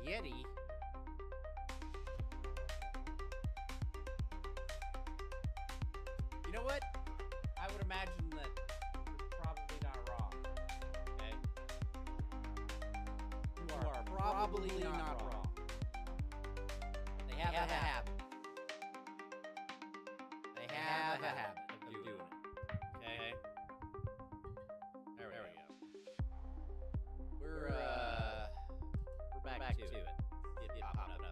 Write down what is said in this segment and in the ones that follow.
Yeti. You know what? I would imagine that you're probably not wrong. Okay? You are probably not wrong. They have a habit. They have a habit of doing it. Okay? There we go. We're back to it. See it popping up now.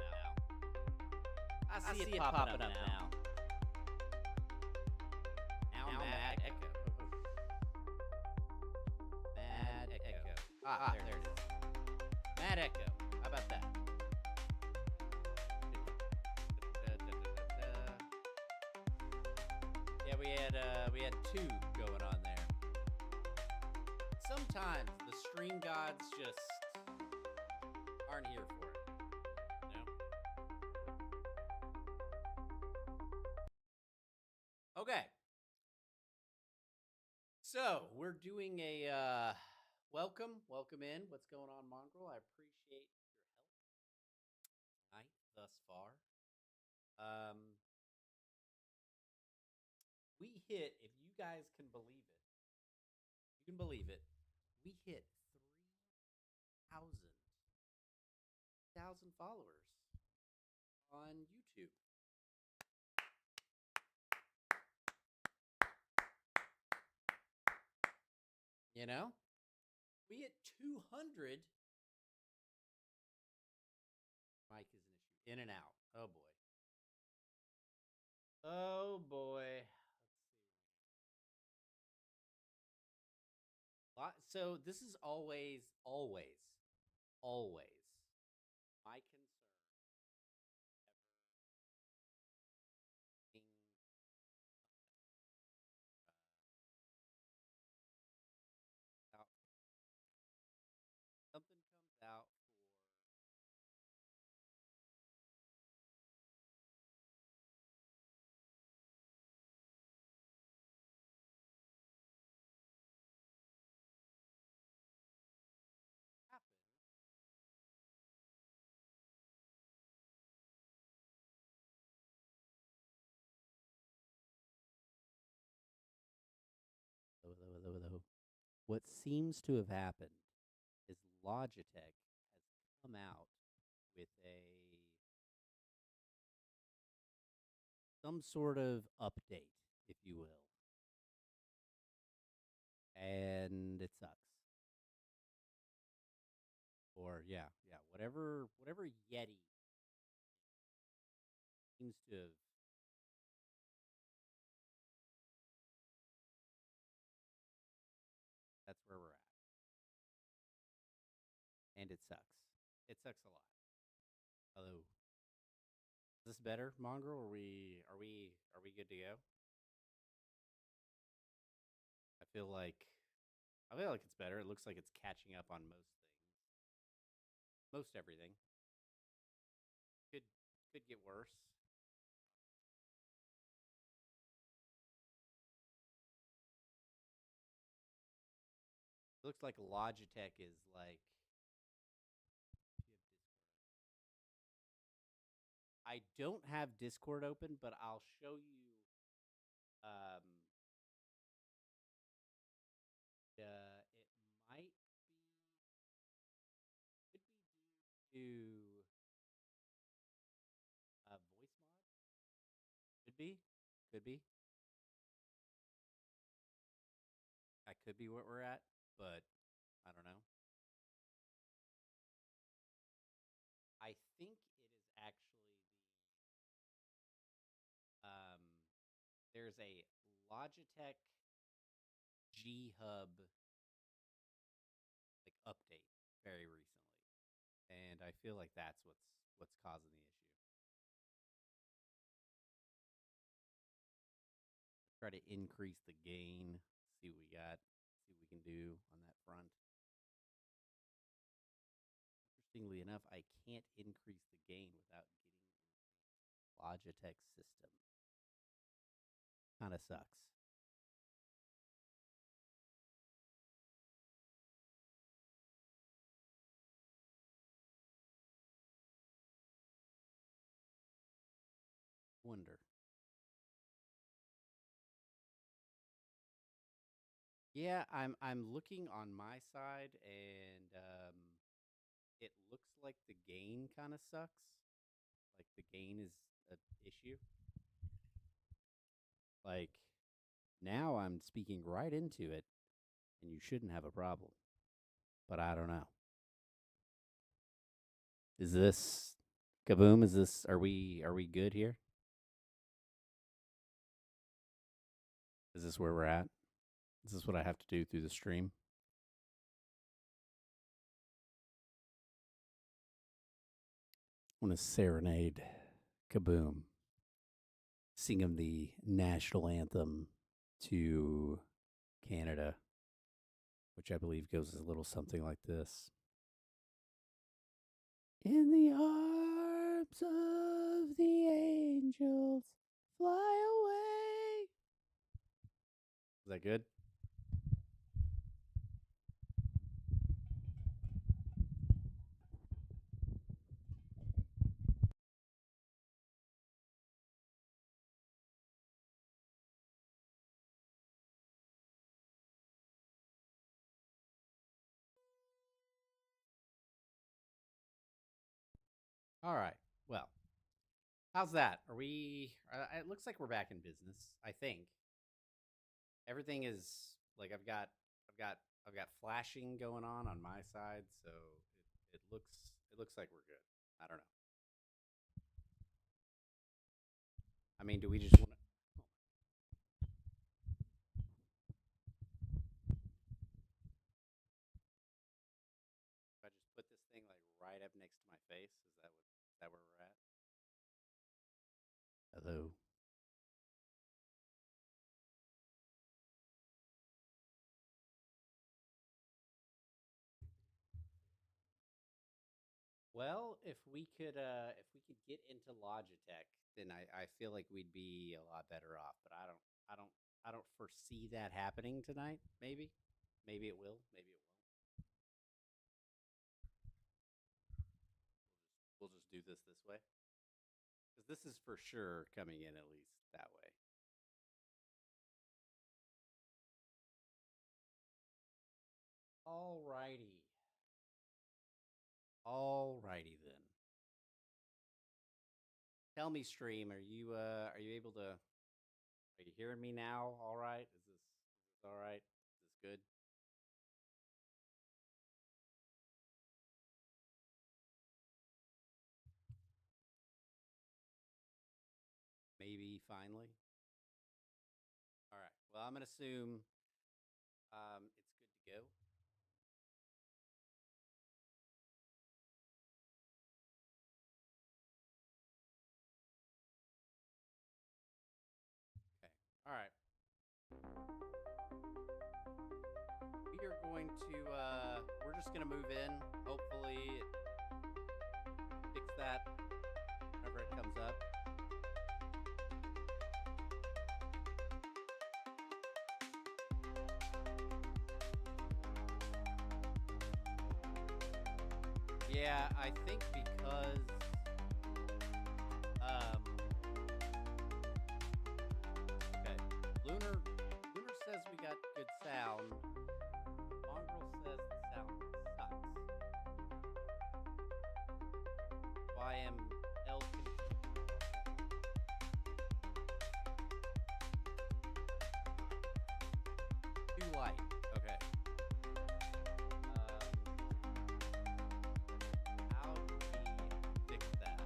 I see it popping up now. Now Mad Echo. Mad Echo. Ah, there it is. Mad Echo. How about that? Yeah, we had two going on there. Sometimes the stream gods just aren't here for it. You know? Okay. So we're doing a welcome in. What's going on, Mongrel? I appreciate your help tonight thus far. We hit, if you guys can believe it, we hit 3,000 followers on YouTube. You know, we hit 200. Mic is an issue. In and out. Oh boy. Oh boy. Let's see. So this is always my concern. Out. Something comes out for happen. What seems to have happened is Logitech has come out with some sort of update, if you will. And it sucks. Or whatever Yeti seems to have. That's where we're at. And it sucks. It sucks a lot. Although, is this better, Mongrel? Are we good to go? I feel like it's better. It looks like it's catching up on most things. Most everything. Could get worse. It looks like Logitech is like I don't have Discord open, but I'll show you it might be could be due to voice mod. Could be. That could be what we're at, but I don't know. I think it is actually there's a Logitech G Hub like update very recently, and I feel like that's what's causing the issue. Try to increase the gain, see what we got, see what we can do on that front. Interestingly enough, I can't increase the gain without getting Logitech system. Kind of sucks. Yeah, I'm looking on my side, and it looks like the gain kind of sucks. Like the gain is an issue. Like now I'm speaking right into it, and you shouldn't have a problem. But I don't know. Is this kaboom? Is this are we good here? Is this where we're at? Is this what I have to do through the stream? I want to serenade kaboom. Sing him the national anthem to Canada, which I believe goes a little something like this. In the arms of the angels, fly away. Is that good? All right. Well, how's that? Are we? It looks like we're back in business. I think everything is like I've got flashing going on my side, so it looks like we're good. I don't know. I mean, do we just want to? If I just put this thing like right up next to my face, is that where we're at? Hello. Well, if we could get into Logitech, then I feel like we'd be a lot better off. But I don't foresee that happening tonight. Maybe it will. Maybe it won't. We'll just do this way because this is for sure coming in at least that way. Alrighty, alrighty then. Tell me, stream, are you able to? Are you hearing me now? All right. Is this all right? Is this good? Maybe finally. All right. Well, I'm gonna assume it's good to go. Okay. All right. We are going to. We're just gonna move in. Hopefully, fix that whenever it comes up. Yeah, I think because um, okay, Lunar says we got good sound. Mongrel says the sound sucks. YML too light. Okay. How do we fix that?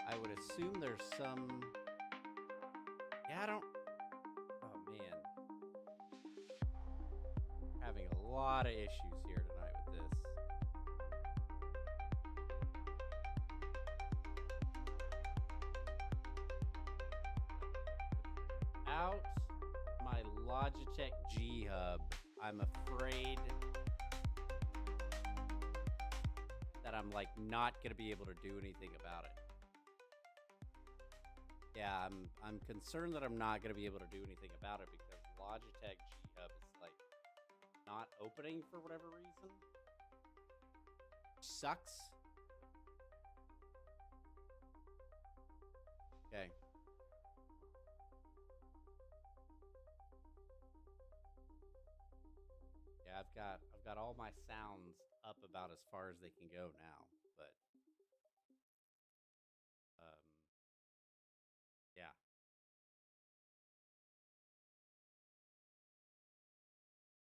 I would assume there's some. Yeah, I don't. Oh man, having a lot of issues here tonight with this. Out my Logitech G Hub, I'm afraid that I'm like not gonna be able to do anything about it. Yeah, I'm concerned that I'm not gonna be able to do anything about it because Logitech G Hub is like not opening for whatever reason. Sucks. Okay. I've got all my sounds up about as far as they can go now. But um, yeah.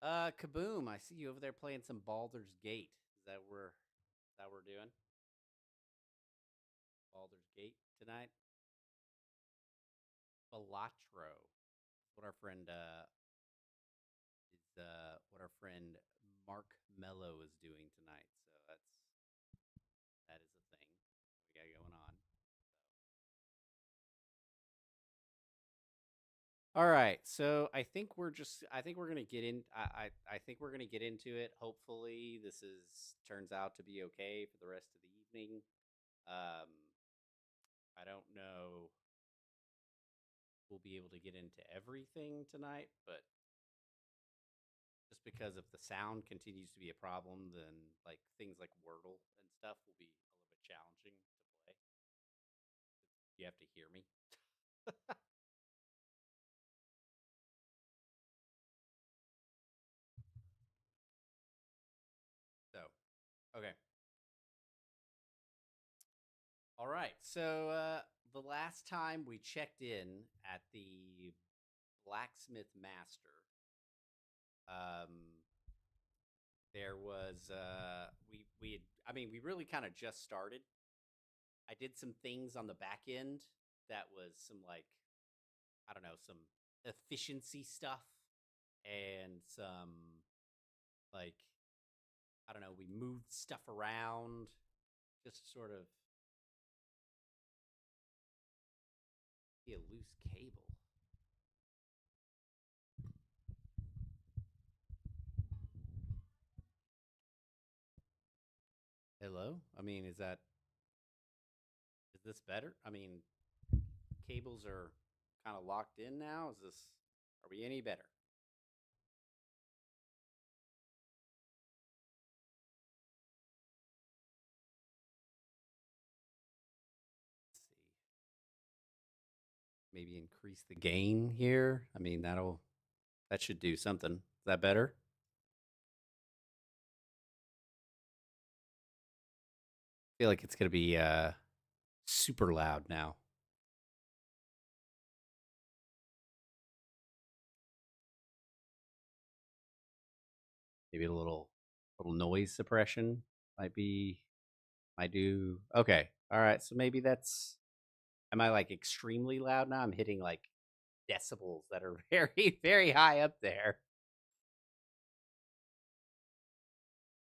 Kaboom! I see you over there playing some Baldur's Gate. Is that we're doing? Baldur's Gate tonight. Balatro. What our friend is what our friend Mark Mello is doing tonight. So that is a thing we got going on. All right, so I think we're gonna get in. I think we're gonna get into it. Hopefully, this is turns out to be okay for the rest of the evening. Um, I don't know. We'll be able to get into everything tonight, but just because if the sound continues to be a problem, then like things like Wordle and stuff will be a little bit challenging to play. You have to hear me. So, okay. All right. So, the last time we checked in at the Blacksmith Master, um, there was we had, I mean, we really kind of just started. I did some things on the back end that was some like, I don't know, some efficiency stuff and some like, I don't know, we moved stuff around, just sort of be a loose cable. Hello? I mean, is this better? I mean, cables are kind of locked in now. Are we any better? Let's see. Maybe increase the gain here. I mean, that should do something. Is that better? I feel like it's going to be super loud now. Maybe a little noise suppression might be might do. Okay. All right. So maybe that's am I like extremely loud now? I'm hitting like decibels that are very high up there.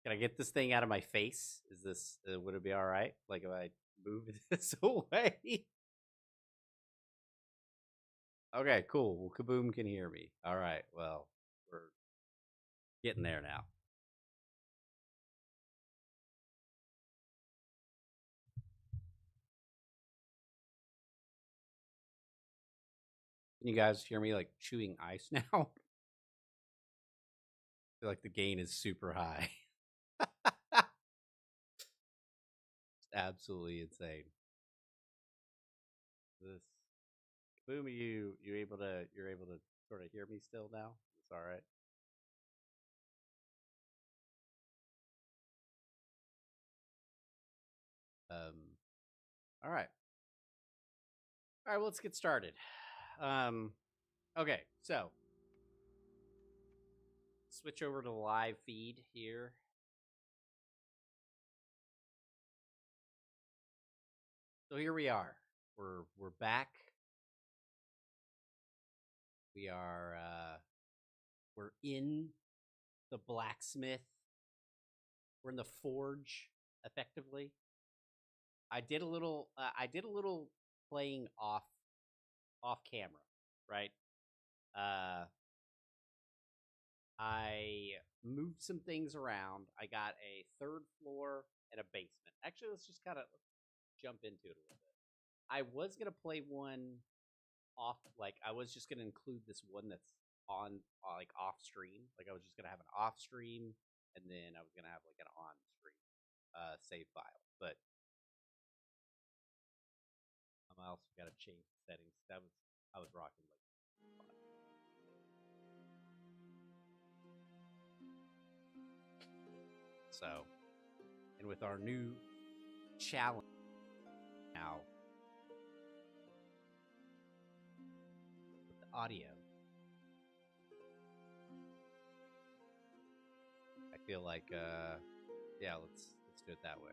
Can I get this thing out of my face? Is this would it be all right? Like if I move this away? Okay, cool. Well, Kaboom can hear me. All right. Well, we're getting there now. Can you guys hear me like chewing ice now? I feel like the gain is super high. It's absolutely insane. This Kaboom, you're able to sort of hear me still now? It's all right. Um, all right. All right, well, let's get started. Um, okay, so switch over to the live feed here. So here we are. We're back. We are we're in the blacksmith. We're in the forge, effectively. I did a little playing off camera, right? Uh, I moved some things around. I got a third floor and a basement. Actually, let's just kind of jump into it a little bit. I was gonna play one off, like I was just gonna include this one that's on like off stream. Like I was just gonna have an off stream, and then I was gonna have like an on stream save file. But I also got to change the settings. I was rocking like So, and with our new challenge now with the audio, I feel like yeah, let's do it that way.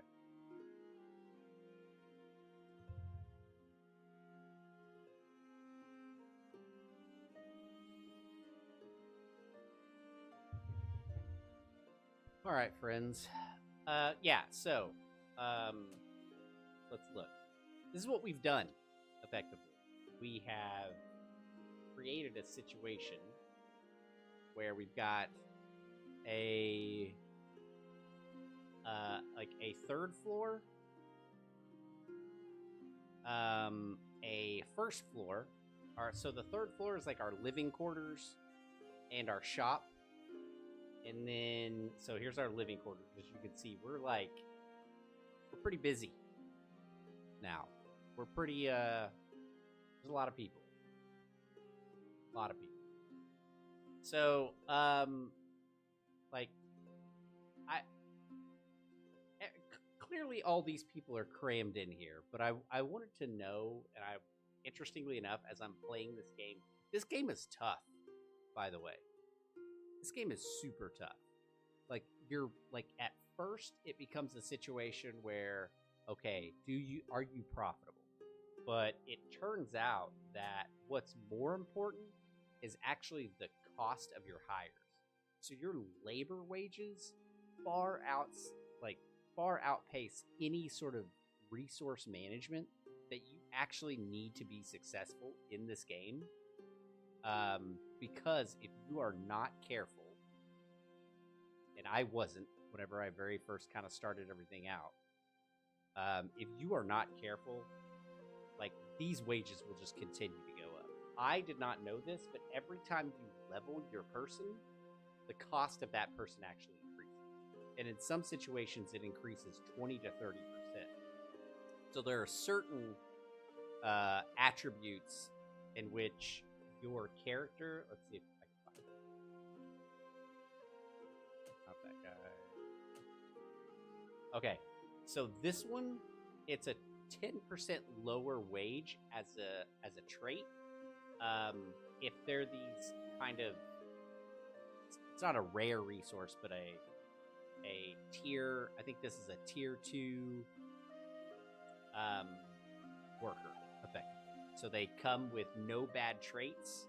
All right, friends. Yeah, so let's look. This is what we've done effectively. We have created a situation where we've got a like a third floor, a first floor. So the third floor is like our living quarters and our shop. And then, so here's our living quarters. As you can see, we're pretty busy now. We're pretty, there's a lot of people. A lot of people. So, like, clearly all these people are crammed in here, but I wanted to know, and interestingly enough, as I'm playing this game is tough, by the way. This game is super tough. Like, you're like, at first it becomes a situation where, okay, are you profitable? But it turns out that what's more important is actually the cost of your hires. So your labor wages far outpace any sort of resource management that you actually need to be successful in this game. Because if you are not careful, and I wasn't whenever I very first kind of started everything out, if you are not careful, like, these wages will just continue to go up. I did not know this, but every time you level your person, the cost of that person actually increases. And in some situations, it increases 20 to 30%. So there are certain attributes in which your character, let's see if I can find it. Not that guy. Okay, so this one, it's a 10% lower wage as a trait. If they're these kind of, it's not a rare resource, but a tier, I think this is a tier 2 worker, effectively. So they come with no bad traits,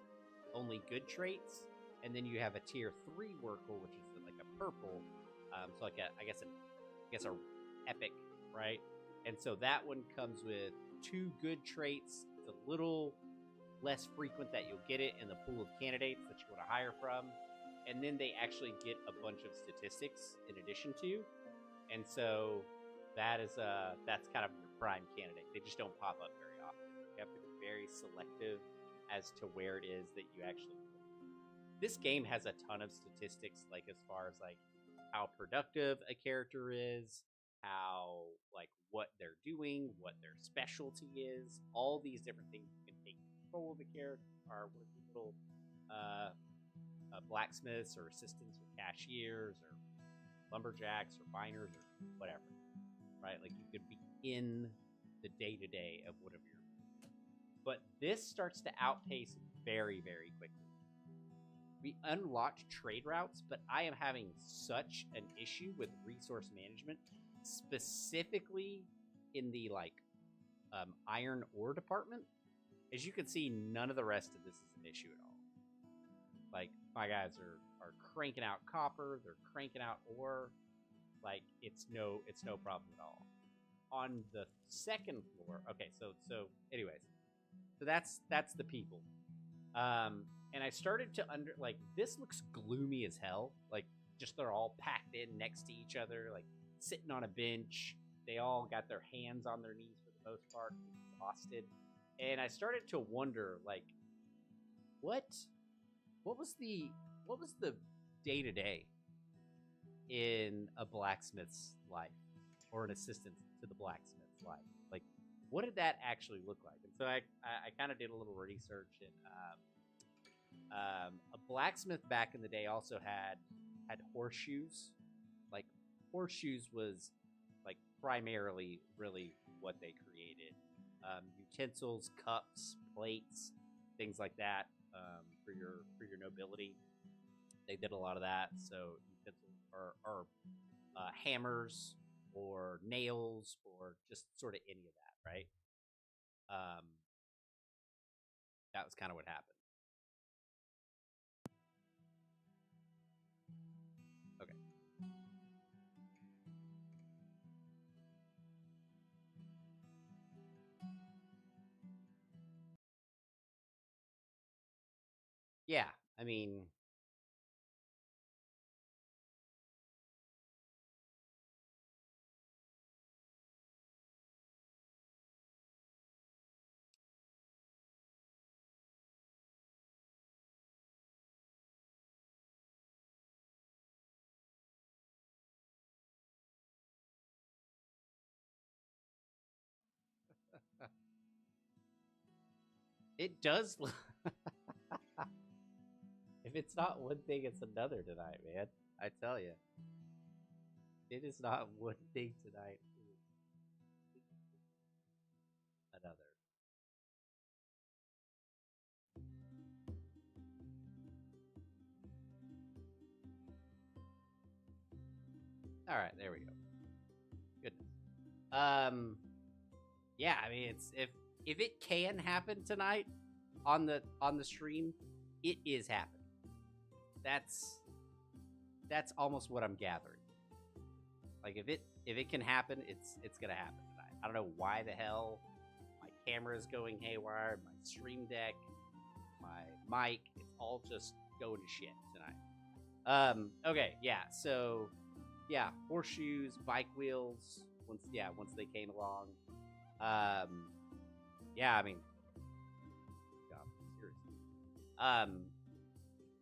only good traits, and then you have a tier 3 worker, which is like a purple, so like I guess a epic, right? And so that one comes with 2 good traits. It's a little less frequent that you'll get it in the pool of candidates that you want to hire from, and then they actually get a bunch of statistics in addition to, and so that's kind of your prime candidate. They just don't pop up very often. You have to be very selective as to where it is that you actually look. This game has a ton of statistics, like as far as like how productive a character is, how, like, what they're doing, what their specialty is, all these different things. You can take control of a character, or with little blacksmiths or assistants or cashiers or lumberjacks or miners or whatever, right? Like, you could be in the day-to-day of whatever you're doing. But this starts to outpace very, very quickly. We unlocked trade routes, but I am having such an issue with resource management, specifically in the iron ore department. As you can see, none of the rest of this is an issue at all. Like, my guys are cranking out copper, they're cranking out ore. Like, it's no problem at all. On the second floor, okay, so anyways, so that's the people. And I started to this looks gloomy as hell. Like, just they're all packed in next to each other, like sitting on a bench. They all got their hands on their knees for the most part, exhausted. And I started to wonder, like, what was the day-to-day in a blacksmith's life, or an assistant to the blacksmith's life? Like, what did that actually look like? And so I kind of did a little research, and a blacksmith back in the day also had horseshoes, like horseshoes was like primarily really what they created. Utensils, cups, plates, things like that for your nobility. They did a lot of that. So utensils are hammers or nails or just sort of any of that, right? Um, that was kind of what happened. Okay. Yeah, I mean, it does. If it's not one thing, it's another tonight, man. I tell you, it is not one thing tonight. It is another. All right, there we go. Goodness. Um, yeah, I mean, it's if it can happen tonight on the stream, it is happening. That's that's almost what I'm gathering. Like if it can happen, it's gonna happen tonight. I don't know why the hell my camera is going haywire, my stream deck, my mic, it's all just going to shit tonight. Okay, yeah, so yeah, horseshoes, bike wheels, once they came along. Um, yeah, I mean, God, seriously. Um,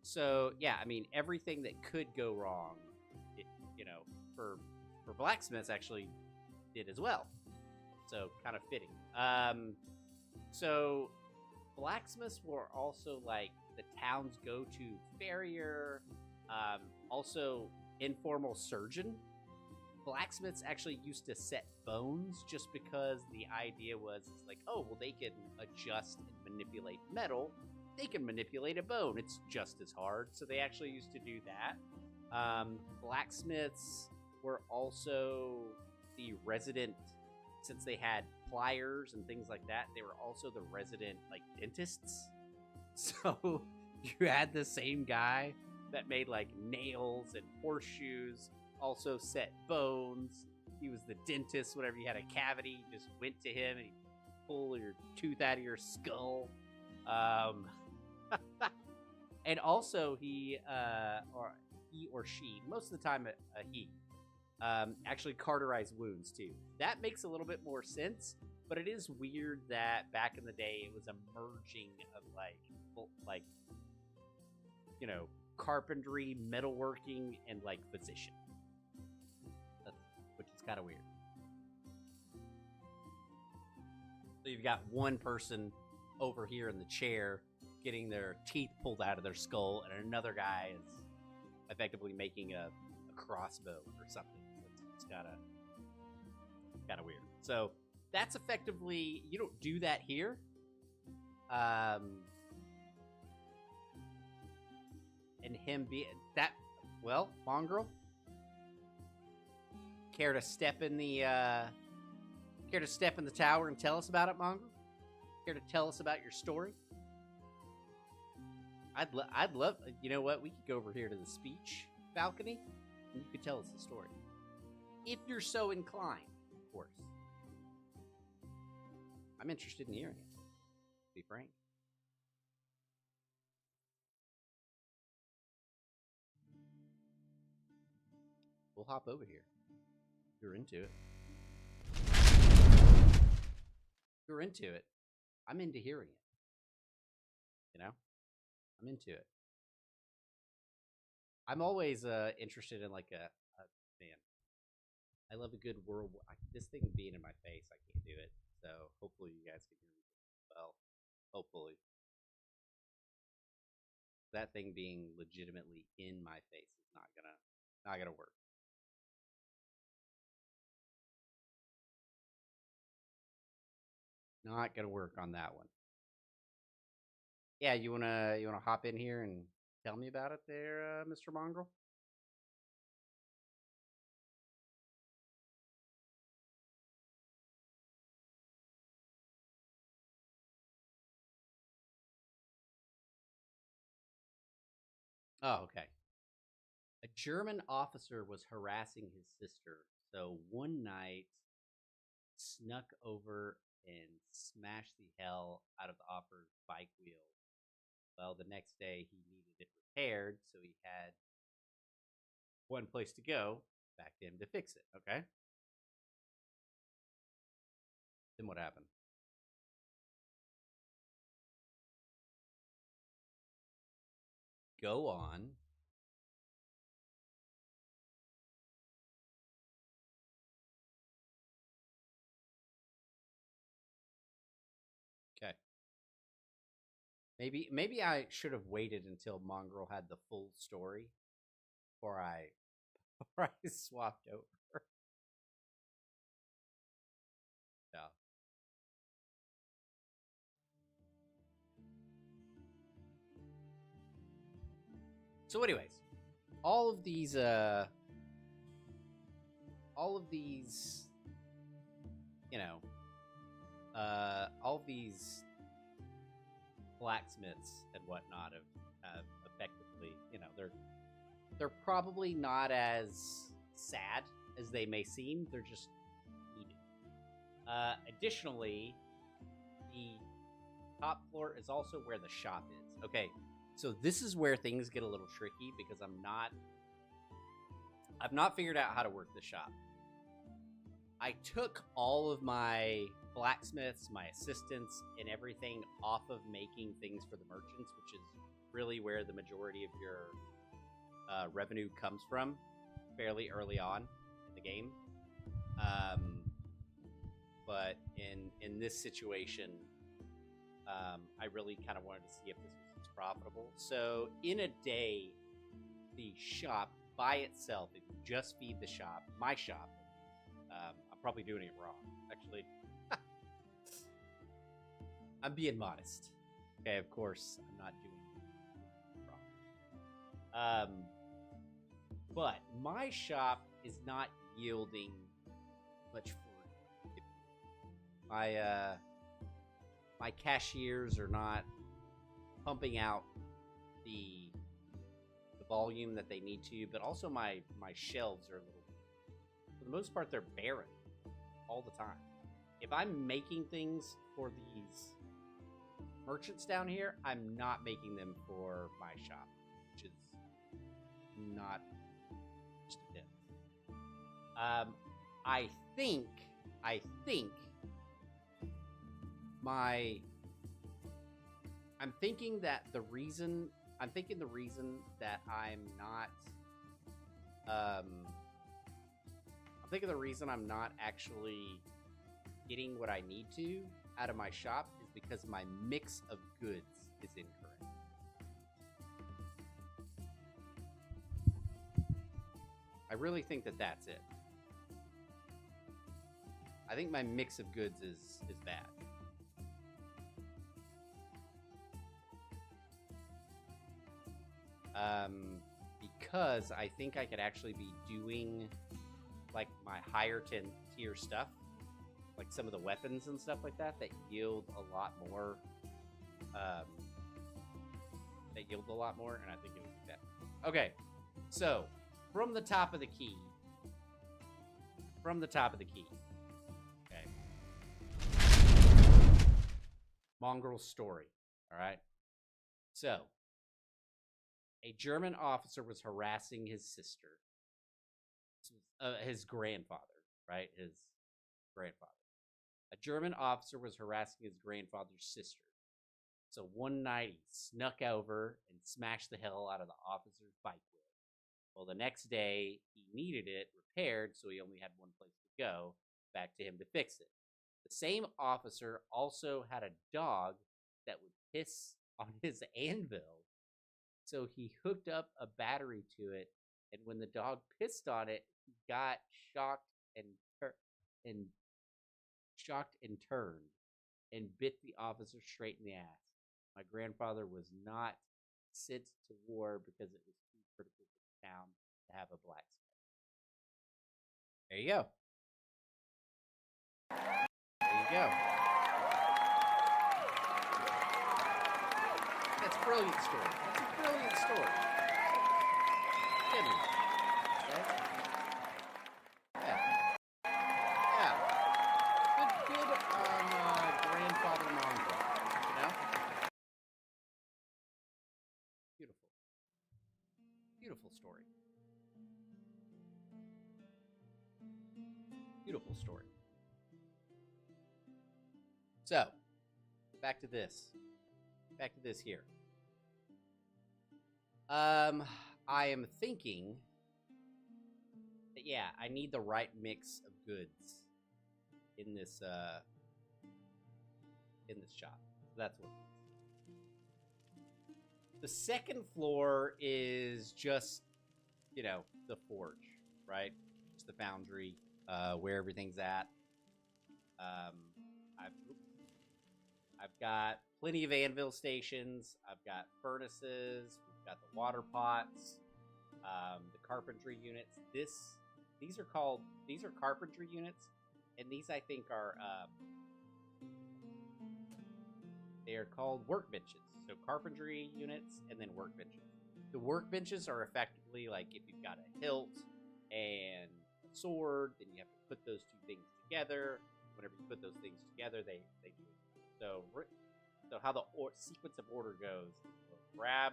so yeah, I mean, everything that could go wrong, it, you know, for blacksmiths actually did as well. So kind of fitting. So blacksmiths were also like the town's go-to farrier, also informal surgeon. Blacksmiths actually used to set bones just because the idea was it's like, oh, well, they can adjust and manipulate metal. They can manipulate a bone. It's just as hard. So they actually used to do that. Blacksmiths were also the resident, since they had pliers and things like that, they were also the resident, like, dentists. So you had the same guy that made like nails and horseshoes, also set bones. He was the dentist. Whenever you had a cavity, you just went to him and he'd pull your tooth out of your skull. Um, and also he or she, most of the time he, actually cauterized wounds too. That makes a little bit more sense, but it is weird that back in the day it was a merging of like you know, carpentry, metalworking, and like physician, which is kind of weird. So you've got one person over here in the chair getting their teeth pulled out of their skull, and another guy is effectively making a crossbow or something. It's kind of weird. So that's effectively, you don't do that here. And him being that, well, mongrel, care to step in the tower and tell us about it, mongrel? Care to tell us about your story? I'd love. You know what? We could go over here to the speech balcony, and you could tell us the story if you're so inclined. Of course, I'm interested in hearing it. To be frank. We'll hop over here. If you're into it. If you're into it. I'm into hearing it. You know, I'm into it. I'm always interested in like a man. I love a good world. This thing being in my face, I can't do it. So hopefully you guys can hear me well. Hopefully that thing being legitimately in my face is not gonna work. Not gonna work on that one. Yeah, you wanna hop in here and tell me about it there, Mr. Mongrel? Oh, okay. A German officer was harassing his sister, so one night snuck over and smashed the hell out of the officer's bike wheel. Well, the next day he needed it repaired, so he had one place to go, back to him to fix it. Okay. Then what happened? Go on. Okay. Maybe I should have waited until Mongrel had the full story before I before I swapped over. Yeah. So, anyways, all of these, all of these, you know, all of these blacksmiths and whatnot have effectively, they're probably not as sad as they may seem. They're just needed. Additionally, the top floor is also where the shop is. Okay, so this is where things get a little tricky because I've not figured out how to work the shop. I took all of my blacksmiths, my assistants, and everything off of making things for the merchants, which is really where the majority of your revenue comes from fairly early on in the game. But in this situation, I really kind of wanted to see if this was profitable. So in a day, the shop by itself, if you just feed the shop, my shop, I'm probably doing it wrong. Actually, I'm being modest. Okay, of course, I'm not doing it wrong. But my shop is not yielding much fruit. My cashiers are not pumping out the volume that they need to, but also my shelves are a little, for the most part, they're barren all the time. If I'm making things for these merchants down here, I'm not making them for my shop, which is not just a tip. I think my I'm thinking that the reason that I'm thinking the reason I'm not actually getting what I need to out of my shop is because my mix of goods is incorrect. I really think that that's it. I think my mix of goods is bad. Because I think I could actually be doing like my higher tier stuff, like some of the weapons and stuff like that yield a lot more. And I think it would be better. Okay, so from the top of the key. Okay. Mongrel story. All right. So, a German officer was harassing his sister. His grandfather, right? His grandfather. A German officer was harassing his grandfather's sister. So one night he snuck over and smashed the hell out of the officer's bike wheel. Well, the next day he needed it repaired, so he only had one place to go, back to him to fix it. The same officer also had a dog that would piss on his anvil, so he hooked up a battery to it, and when the dog pissed on it, he got shocked and turned. and bit the officer straight in the ass. My grandfather was not sent to war because it was too critical for the town to have a blacksmith. There you go. There you go. That's a brilliant story. That's a brilliant story. Give me. Okay? Yeah. Yeah. Good grandfather manga. You know? Beautiful. Beautiful story. Beautiful story. So, back to this. Back to this here. I am thinking that, yeah, I need the right mix of goods in this shop. So that's what it is. The second floor is just, you know, the forge, right? Just the foundry, where everything's at. I've got plenty of anvil stations. I've got furnaces. We've got the water pots, the carpentry units. These are carpentry units, and these I think are they are called workbenches. So carpentry units and then workbenches. The workbenches are effectively like if you've got a hilt and a sword, then you have to put those two things together. Whenever you put those things together, they do it. So how the sequence of order goes, we'll grab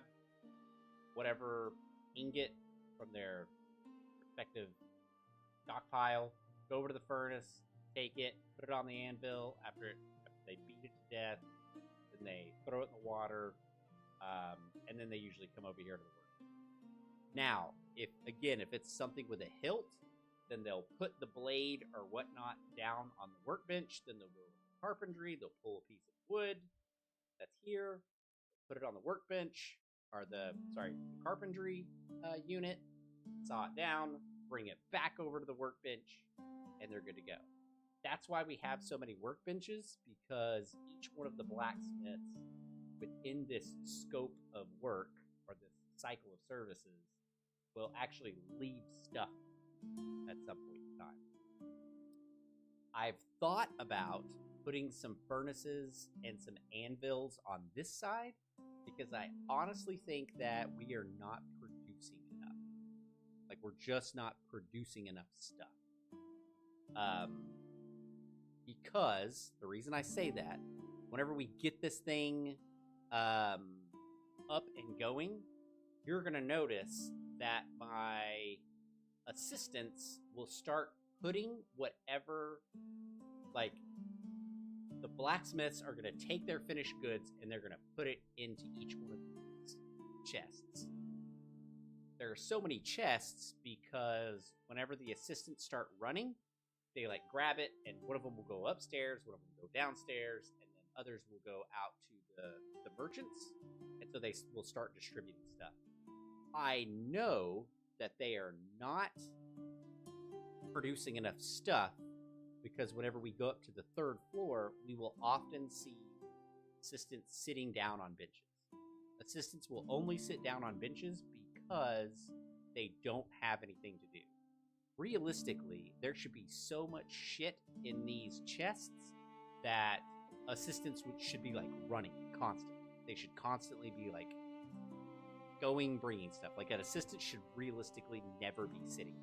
whatever ingot from their respective stockpile, go over to the furnace, take it, put it on the anvil. After they beat it to death, then they throw it in the water, and then they usually come over here to the work. Now, if it's something with a hilt, then they'll put the blade or whatnot down on the workbench. Then they'll go to the carpentry. They'll pull a piece of wood that's here, put it on the workbench or the carpentry unit, saw it down, bring it back over to the workbench, and they're good to go. That's why we have so many workbenches, because each one of the blacksmiths within this scope of work or this cycle of services will actually leave stuff at some point in time. I've thought about putting some furnaces and some anvils on this side because I honestly think that we are not producing enough. Like, we're just not producing enough stuff. Because the reason I say that, whenever we get this thing up and going, you're going to notice that my assistants will start putting whatever, like, the blacksmiths are going to take their finished goods and they're going to put it into each one of these chests. There are so many chests because whenever the assistants start running, they like grab it, and one of them will go upstairs, one of them will go downstairs, and then others will go out to the merchants, and so they will start distributing stuff. I know that they are not producing enough stuff because whenever we go up to the third floor, we will often see assistants sitting down on benches. Assistants will only sit down on benches because they don't have anything to do. Realistically, there should be so much shit in these chests that assistants should be like running constantly. They should constantly be like going, bringing stuff. Like, an assistant should realistically never be sitting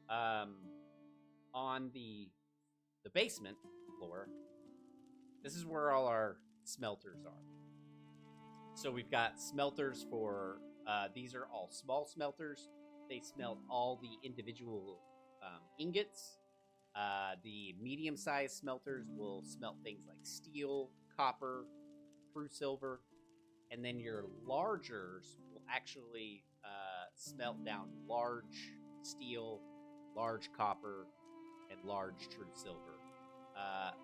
down. On the basement floor, this is where all our smelters are. So we've got smelters for these are all small smelters. They smelt all the individual ingots. The medium-sized smelters will smelt things like steel, copper, true silver, and then your largers will actually smelt down large steel, large copper, and large true silver.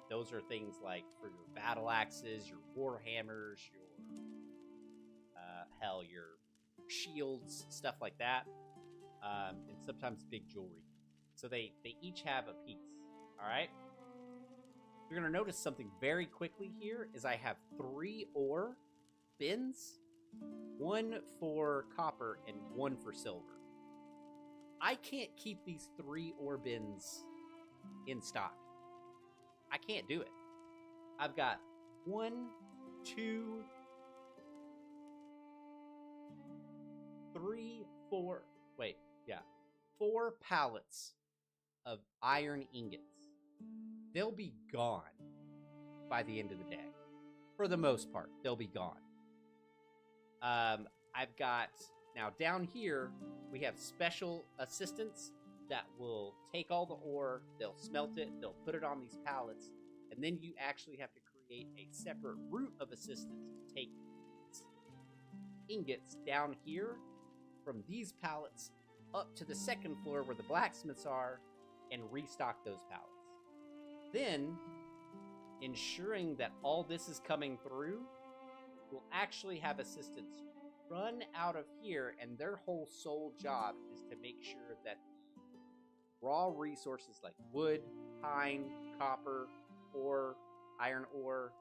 Those are things like for your battle axes, your war hammers, your shields, stuff like that. And sometimes big jewelry. So they each have a piece. All right. You're going to notice something very quickly here is I have 3 ore bins, 1 for copper and 1 for silver. I can't keep these 3 ore bins in stock. I can't do it. I've got 1, 2, 3, 4. Wait, yeah. 4 pallets of iron ingots. They'll be gone by the end of the day. For the most part, they'll be gone. I've got, now down here, we have special assistants that will take all the ore, they'll smelt it, they'll put it on these pallets, and then you actually have to create a separate route of assistance to take these ingots down here from these pallets up to the second floor where the blacksmiths are and restock those pallets. Then, ensuring that all this is coming through, we'll actually have assistants run out of here, and their whole sole job is to make sure that the raw resources like wood, pine, copper, ore, iron ore,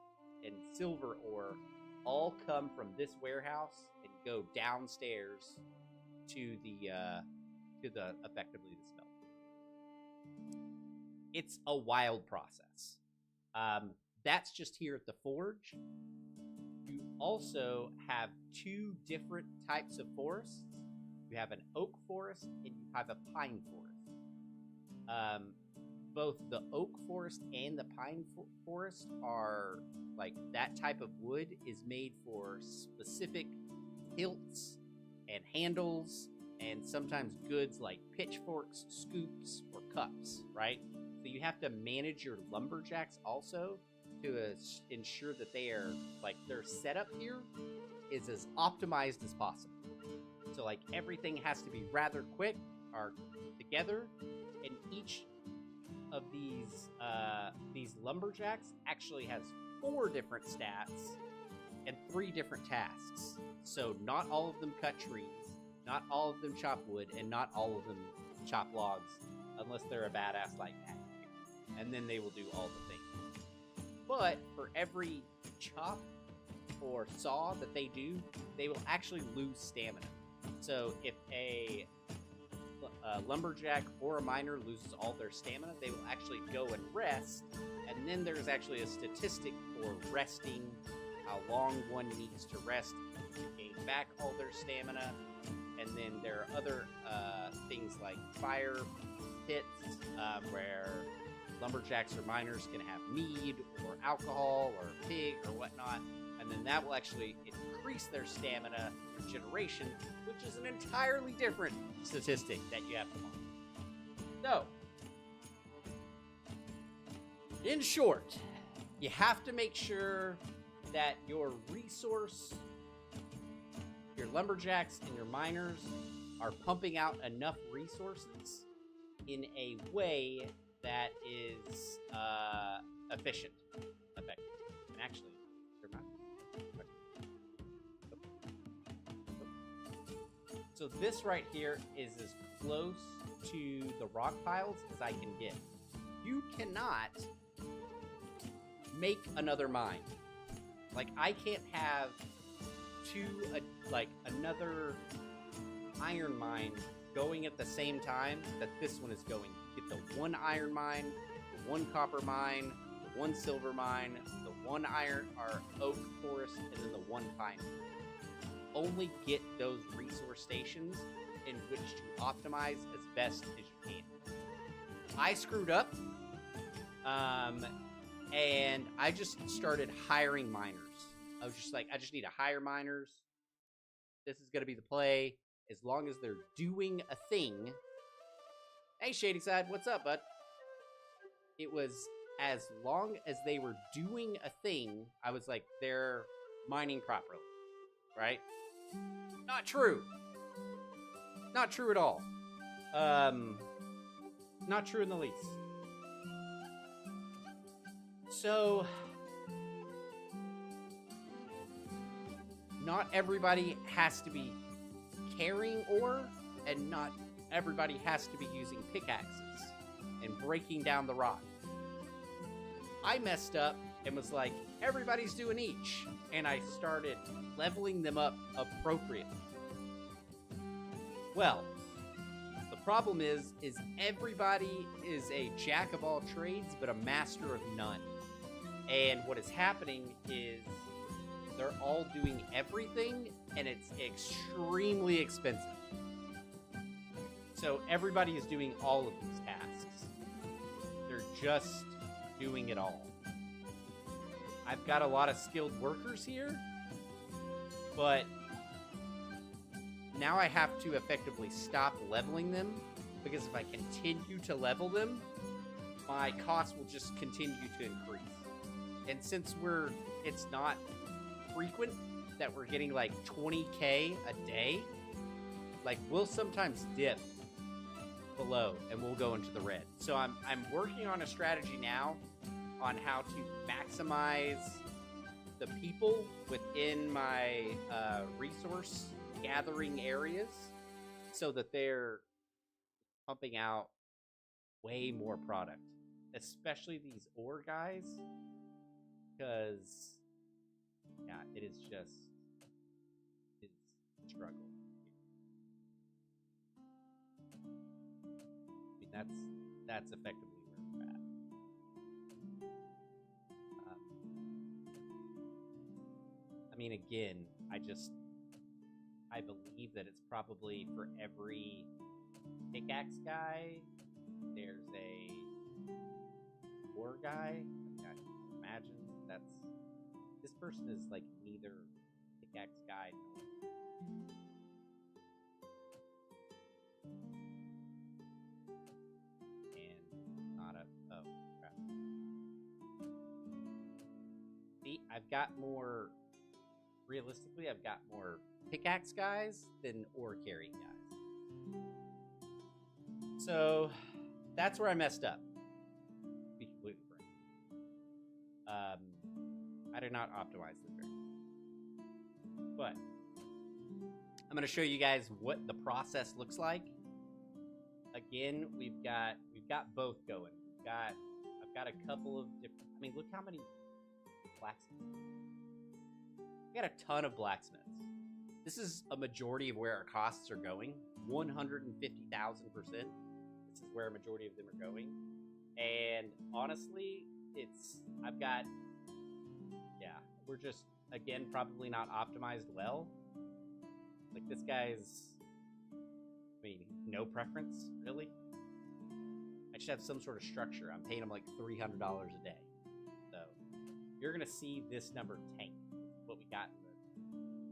and silver ore all come from this warehouse and go downstairs to the effectively the smelt. It's a wild process. That's just here at the forge. You also have 2 different types of forests. You have an oak forest and you have a pine forest. Both the oak forest and the pine forest are like that type of wood is made for specific hilts and handles and sometimes goods like pitchforks, scoops, or cups, right? So you have to manage your lumberjacks also to ensure that they are, like, their setup here is as optimized as possible. So, like, everything has to be rather quick or together, and each of these lumberjacks actually has 4 different stats and 3 different tasks. So not all of them cut trees, not all of them chop wood, and not all of them chop logs, unless they're a badass like that. And then they will do all the things. But for every chop or saw that they do, they will actually lose stamina. So if a lumberjack or a miner loses all their stamina, they will actually go and rest. And then there's actually a statistic for resting, how long one needs to rest to gain back all their stamina. And then there are other things like fire pits where lumberjacks or miners can have mead or alcohol or pig or whatnot, and then that will actually increase their stamina regeneration, which is an entirely different statistic that you have to monitor. So, in short, you have to make sure that your lumberjacks and your miners are pumping out enough resources in a way that is efficient, effective. And actually, they're not. So this right here is as close to the rock piles as I can get. You cannot make another mine. Like, I can't have another iron mine going at the same time that this one is going. Get the 1 iron mine, the 1 copper mine, the 1 silver mine, the 1 iron or oak forest, and then the 1 pine. Only get those resource stations in which to optimize as best as you can. I screwed up, and I just started hiring miners. I was just like, I just need to hire miners. This is going to be the play. As long as they're doing a thing. Hey, Shady Side, what's up, bud? It was as long as they were doing a thing, I was like, they're mining properly, right? Not true. Not true at all. Not true in the least. So, not everybody has to be carrying ore, and not everybody has to be using pickaxes and breaking down the rock. I messed up and was like, everybody's doing each. And I started leveling them up appropriately. Well, the problem is everybody is a jack of all trades, but a master of none. And what is happening is they're all doing everything, and it's extremely expensive. So everybody is doing all of these tasks. They're just doing it all. I've got a lot of skilled workers here, but now I have to effectively stop leveling them, because if I continue to level them, my costs will just continue to increase. And since it's not frequent that we're getting like 20k a day, like we'll sometimes dip below and we'll go into the red. So I'm working on a strategy now on how to maximize the people within my resource gathering areas so that they're pumping out way more product, especially these ore guys, because yeah, it's a struggle. I mean, that's effectively where we're at. I mean, again, I believe that it's probably for every pickaxe guy, there's a ore guy. I can imagine this person is like neither pickaxe guy nor and not a oh crap. See, I've got more. Realistically, I've got more pickaxe guys than ore carrying guys. So that's where I messed up. To be completely frank. I did not optimize this very well. But I'm going to show you guys what the process looks like. Again, we've got both going. I've got a couple of different. I mean, look how many blacksmiths. We got a ton of blacksmiths. This is a majority of where our costs are going. 150,000%. This is where a majority of them are going. And honestly, we're just, again, probably not optimized well. Like this guy's, I mean, no preference, really. I should have some sort of structure. I'm paying him like $300 a day. So you're going to see this number tank. What we got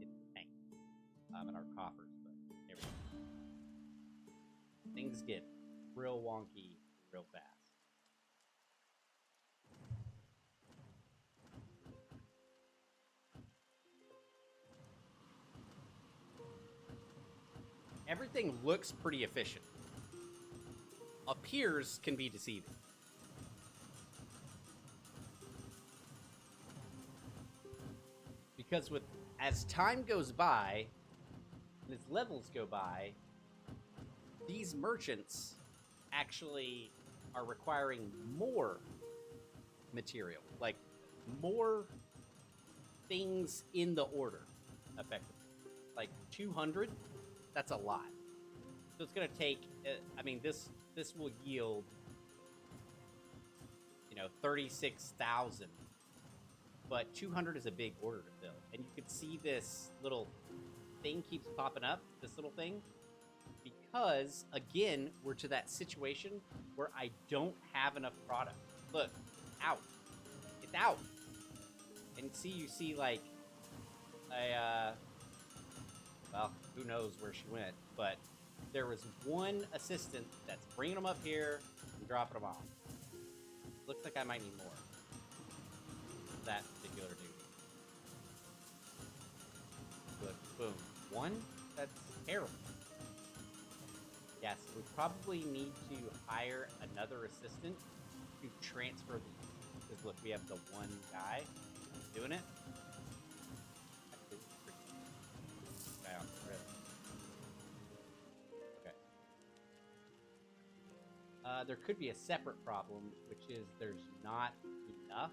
in the tank, in our coffers, but there we go. Things get real wonky real fast. Everything looks pretty efficient. Appears can be deceiving. Because as time goes by, and as levels go by, these merchants actually are requiring more material, like more things in the order, effectively. Like 200, that's a lot. So it's going to take, I mean, this will yield, 36,000. But 200 is a big order to fill. And you can see this little thing keeps popping up, this little thing. Because, again, we're to that situation where I don't have enough product. Look, out. It's out. And you see like, well, who knows where she went. But there was one assistant that's bringing them up here and dropping them off. Looks like I might need more. That particular dude. But boom. One? That's terrible. Yes, we probably need to hire another assistant to transfer these. Because look, we have the one guy doing it. Guy on the grid. Okay. There could be a separate problem, which is there's not enough.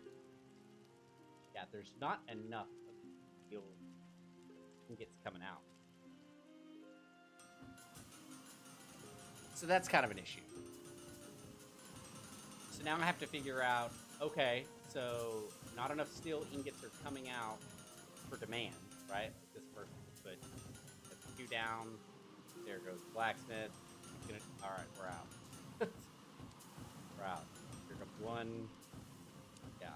Yeah, there's not enough of steel ingots coming out. So that's kind of an issue. So now I have to figure out, okay, so not enough steel ingots are coming out for demand, right? This person could put 2 down. There goes the blacksmith. All right, we're out. We're out. Here comes 1. Yeah.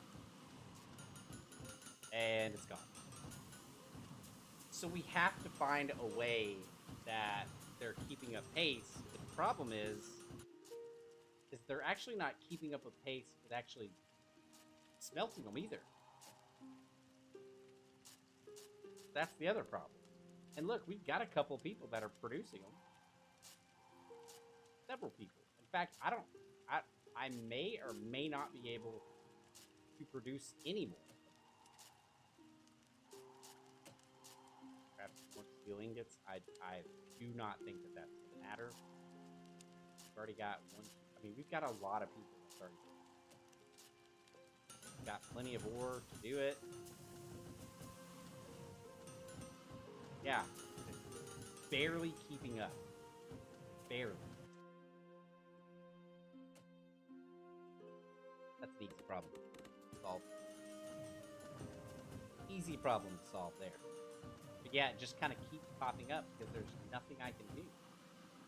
And it's gone. So we have to find a way that they're keeping up pace. But the problem is they're actually not keeping up a pace with actually smelting them either. That's the other problem. And look, we've got a couple people that are producing them. Several people. In fact, I may or may not be able to produce any more. Perhaps more steel ingots. I do not think that that's going to matter. We've already got one. I mean, we've got a lot of people that started. We've got plenty of ore to do it. Yeah. Barely keeping up. Barely. That's an easy problem to solve. Easy problem to solve there. But yeah, it just kind of keeps popping up because there's nothing I can do.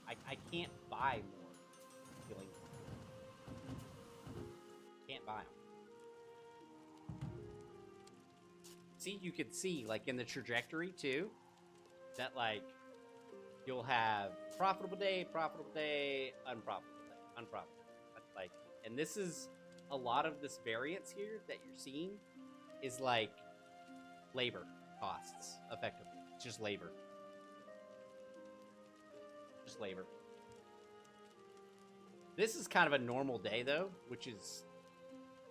I can't buy more healing. Can't buy them. See, you could see, like, in the trajectory, too, that, like, you'll have profitable day, unprofitable day, unprofitable. Like, and this is a lot of this variance here that you're seeing is like labor costs, effectively. It's just labor. Just labor. This is kind of a normal day, though, which is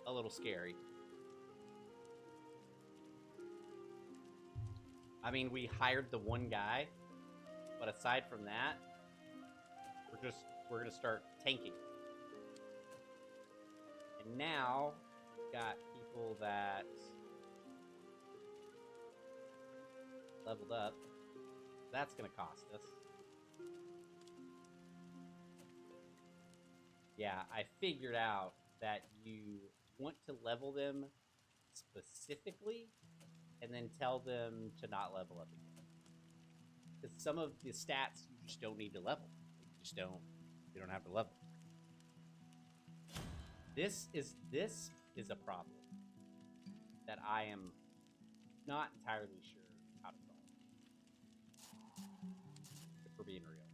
a little scary. I mean, we hired the one guy, but aside from that, we're gonna start tanking. And now we've got people that leveled up. That's gonna cost us. Yeah, I figured out that you want to level them specifically and then tell them to not level up again. Because some of the stats you just don't need to level. You don't have to level. This is a problem that I am not entirely sure how to solve. If we're being real.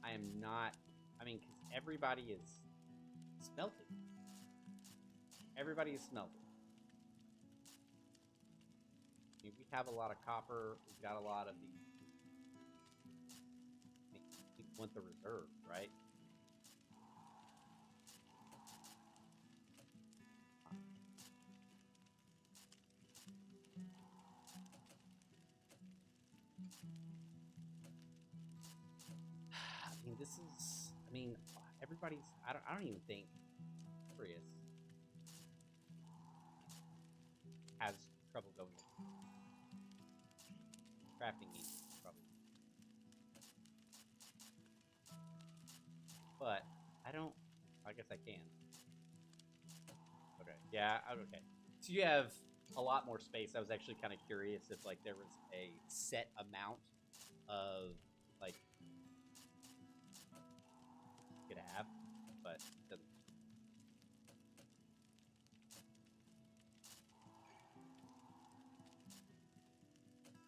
I am not, I mean, because everybody is smelting. Everybody is smelting. I mean, we have a lot of copper. We've got a lot of these. We want the reserves, right? I mean, this is. I mean, everybody's. I don't even think Chris has trouble going. Crafting needs probably. But I don't. I guess I can. Okay. Yeah. Okay. So you have a lot more space. I was actually kind of curious if like there was a set amount of like you could have, but it doesn't.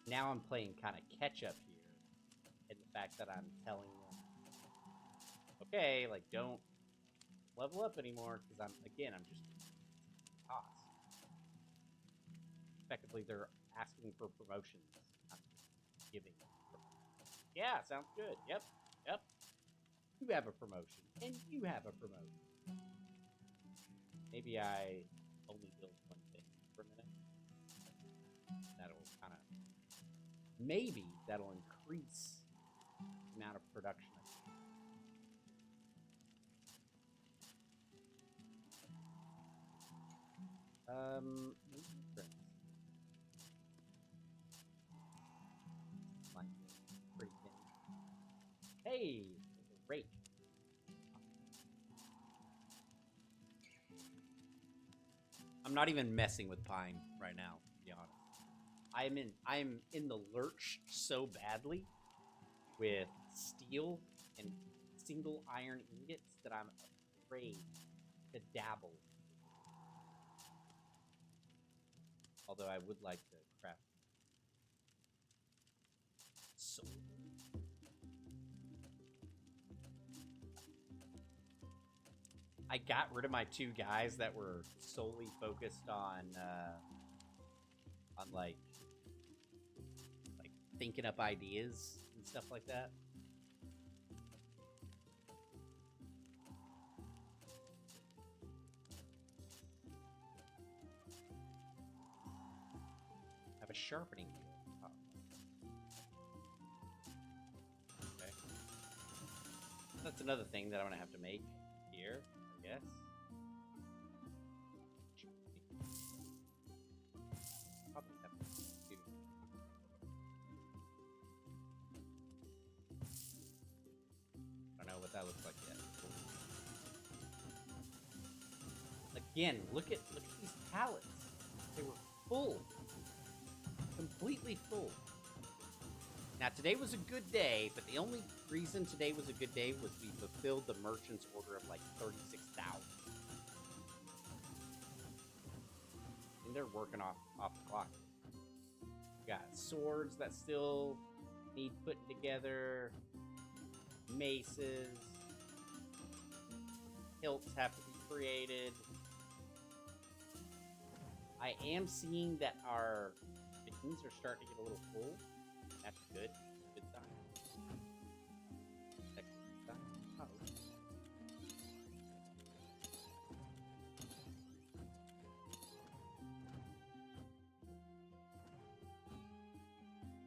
Now I'm playing kind of catch up here, in the fact that I'm telling them, okay, like don't level up anymore because I'm just cost. Effectively, they're asking for promotions. I'm giving. Yeah, sounds good. Yep. You have a promotion, and you have a promotion. Maybe I only build one thing for a minute. That'll kind of. Maybe that'll increase the amount of production. Like, pretty thin. Hey, there's a rake. I'm not even messing with pine right now, to be honest. I'm in the lurch so badly with steel and single iron ingots that I'm afraid to dabble. Although I would like to craft soul. I got rid of my 2 guys that were solely focused on like thinking up ideas and stuff like that. Have a sharpening wheel. Oh. Okay. That's another thing that I'm gonna have to make here, I guess. Probably have to do. I don't know what that looks like yet. Again, look at these pallets. They were full. Completely full. Now, today was a good day, but the only reason today was a good day was we fulfilled the merchant's order of like 36,000. And they're working off the clock. We got swords that still need putting together. Maces. Hilts have to be created. I am seeing that our bins are starting to get a little full. That's good. Good sign. Excellent sign. Oh.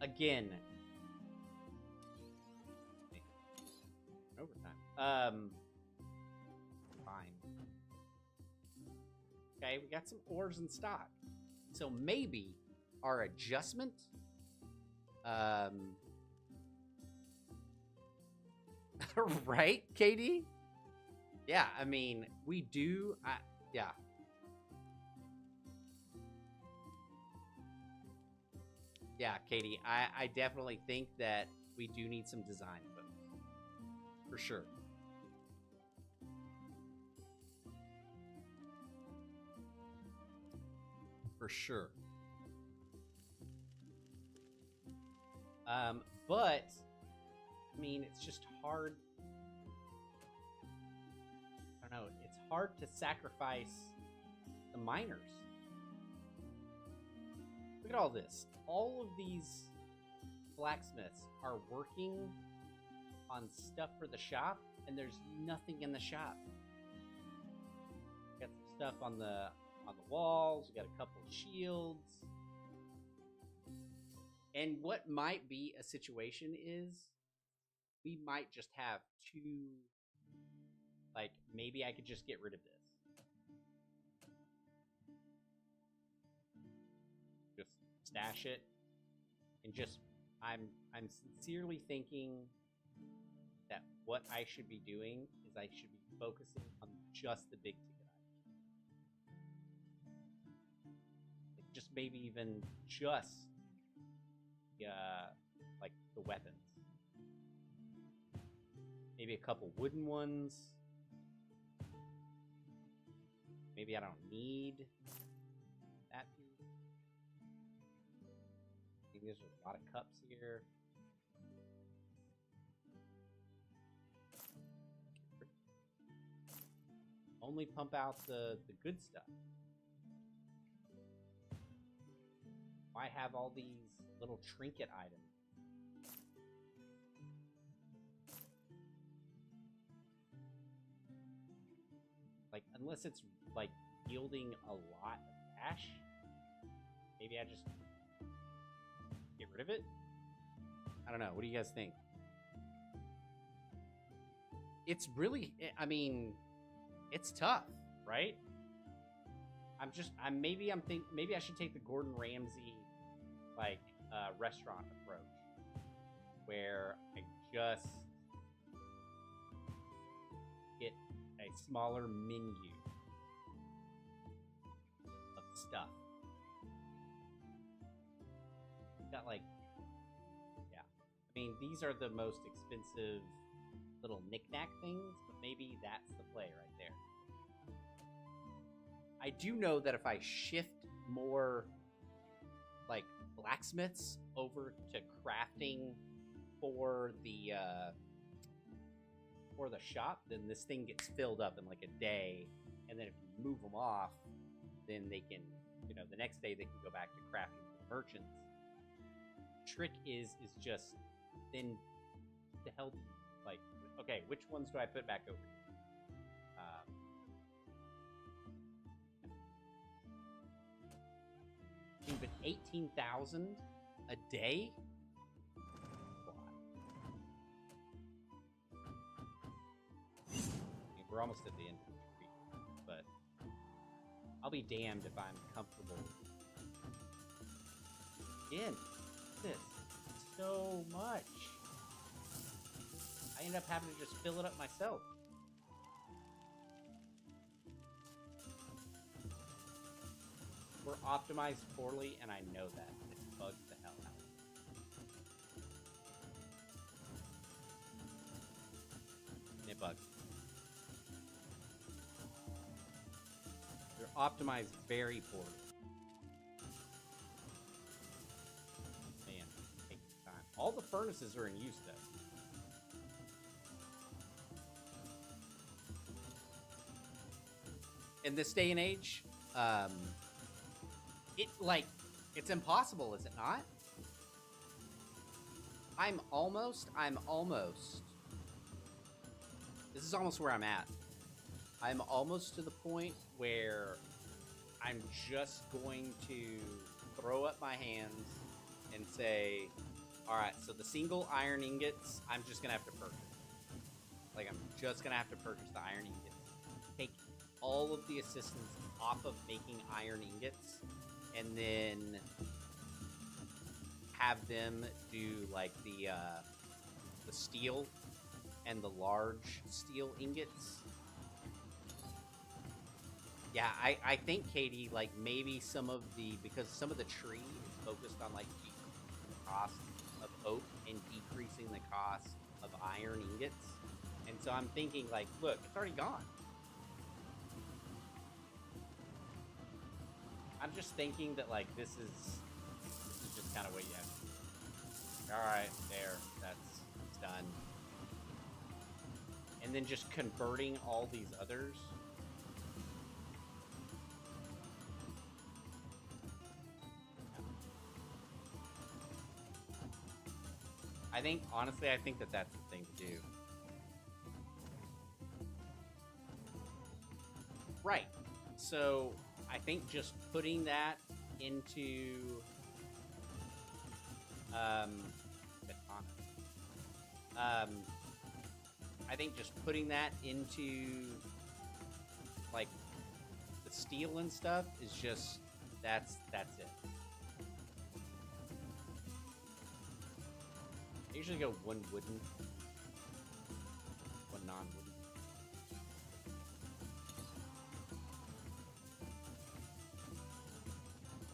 Again. Overtime. Fine. Okay, we got some ores in stock. So maybe our adjustment right, KD? Yeah, I mean, we do yeah. Yeah, Katie, I definitely think that we do need some design equipment. For sure. For sure. But I mean, it's just hard. I don't know. It's hard to sacrifice the miners. Look at all this. All of these blacksmiths are working on stuff for the shop, and there's nothing in the shop. Got some stuff on the walls. We got a couple of shields. And what might be a situation is we might just have 2, like, maybe I could just get rid of this. Just stash it. And just, I'm sincerely thinking that what I should be doing is I should be focusing on just the big ticket items. Like just maybe even just like the weapons. Maybe a couple wooden ones. Maybe I don't need that piece. I think there's a lot of cups here. Only pump out the good stuff. Why have all these little trinket items? Like, unless it's like yielding a lot of cash, maybe I just get rid of it. I don't know. What do you guys think? It's really, I mean, it's tough, right? maybe maybe I should take the Gordon Ramsay like restaurant approach, where I just get a smaller menu of stuff. Got like, yeah. I mean, these are the most expensive little knickknack things, but maybe that's the play right there. I do know that if I shift more like blacksmiths over to crafting for the shop, then this thing gets filled up in like a day, and then if you move them off, then they can, you know, the next day they can go back to crafting for the merchants. Trick is just then the hell do you, like, okay, which ones do I put back over here? But 18,000 a day? I mean, we're almost at the end of the week, but I'll be damned if I'm comfortable. Again, this so much. I end up having to just fill it up myself. We're optimized poorly, and I know that. It bugs the hell out of me. It bugs. You're optimized very poorly. Man, take time. All the furnaces are in use, though. In this day and age, it's impossible, is it not? I'm almost. This is almost where I'm at. I'm almost to the point where I'm just going to throw up my hands and say, all right, so the single iron ingots, I'm just going to have to purchase. Like, I'm just going to have to purchase the iron ingots. Take all of the assistance off of making iron ingots, and then have them do like the steel and the large steel ingots. Yeah, I think, Katie, like maybe because some of the tree is focused on like decreasing the cost of oak and decreasing the cost of iron ingots. And so I'm thinking like, look, it's already gone. I'm just thinking that like this is just kind of what you have to do. All right, there, it's done. And then just converting all these others. Honestly, I think that that's the thing to do. Right. So I think just putting that into I think just putting that into like the steel and stuff is just that's it. I usually go one wooden, one non-wooden.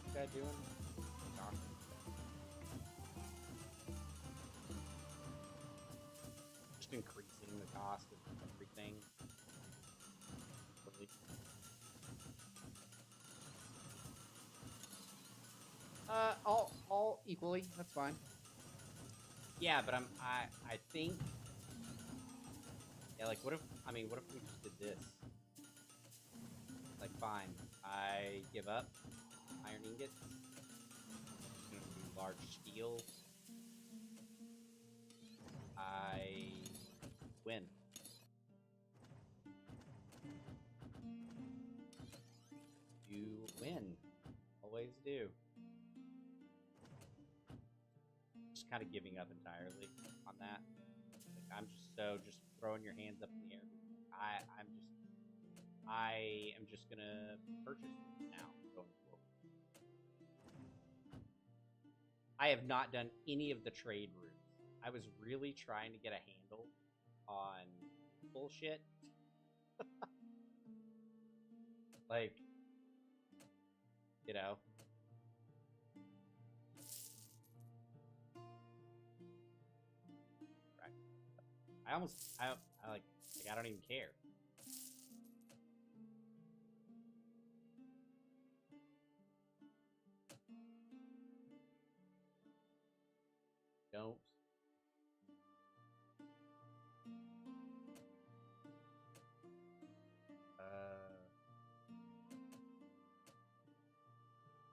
What's that doing? Just increasing the cost of everything. All equally. That's fine. Yeah, but I think, yeah, like what if we just did this? Like, fine, I give up iron ingots. I'm gonna do large steel. I win. You win. Always do. Kind of giving up entirely on that. Like, I'm just throwing your hands up in the air. I am just gonna purchase them now going forward. I have not done any of the trade routes. I was really trying to get a handle on bullshit. Like, you know. Right. I don't even care. Don't.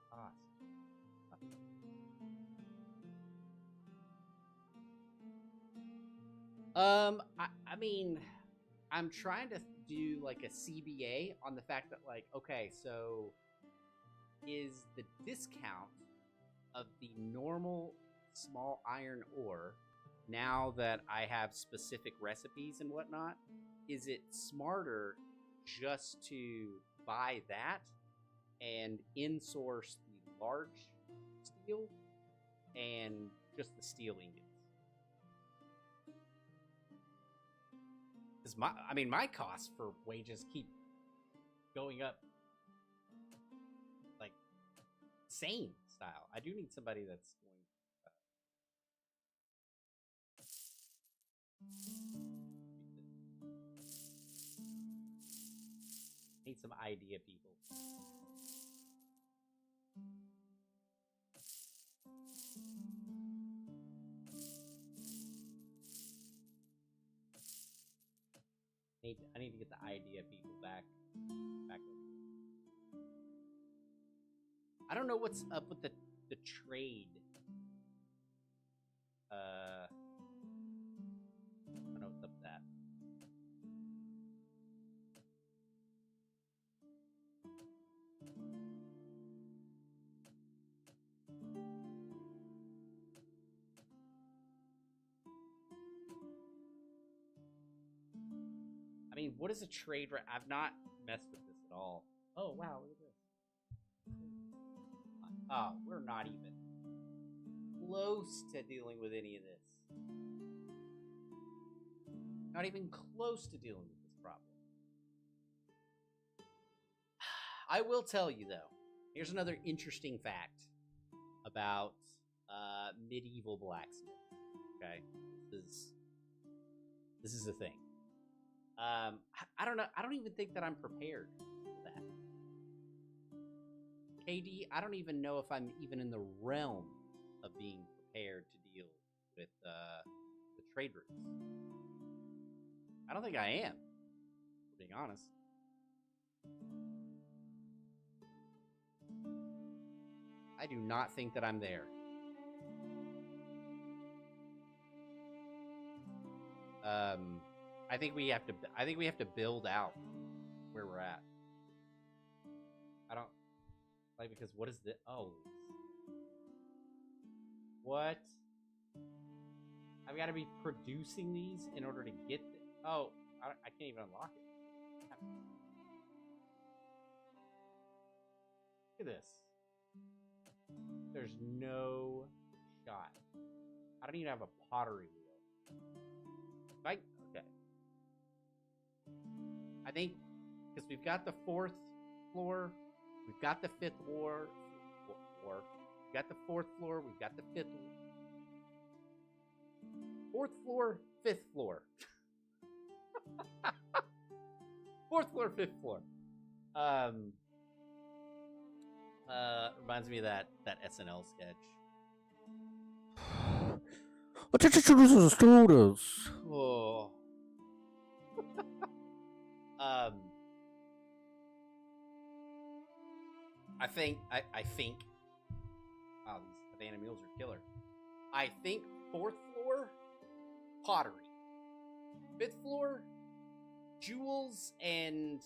Cost. I mean, I'm trying to do like a CBA on the fact that, like, okay, so is the discount of the normal small iron ore, now that I have specific recipes and whatnot, is it smarter just to buy that and in-source the large steel and just the steel ingots? Because my costs for wages keep going up like same style. I do need somebody that's going need some idea people. I need to get the idea people back. I don't know what's up with the trade. I don't know what's up with that. I mean, what is a trade? I've not messed with this at all. Oh wow, look at this. Oh, we're not even close to dealing with any of this. Not even close to dealing with this problem. I will tell you though. Here's another interesting fact about medieval blacksmith. Okay, this is a thing. I don't know. I don't even think that I'm prepared for that. KD, I don't even know if I'm even in the realm of being prepared to deal with the trade routes. I don't think I am, for being honest. I do not think that I'm there. I think we have to build out where we're at. I don't like, because what is the what? I've got to be producing these in order to get this. Oh, I can't even unlock it. Look at this. There's no shot. I don't even have a pottery wheel. Okay. I think because we've got the 4th floor, we've got the 5th floor, we've got the 4th floor, we've got the 5th floor. 4th floor, 5th floor. 4th floor, 5th floor. Reminds me of that SNL sketch. Attention to the students. Oh. I think. Wow, these Havana mules are killer. I think 4th floor, pottery. 5th floor, jewels and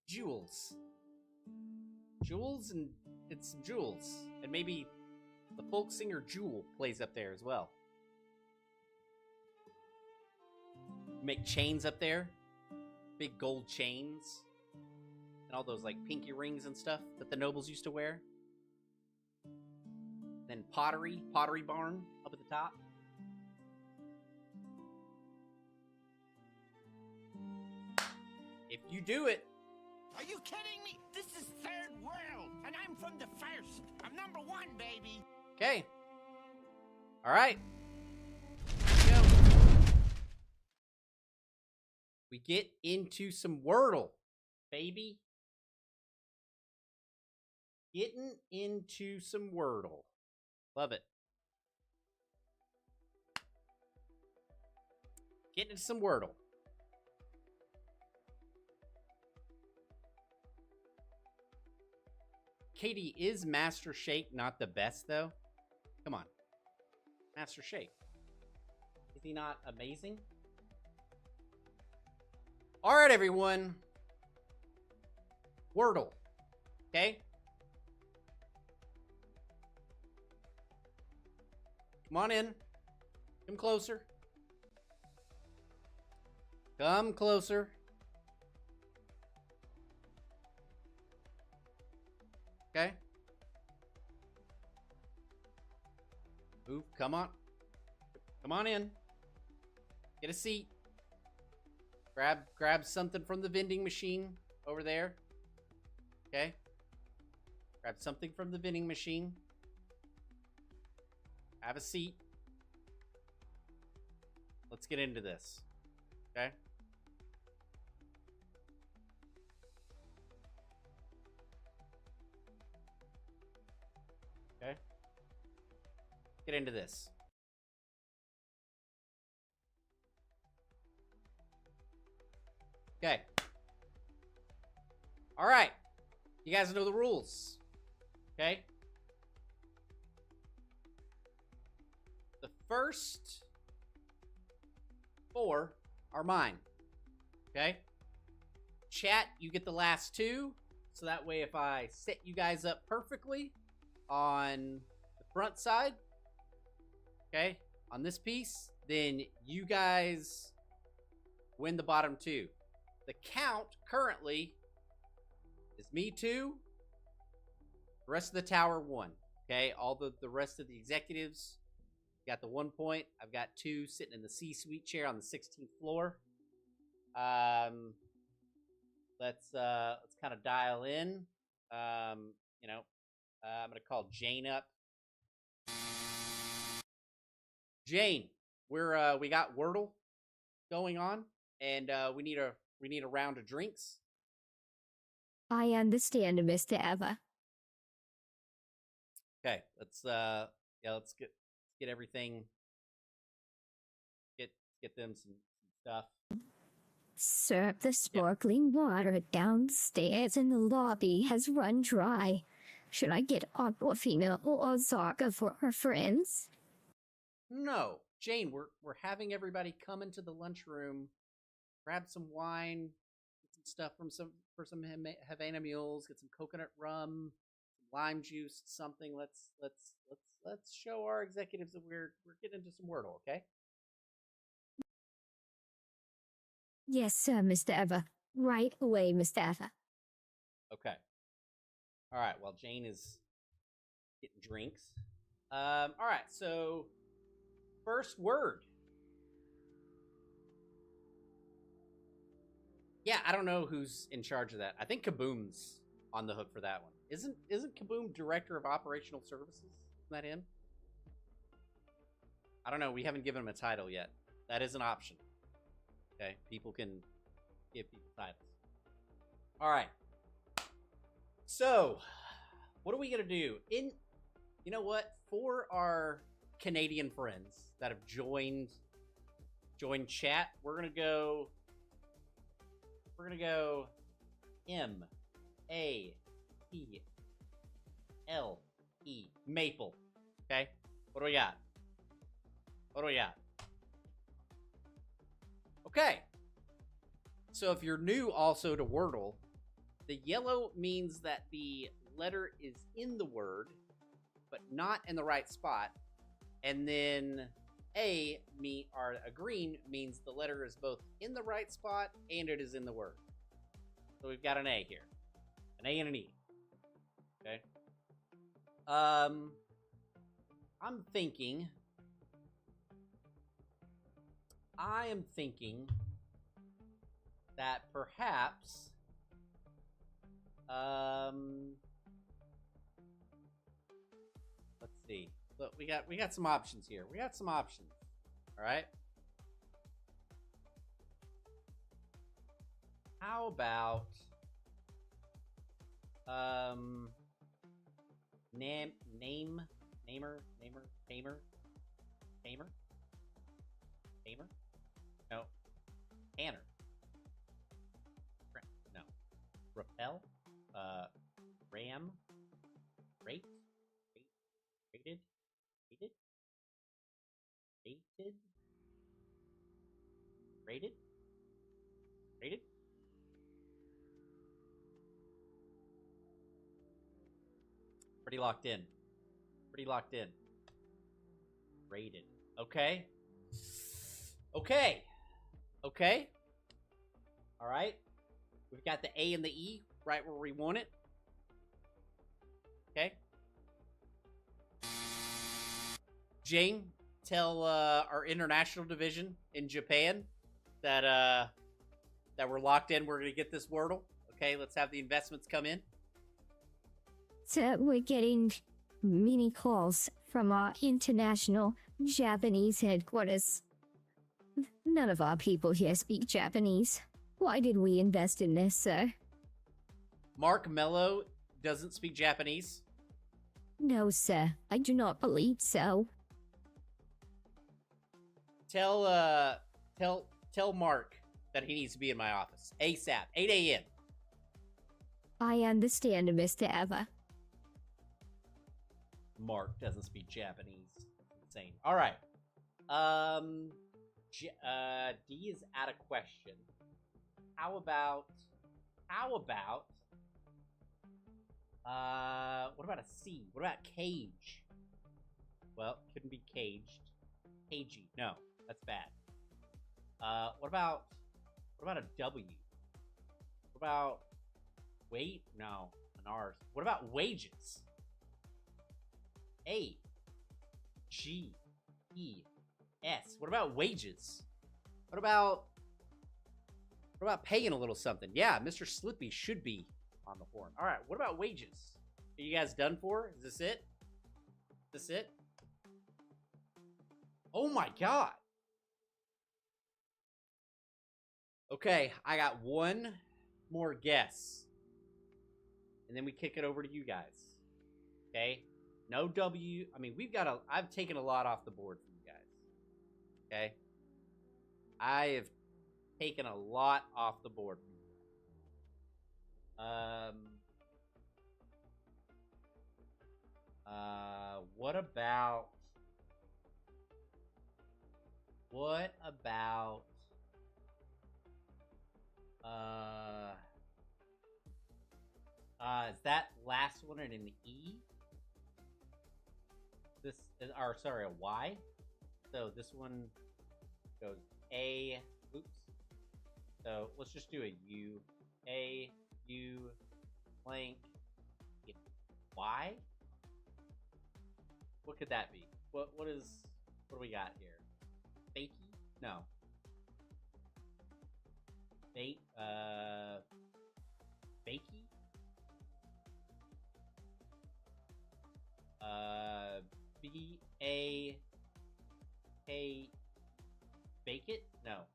jewels. Jewels and it's some jewels. And maybe the folk singer Jewel plays up there as well. Make chains up there. big gold chains and all those like pinky rings and stuff that the nobles used to wear. Then pottery barn up at the top. If you do it. Are you kidding me? This is third world, and I'm from the first. I'm number one, baby. Okay. All right. Here we go. We get into some Wordle, baby. Getting into some Wordle. Love it. Getting into some Wordle. Katie, is Master Shake not the best, though? Come on. Master Shake. Is he not amazing? All right, everyone. Wordle. Okay? Come on in. Come closer. Come closer. Okay. Move. Come on. Come on in. Get a seat. Grab something from the vending machine over there. Okay. Grab something from the vending machine. Have a seat. Let's get into this. Okay. Okay. Get into this. Okay. All right. You guys know the rules. Okay. The first 4 are mine. Okay. Chat, you get the last 2. So that way, if I set you guys up perfectly on the front side, okay, on this piece, then you guys win the bottom 2. The count currently is me 2, the rest of the tower 1. Okay, all the rest of the executives got the 1 point. I've got 2 sitting in the C-suite chair on the 16th floor. Let's kind of dial in. I'm gonna call Jane up. Jane, we got Wordle going on, and we need a round of drinks. I understand, Mr. Eva. Okay, let's get everything. Get them some stuff. Sir, the sparkling water downstairs in the lobby has run dry. Should I get Aquafina or Ozarka for our friends? No, Jane, we're having everybody come into the lunchroom, grab some wine, get some stuff for some Havana mules, get some coconut rum, some lime juice, something. Let's show our executives that we're getting into some Wordle, okay? Yes, sir, Mr. Eva. Right away, Mr. Eva. Okay. All right. Well, Jane is getting drinks. All right. So, first word. Yeah, I don't know who's in charge of that. I think Kaboom's on the hook for that one. Isn't Kaboom Director of Operational Services? Isn't that him? I don't know. We haven't given him a title yet. That is an option. Okay, people can give people titles. All right. So, what are we gonna do? You know what? For our Canadian friends that have joined chat, we're gonna go M-A-P-L-E, Maple. Okay, what do we got? Okay, so if you're new also to Wordle, the yellow means that the letter is in the word, but not in the right spot. And then a green means the letter is both in the right spot and it is in the word. So we've got an A here. An A and an E. Okay. I'm thinking. I am thinking that perhaps let's see. Look, we got some options here. We got some options. All right. How about tamer? No. Tanner. No. Repel? Ram? Rate? Rated? Rated? Rated? Rated? Rated? Pretty locked in. Pretty locked in. Rated. Okay. Okay. Okay. All right. We've got the A and the E right where we want it. Okay. Jane, tell our international division in Japan that we're locked in. We're gonna get this Wordle. Okay, let's have the investments come in. So we're getting many calls from our international Japanese headquarters. None of our people here speak Japanese. Why did we invest in this, sir? Mark Mello doesn't speak Japanese. No, sir. I do not believe so. Tell Mark that he needs to be in my office ASAP. 8 a.m. I understand, Mr. Eva. Mark doesn't speak Japanese. Insane. All right. D is out of question. How about what about a C? What about cage? Well, couldn't be caged. Cagey. No, that's bad. What about a W? What about wait? No, an R. What about wages? A G E S. What about wages? What about paying a little something? Yeah, Mr. Slippy should be on the horn. All right, what about wages? Are you guys done for? Is this it? Is this it? Oh my god. Okay, I got one more guess. And then we kick it over to you guys. Okay? No W. I mean, I've taken a lot off the board for you guys. Okay? I have taken a lot off the board for you guys. What about is that last one an E? This is, or sorry, a Y. So this one goes A. Oops. So let's just do a U. A, U, blank, Y. What could that be? What do we got here? Fakey? No. Fakey? B-A-K... Bake it? No.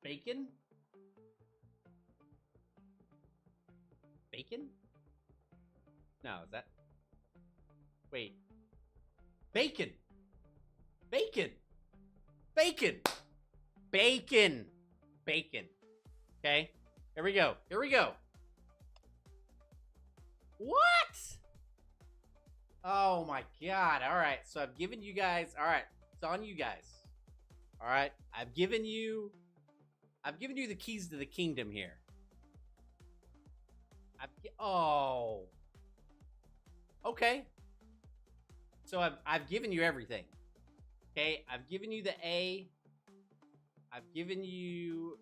Bacon? Bacon? No, is that... Wait. Bacon! Bacon! Bacon! Bacon! Bacon. Okay? Here we go. Here we go. What? Oh my god. Alright, so I've given you guys... Alright, it's on you guys. Alright, I've given you the keys to the kingdom here. Oh. Okay. So I've given you everything. Okay, I've given you the A. I've given you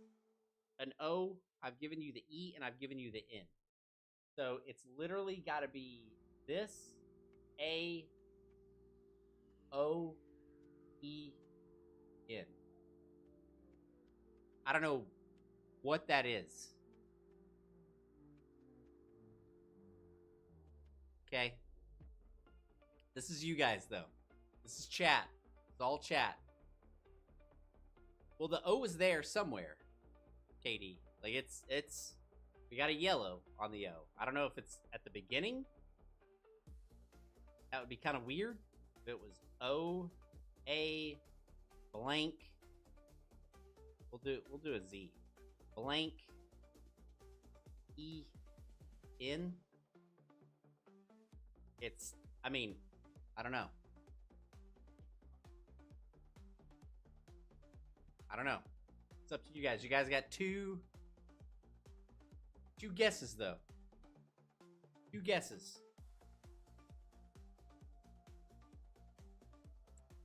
an O. I've given you the E, and I've given you the N. So it's literally got to be this A, O, E, N. I don't know what that is. Okay. This is you guys, though. This is chat. It's all chat. Well, the O is there somewhere, KD. Like, it's... We got a yellow on the O. I don't know if it's at the beginning. That would be kind of weird. If it was O, A, blank. We'll do a Z. Blank, E, N. It's, I mean, I don't know. I don't know. It's up to you guys. You guys got two guesses, though. Two guesses.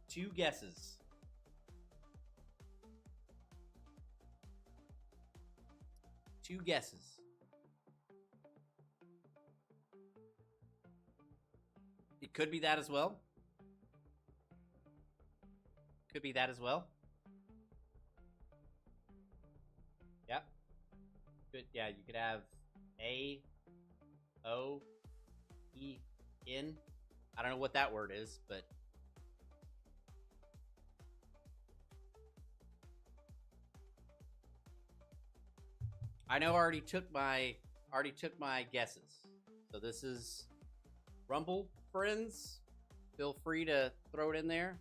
Two guesses. Two guesses. It could be that as well. Could be that as well. Yep. Good. Yeah, you could have A, O, E, N. I don't know what that word is, but I know I already took my guesses. So this is Rumble friends. Feel free to throw it in there.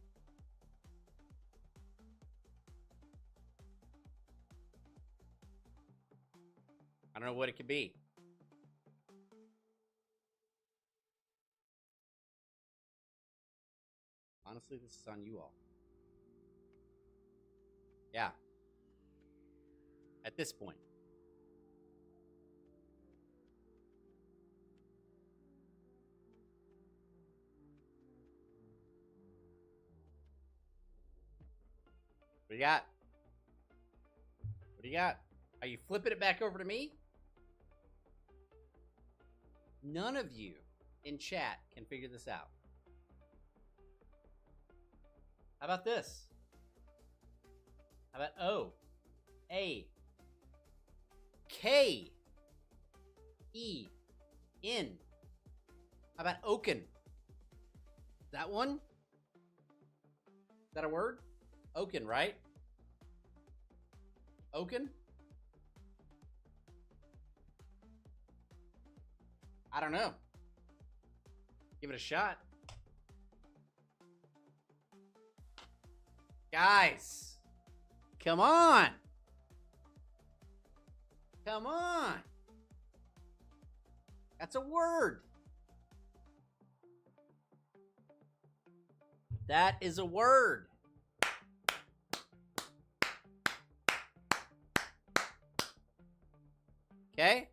I don't know what it could be. Honestly, this is on you all. Yeah. At this point. What do you got? What do you got? Are you flipping it back over to me? None of you in chat can figure this out. How about this? How about O, A, K, E, N? How about Oaken? That one? Is that a word? Oaken, right? Oaken? I don't know. Give it a shot. Guys, come on. Come on. That's a word. That is a word. Okay?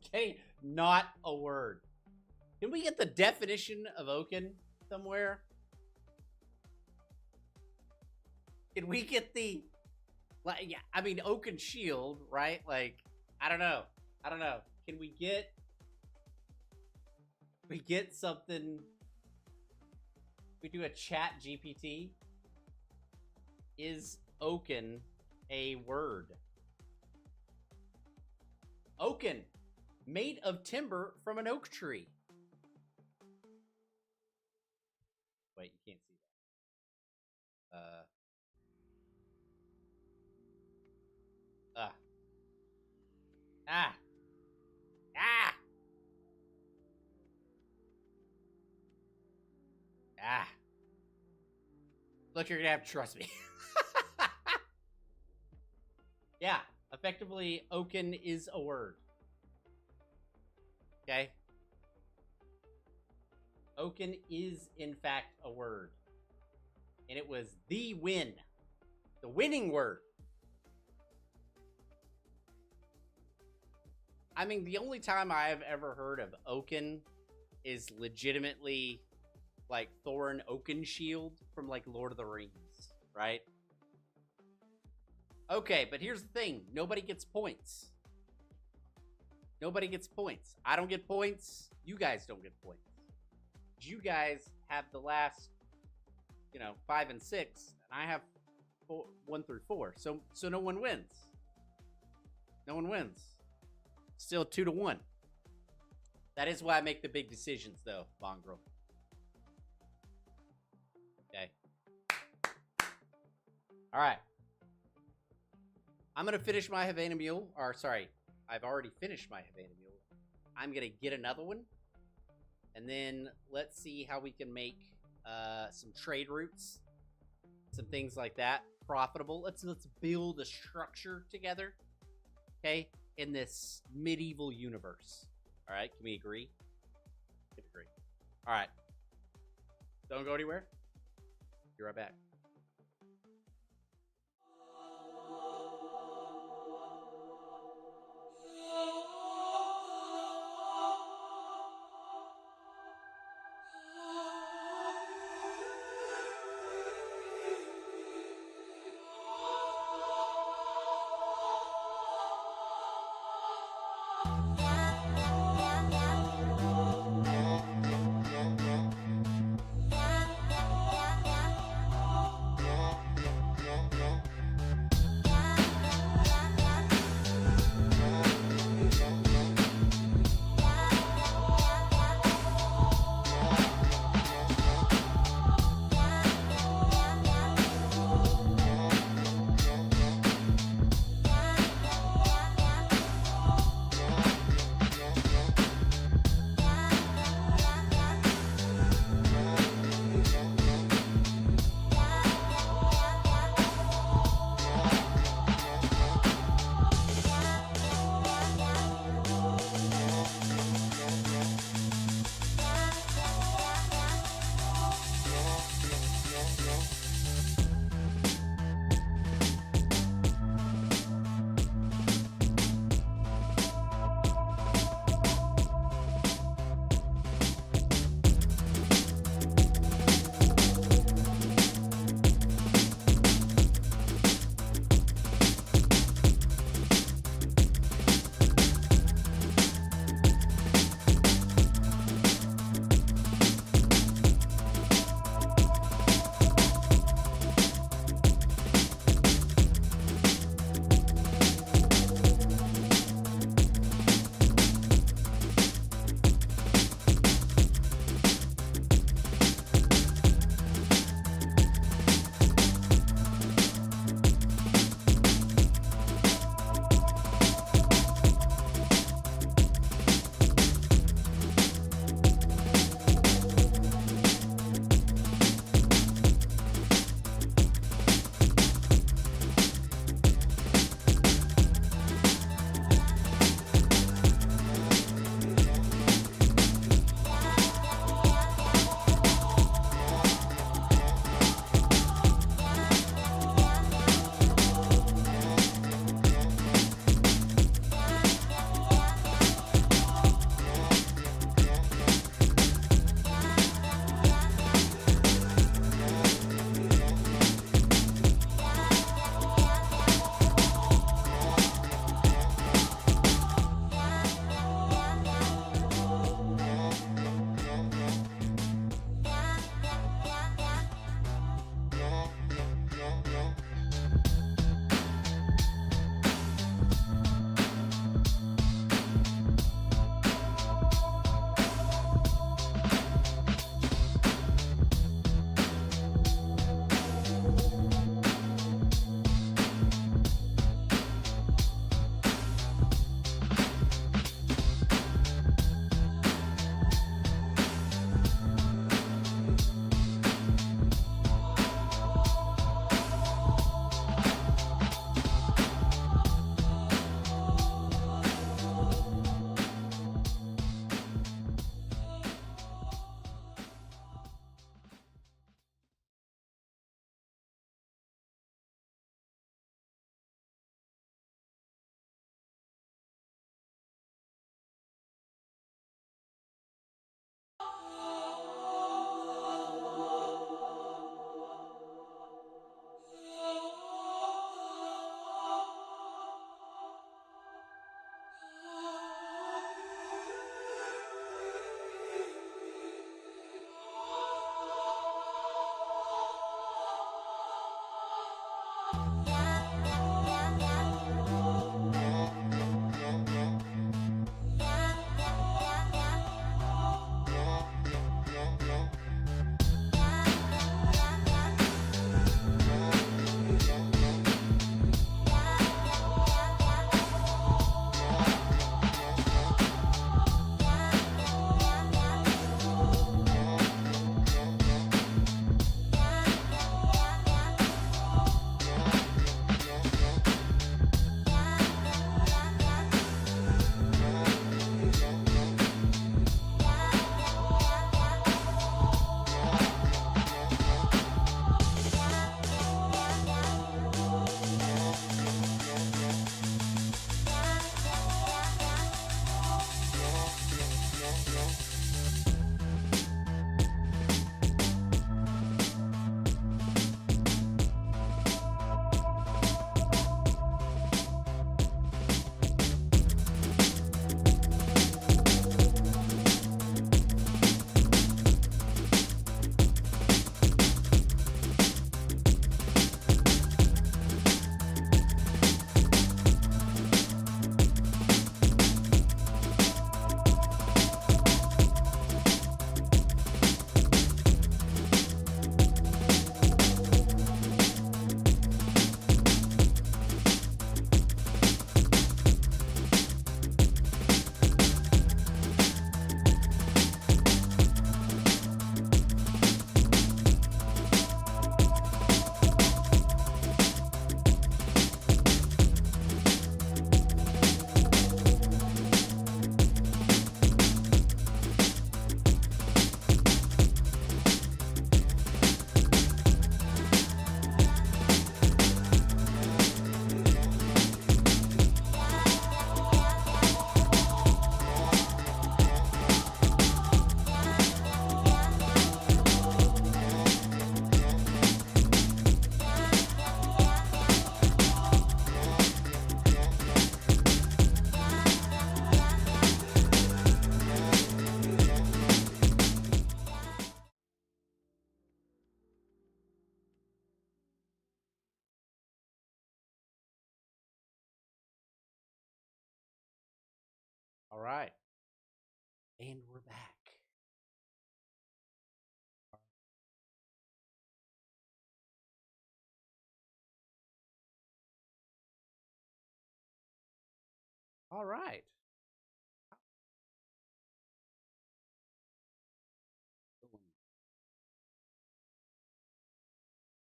Okay, not a word. Can we get the definition of oaken somewhere? Can we get the, like, yeah, I mean, oaken shield, right? Like, I don't know. Can we get something? We do a chat GPT. Is oaken a word? Oaken, made of timber from an oak tree. Wait, you can't see that. Look, you're gonna have to trust me. Yeah, effectively, oaken is a word. Okay? Oaken is, in fact, a word. And it was the win. The winning word. I mean, the only time I have ever heard of oaken is legitimately like Thorin Oakenshield from like Lord of the Rings, right? Okay, but here's the thing. Nobody gets points. Nobody gets points. I don't get points. You guys don't get points. You guys have the last, 5 and 6, and I have 1 through 4. So no one wins. No one wins. Still 2-1. That is why I make the big decisions, though, Mongrel. Okay. All right. I'm going to finish my Havana Mule. Or, sorry, I've already finished my Havana Mule. I'm going to get another one. And then let's see how we can make some trade routes. Some things like that. Profitable. Let's build a structure together. Okay? In this medieval universe. All right? Can we agree? We can agree. All right. Don't go anywhere. Be right back. right. And we're back. All right.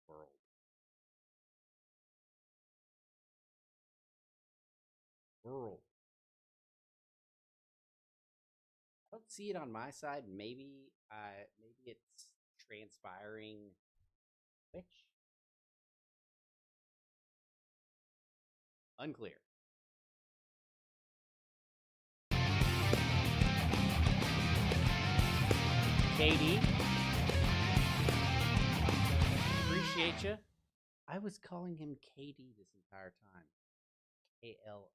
World. World. I don't see it on my side. Maybe it's transpiring Twitch. Unclear. Katie. Appreciate you. I was calling him KD this entire time. KLOW.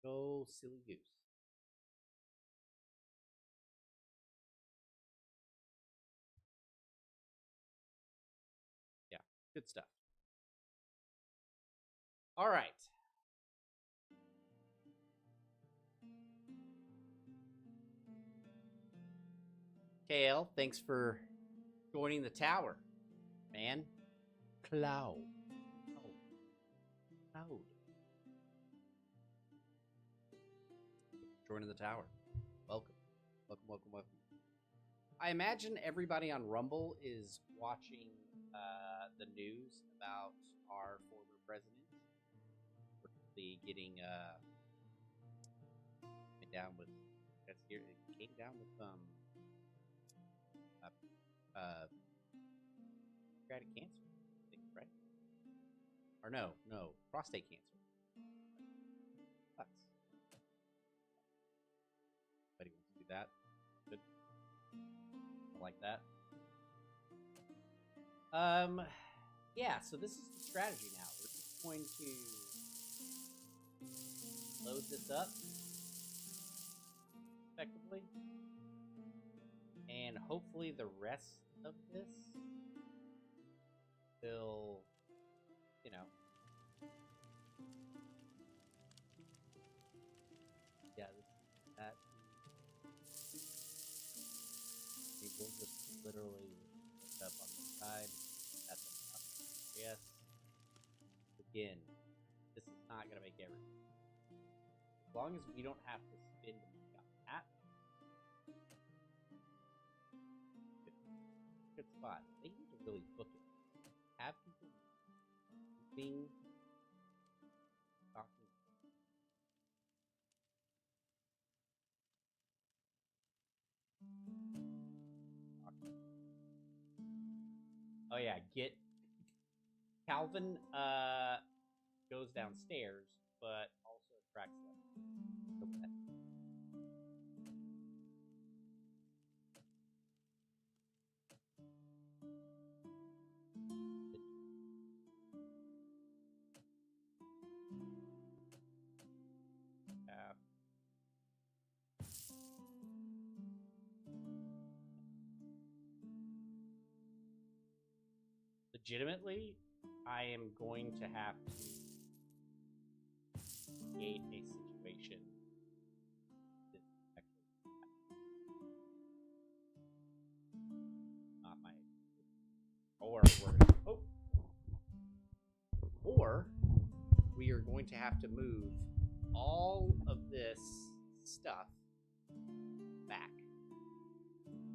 Go silly goose. Yeah, good stuff. All right. KL, thanks for joining the tower, man. Cloud. Oh, Cloud. Joining the tower. Welcome. Welcome, welcome, welcome. I imagine everybody on Rumble is watching the news about our former president. We're getting down with that's here. It came down with pancreatic cancer, I think, right? Or no, prostate cancer. That's anybody wants to do that? Good. I like that. Yeah, so this is the strategy now. We're just going to load this up effectively. And hopefully the rest of this will, you know, yeah, that. We will just literally put up on the side. That's enough. Yes. Again, this is not going to make everything. As long as we don't have to spend money on that. Good spot. They need to really book it. Have people moving, talking. Oh yeah, get Calvin goes downstairs, but also attracts them. Legitimately, I am going to have to create a situation that actually not my or we are going to have to move all of this stuff back.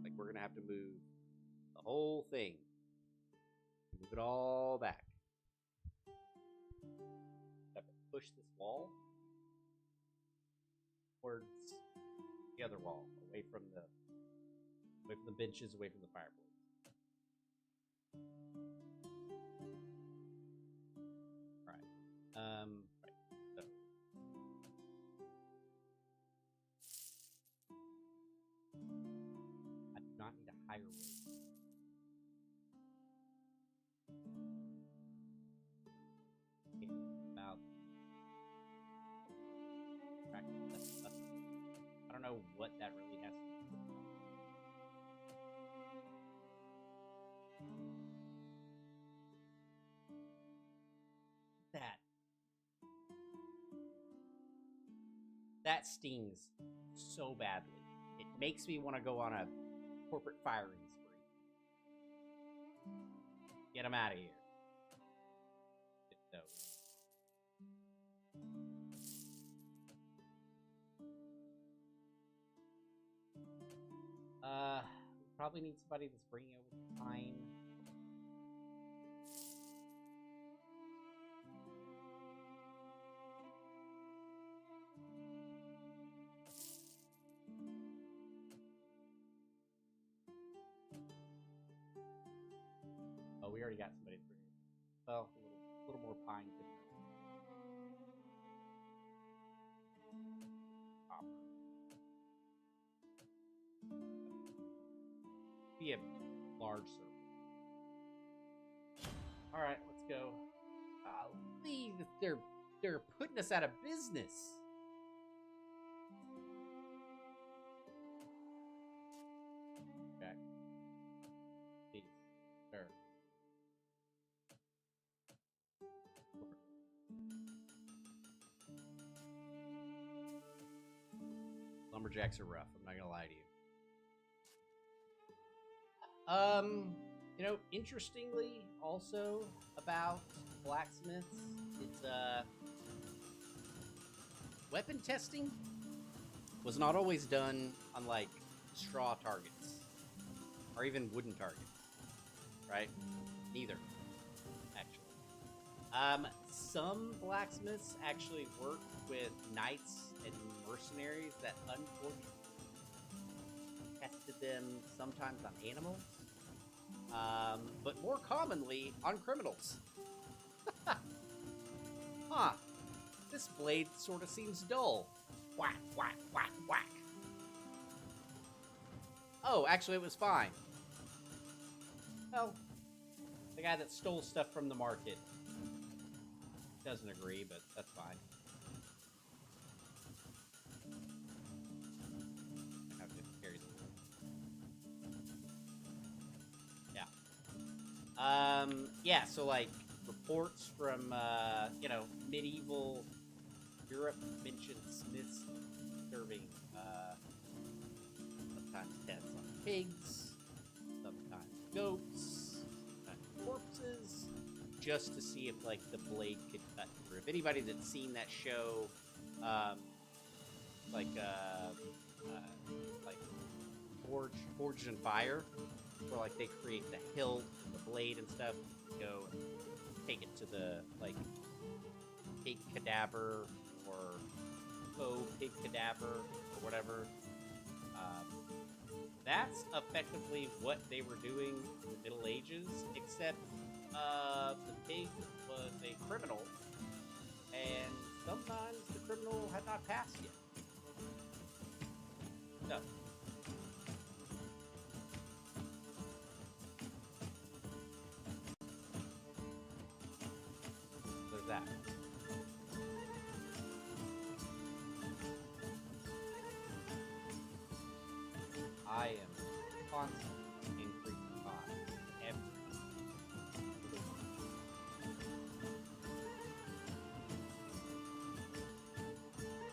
Like we're gonna have to move the whole thing. Move it all back. Have to push this wall towards the other wall, away from the benches, away from the fireplace. All right. Right. So. I do not need a higher weight. About I don't know what that really has to do with that. That stings so badly. It makes me want to go on a corporate firing spree. Get him out of here. Get those. We probably need somebody that's bringing over pine. Oh, we already got somebody to bring it. Well, a little more pine could copper. Be a large circle. All right, let's go. Golly, they're putting us out of business. Jack, please, sir. Lumberjacks are rough. I'm not gonna lie to you. You know, interestingly, also about blacksmiths, it's weapon testing was not always done on like straw targets or even wooden targets, right? Neither, actually. Some blacksmiths actually work with knights and mercenaries that unfortunately tested them sometimes on animals, but more commonly on criminals. Huh. This blade sort of seems dull. Whack, whack, whack, whack. Oh, actually it was fine. Well, the guy that stole stuff from the market doesn't agree, but that's fine. I have to carry the yeah. Yeah, so like reports from you know, medieval Europe mentioned smiths serving sometimes pets on pigs, sometimes goats, sometimes corpses, just to see if like the blade could cut through. If anybody that's seen that show, like Forged in Fire, where like they create the hilt, the blade and stuff, go and take it to the like pig cadaver or faux pig cadaver or whatever. That's effectively what they were doing in the Middle Ages, except the pig was a criminal, and sometimes the criminal had not passed yet. So, there's that. I am constantly increasing costs every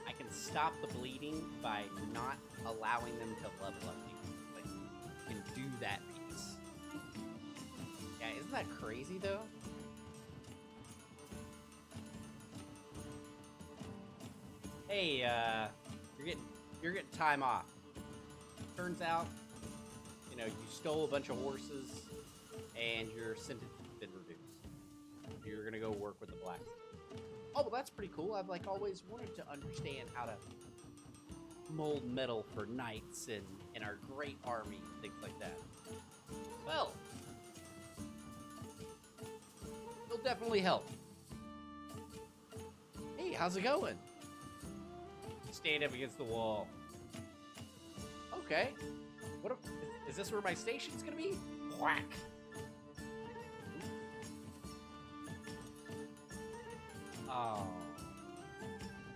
I can stop the bleeding by not allowing them to level up people. Like, you can do that piece. Yeah, isn't that crazy though? Hey, you're getting time off. Turns out, you know, you stole a bunch of horses, and your sentence has been reduced. You're gonna go work with the blacksmith. Oh, well, that's pretty cool. I've like always wanted to understand how to mold metal for knights and our great army and things like that. Well, it'll definitely help. Hey, how's it going? Stand up against the wall. Okay. Is this where my station's gonna be? Whack. Oh.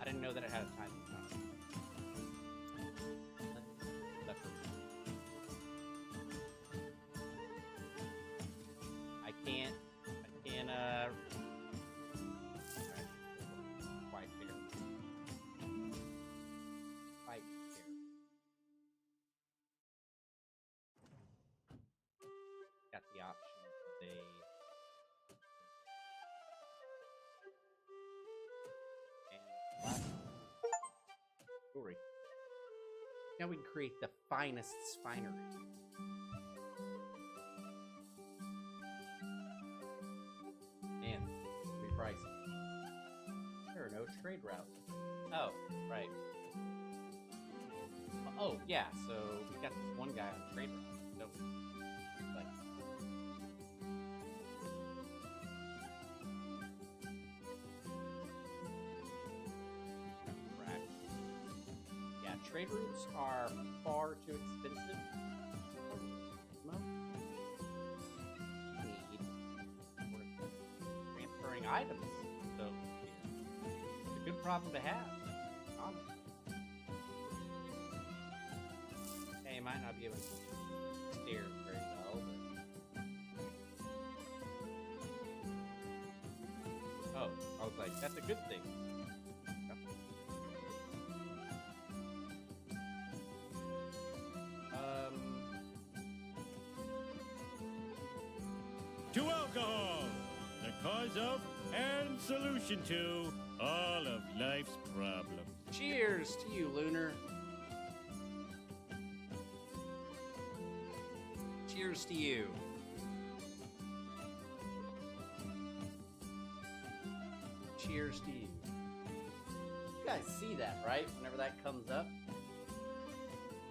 I didn't know that it had a time. I can't, quite figure. the option of a and last jewelry. Now we can create the finest's finery. Man, repricing. There are no trade routes. Oh, right. Oh, yeah, so we got this one guy on trade route. So, like, right. Yeah, trade routes are far too expensive. Need transferring items. So, it's a good problem to have. Hey, you might not be able to steer very well, but... Oh, I was like, that's a good thing. To alcohol, the cause of and solution to all of life's problems. Cheers to you, Lunar. Cheers to you. Cheers to you. You guys see that, right? Whenever that comes up,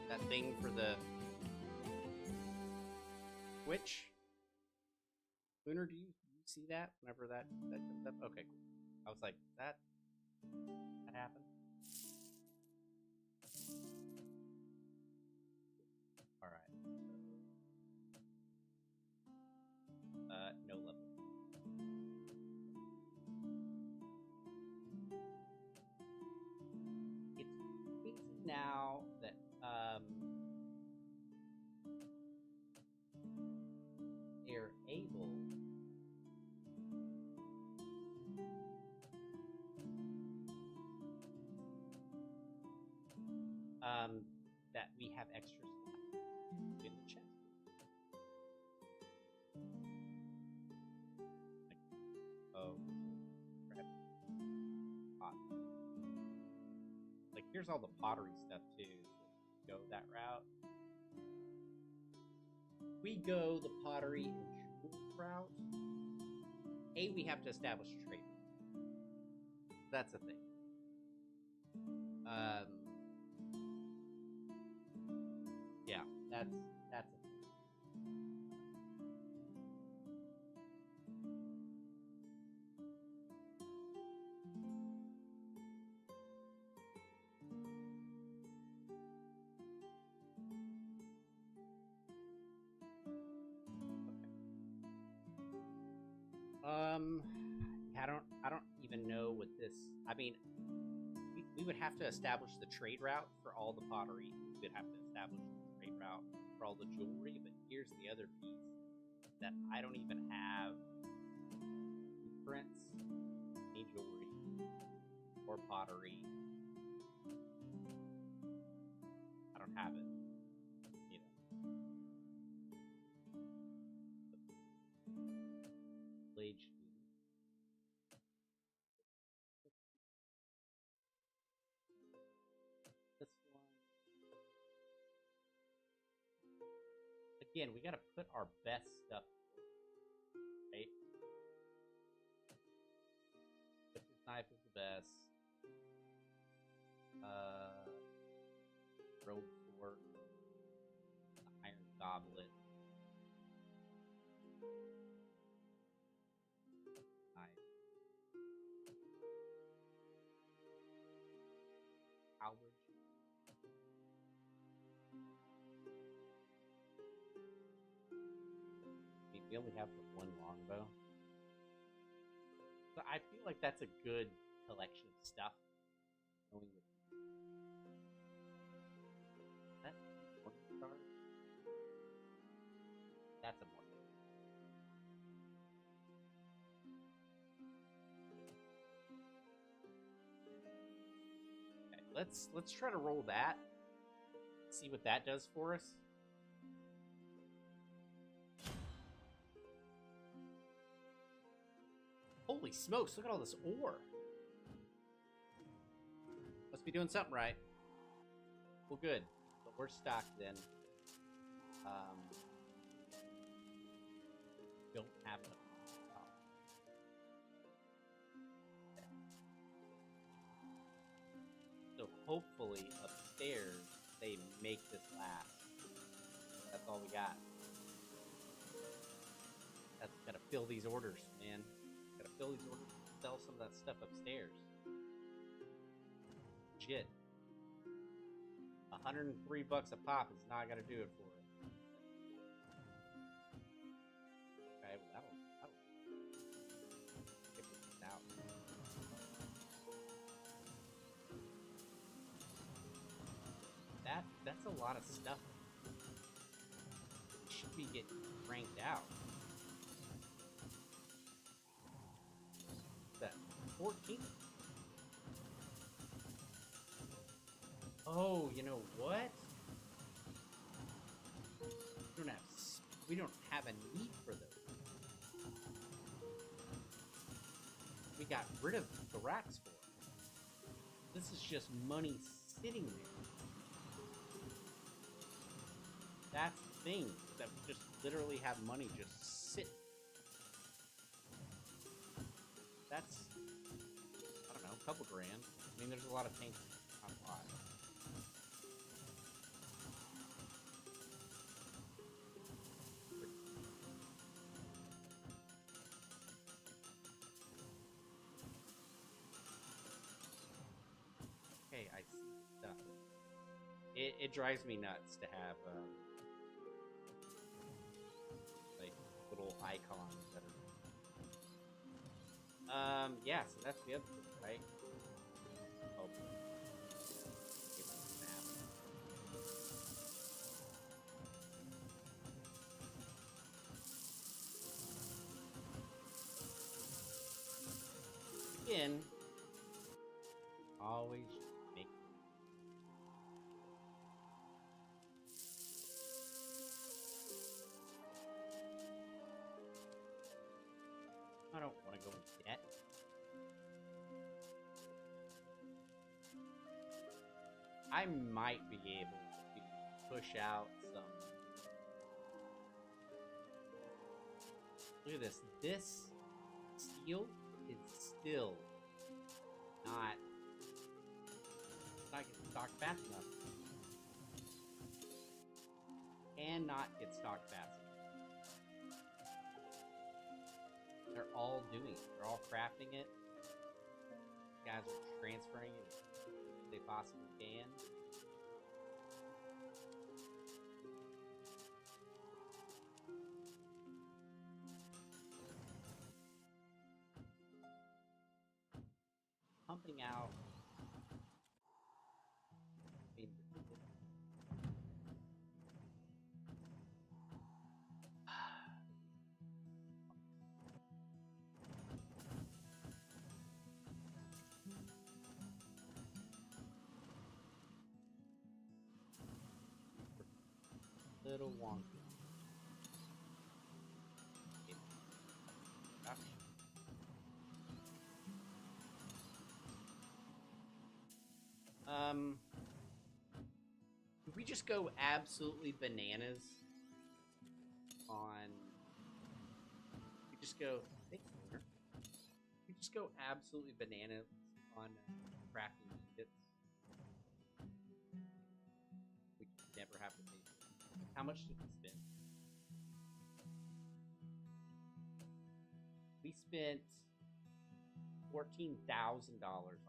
that thing for the Twitch. Lunar, do you see that whenever that comes up? Okay, cool. I was like, that happened? All right. No level. It's easy now that they're able that we have extra slots in the chest. Oh, crap. Pot. Like, here's all the pottery stuff too. Go that route. We go the pottery and jewel route. We have to establish a trade. That's a thing. Yeah, that's a thing. I don't even know what this. I mean, we would have to establish the trade route for all the pottery. We would have to establish the trade route for all the jewelry. But here's the other piece that I don't even have blueprints, any jewelry or pottery. I don't have it. You know. Blade. Again, we gotta put our best stuff, right? This knife is the best. Road fork, the iron goblet, knife, halberd. We only have the one longbow. So I feel like that's a good collection of stuff. That morning star? That's a morning. Okay, let's try to roll that. See what that does for us. Holy smokes, look at all this ore. Must be doing something right. Well, good. But we're stocked then. Don't have enough. So hopefully upstairs they make this last. That's all we got. That's gotta fill these orders, man. Gotta fill these orders. Sell some of that stuff upstairs. Shit. 103 bucks a pop is not gonna do it for it. Okay, well that'll get this out. That's a lot of stuff. It should be getting cranked out. What's that? 14? Oh, you know what? We don't have a need for those. We got rid of the racks for it. This is just money sitting there. That's the thing, that we just literally have money just sit. That's, I don't know, a couple grand. I mean, there's a lot of tanks, not a lot. Okay, I see stuff. It drives me nuts to have, like, little icons that are... yeah, so that's the other thing, right? Oh. Give me the map. Again, always make... I don't want to go in debt. I might be able to push out some... Look at this. This steel is still not getting stocked fast enough. Cannot get stocked fast enough. They're all doing it. They're all crafting it. Guys are transferring it as they possibly can. Pumping out. Little wonky. If we just go absolutely bananas on, we just go, thanks, Lunar. We just go absolutely bananas on crafting ingots. We never have to pay. How much did we spend? We spent $14,000 on it.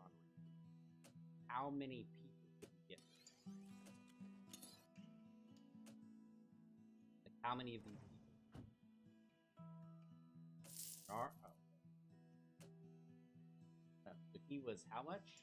How many people did we get? Like, how many of these people are? Oh. So he was how much?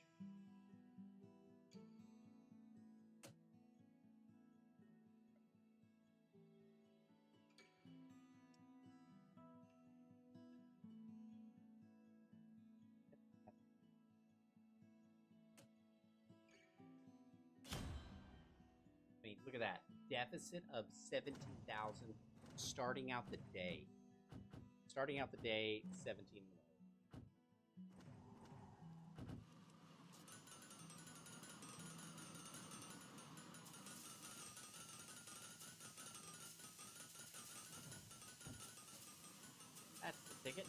Look at that. Deficit of 17,000 starting out the day. Starting out the day, 17 million. Ticket?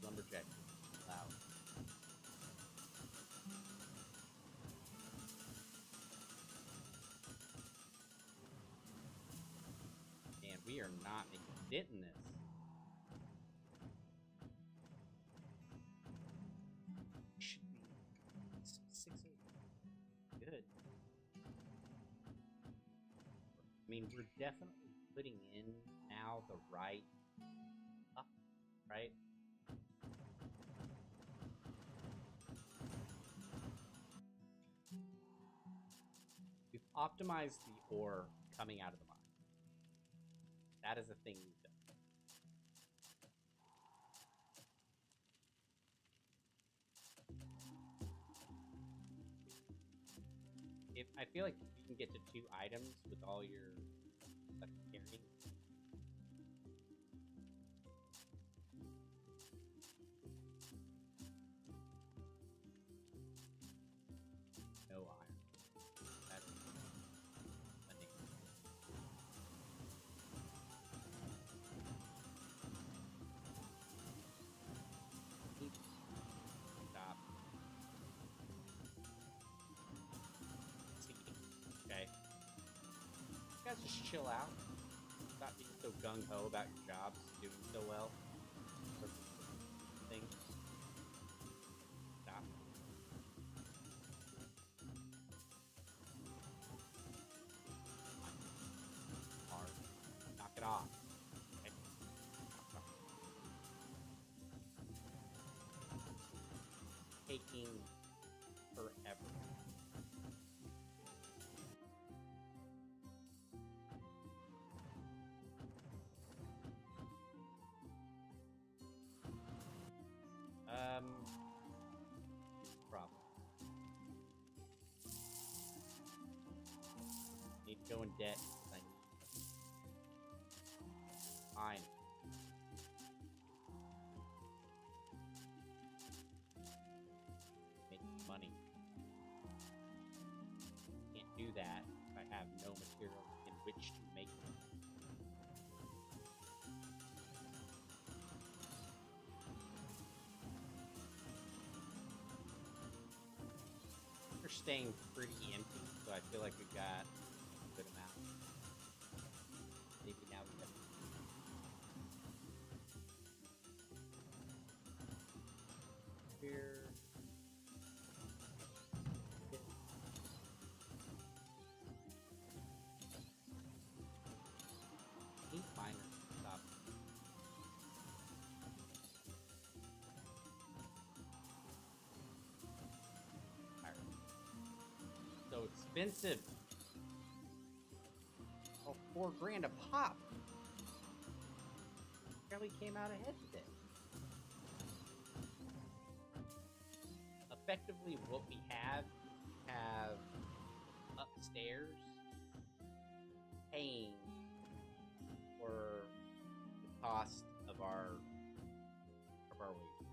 Lumberjack. Loud. And we are not making a dent in this. Should be 6-8. Good. I mean, we're definitely putting in now the right up, right? We've optimized the ore coming out of the mine. That is a thing we've done. If I feel like you can get to 2 items with all your stuff carrying. No iron. That is a name. Stop. Okay. You guys just chill out. Stop being so gung-ho about your jobs doing so well. Thing. Stop. Hard. Knock it off. Okay. Taking forever. Problem. Need to go in debt. I need. Fine. Making money. Can't do that if I have no material in which to make it. We're staying pretty empty, so I feel like we've got a good amount. Maybe now we have. Here. Eight miners. Stop. So expensive. Oh, $4,000 a pop. Barely came out ahead today. Effectively, what we have upstairs paying for the cost of our wages.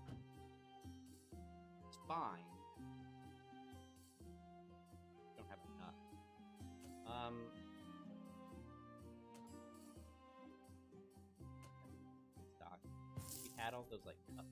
It's fine. Don't have enough. Stock. We had all those like cups.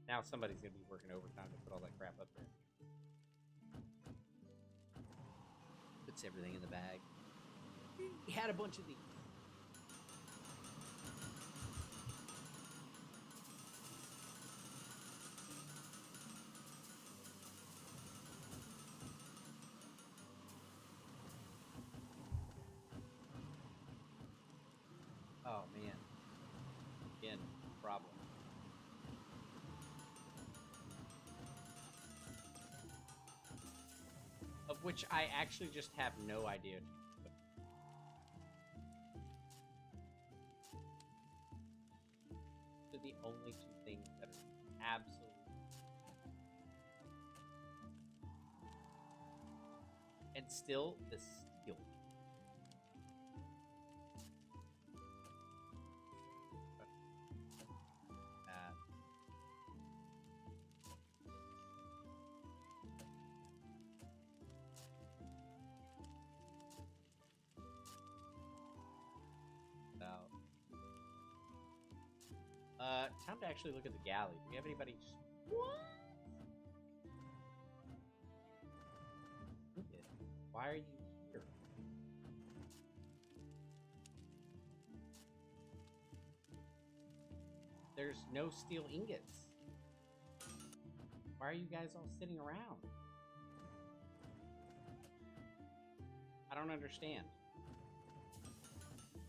Now somebody's gonna be working overtime to put all that crap up there. Puts everything in the bag. We had a bunch of these. Oh man. which I actually just have no idea. They're the only two things that are absolutely. And still, the steel. Time to actually look at the galley. Do we have anybody just... What? Why are you here? There's no steel ingots. Why are you guys all sitting around? I don't understand.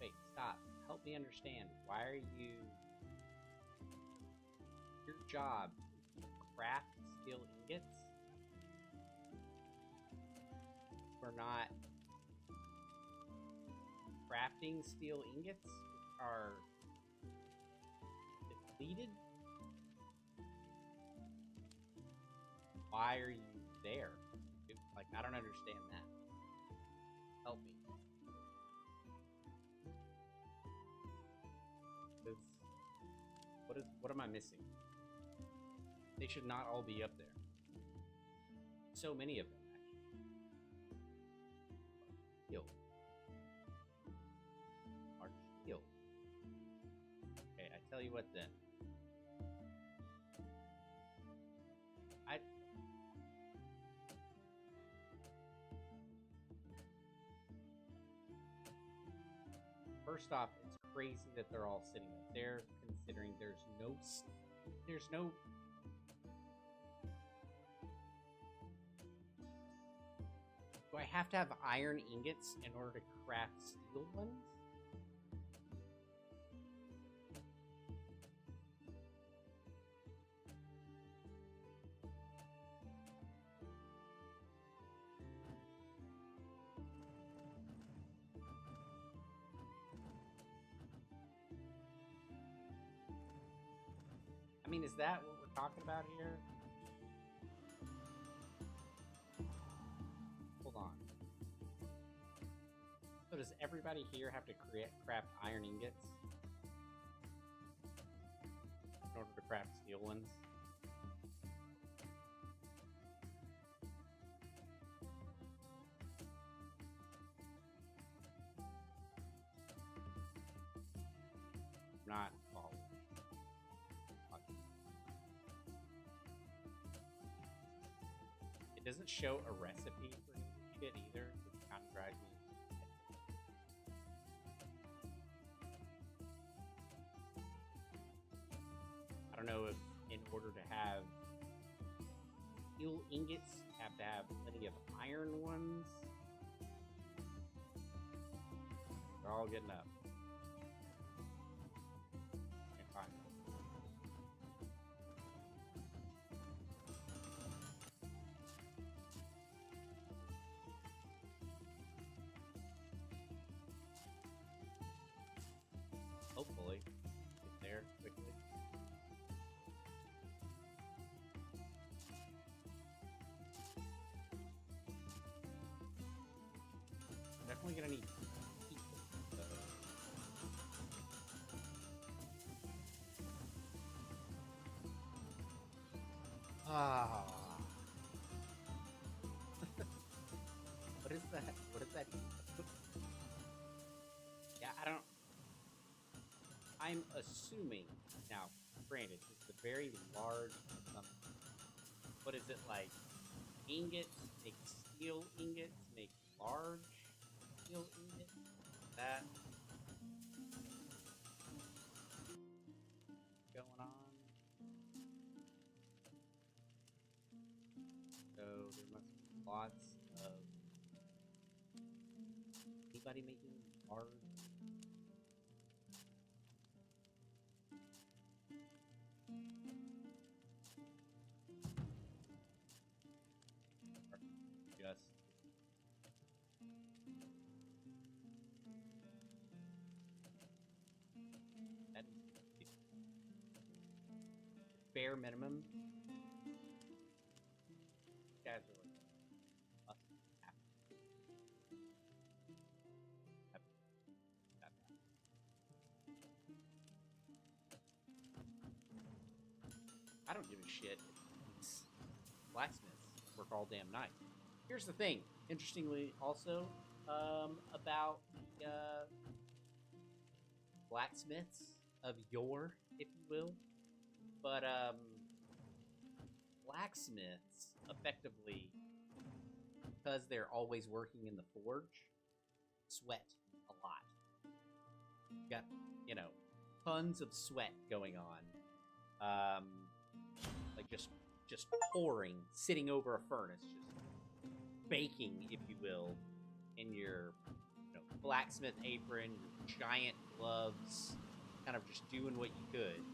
Wait, stop. Help me understand. Why are you... Your job is to craft steel ingots? We're not crafting steel ingots, which are depleted? Why are you there? Like, I don't understand that. Help me. What am I missing? They should not all be up there. So many of them, actually. Heal. Arch heal. Okay, I tell you what then. First off, it's crazy that they're all sitting up there, considering there's no. Do I have to have iron ingots in order to craft steel ones? I mean, is that what we're talking about here? Hold on. So does everybody here have to craft iron ingots in order to craft steel ones? Not following. It doesn't show a recipe for shit either, which kind of drives me. I don't know if in order to have steel ingots, you have to have plenty of iron ones. They're all getting up. Can't find them. Hopefully, get there quickly. Definitely gonna need people, so. Ah. What is that? What is that? Yeah, I don't. I'm assuming, now, granted, it's a very large assumption. What is it like? Ingots make steel ingots make large steel ingots? That going on? So there must be lots of anybody making large. Just bare minimum. Guys are like, I don't give a shit if these blacksmiths work all damn night. Here's the thing, interestingly, also about the blacksmiths of yore, if you will. But blacksmiths effectively, because they're always working in the forge, sweat a lot. You got, you know, tons of sweat going on. Like just pouring, sitting over a furnace, just baking, if you will, in your blacksmith apron, your giant gloves, kind of just doing what you could.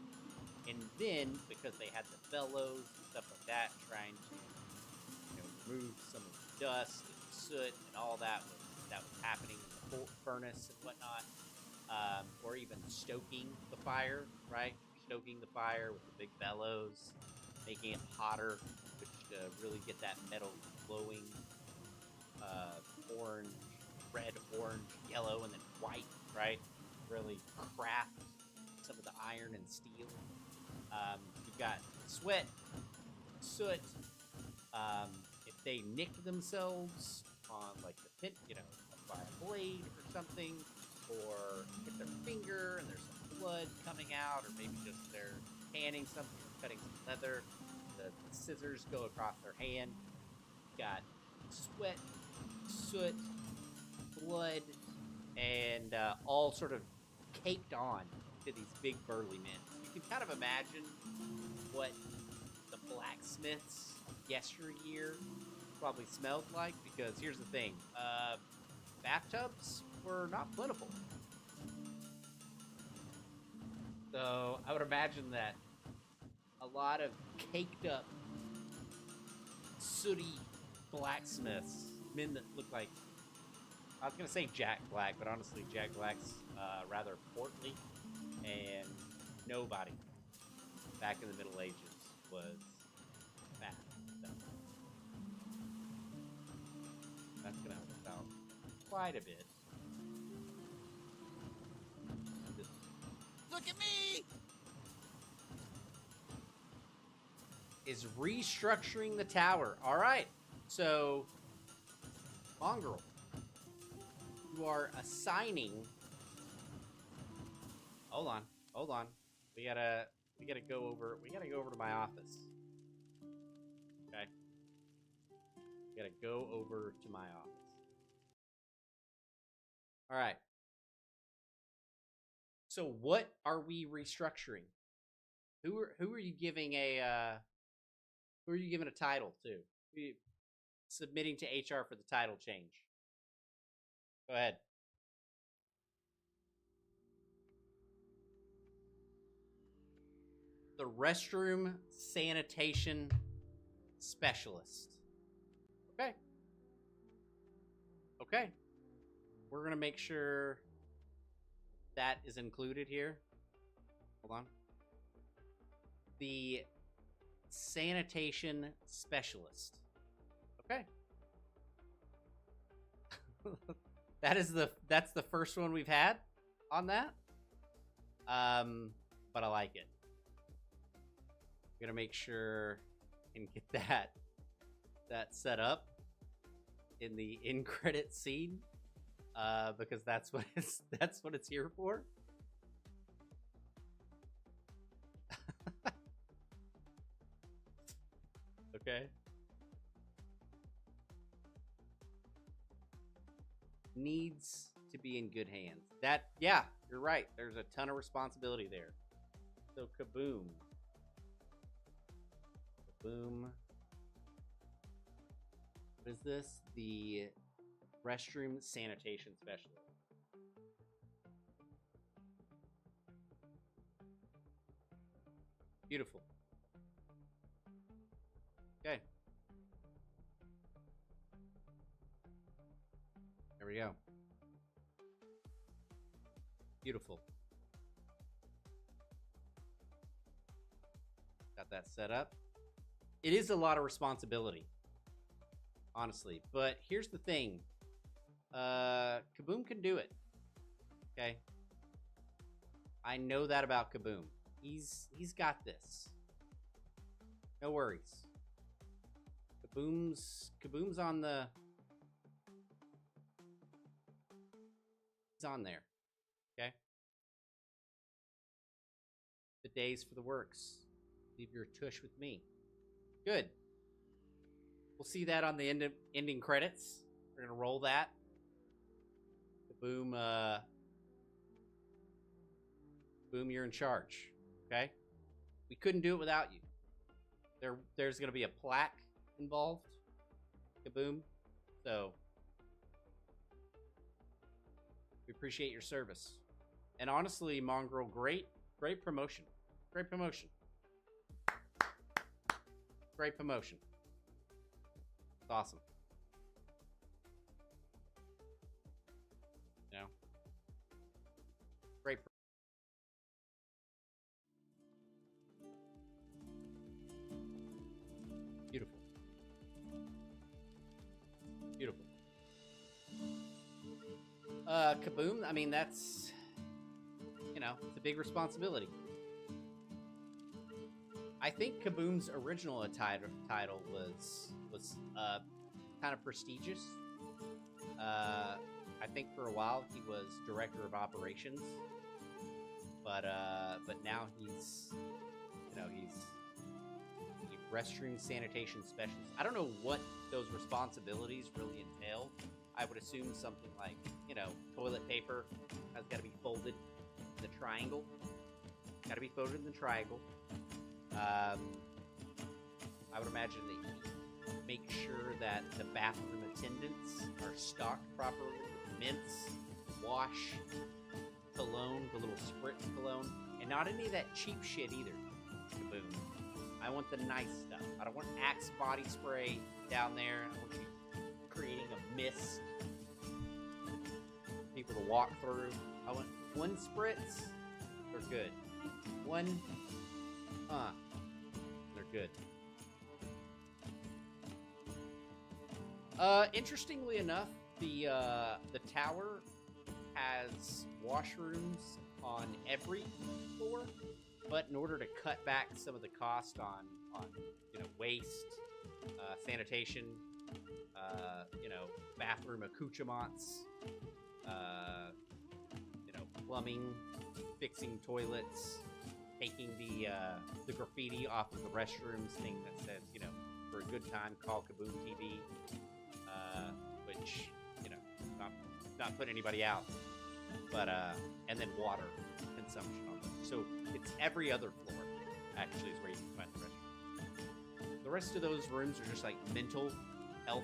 And then, because they had the bellows and stuff like that, trying to remove some of the dust and soot and all that was happening in the furnace and whatnot, or even stoking the fire, right? Stoking the fire with the big bellows, making it hotter, which to really get that metal glowing orange, red, orange, yellow, and then white, right? Really craft some of the iron and steel. You've got sweat, soot. If they nick themselves on like the pit, by a blade or something, or hit their finger and there's some blood coming out, or maybe just they're tanning something or cutting some leather, the scissors go across their hand. You've got sweat, soot, blood, and all sort of caked on to these big burly men. You can kind of imagine what the blacksmiths yesteryear probably smelled like, because here's the thing, bathtubs were not plentiful. So I would imagine that a lot of caked up, sooty blacksmiths, men that look like, I was going to say Jack Black, but honestly Jack Black's rather portly, and nobody back in the Middle Ages was fat. So that's going to help us out quite a bit. Look at me! Is restructuring the tower. All right. So, Mongrel, you are assigning. Hold on. We gotta go over to my office. Okay. We gotta go over to my office. All right. So what are we restructuring? Who are you giving a title to? Who are you submitting to HR for the title change? Go ahead. The restroom sanitation specialist. Okay. We're gonna make sure that is included here. Hold on. The sanitation specialist. Okay. That's the first one we've had on that. But I like it. I'm gonna make sure and get that set up in the end credit scene. Because that's what it's here for. Okay. Needs to be in good hands. Yeah, you're right. There's a ton of responsibility there. So kaboom. What is this? The restroom sanitation specialist. Beautiful. Okay. There we go. Beautiful. Got got that set up. It is a lot of responsibility, honestly. But here's the thing. Kaboom can do it. Okay? I know that about Kaboom. He's got this. No worries. Kaboom's on the... He's on there. Okay? The days for the works. Leave your tush with me. Good. We'll see that on the ending credits. We're gonna roll that. Kaboom, Boom, you're in charge. Okay? We couldn't do it without you. There's gonna be a plaque involved. Kaboom. So we appreciate your service. And honestly, Mongrel, great promotion. Great promotion. Great promotion. It's awesome. You know? Great. Beautiful. Beautiful. Kaboom, I mean, that's, you know, it's a big responsibility. I think Kaboom's original title was kind of prestigious. I think for a while he was director of operations, but now he's, you know, he's restroom sanitation specialist. I don't know what those responsibilities really entail. I would assume something like, you know, toilet paper has got to be folded in the triangle. Got to be folded in the triangle. I would imagine that you make sure that the bathroom attendants are stocked properly with mints, wash, cologne, the little spritz cologne, and not any of that cheap shit either. Kaboom. I want the nice stuff. I don't want Axe body spray down there. I want you creating a mist. People to walk through. I want one spritz. They're good. One, they're good. Interestingly enough, the tower has washrooms on every floor, but in order to cut back some of the cost on you know, waste, sanitation, you know, bathroom accoutrements, you know, plumbing, fixing toilets, taking the graffiti off of the restrooms, thing that says, you know, for a good time, call Kaboom TV, which, you know, not putting anybody out, but and then water consumption on them. So it's every other floor, actually, is where you can find the restroom. The rest of those rooms are just like mental health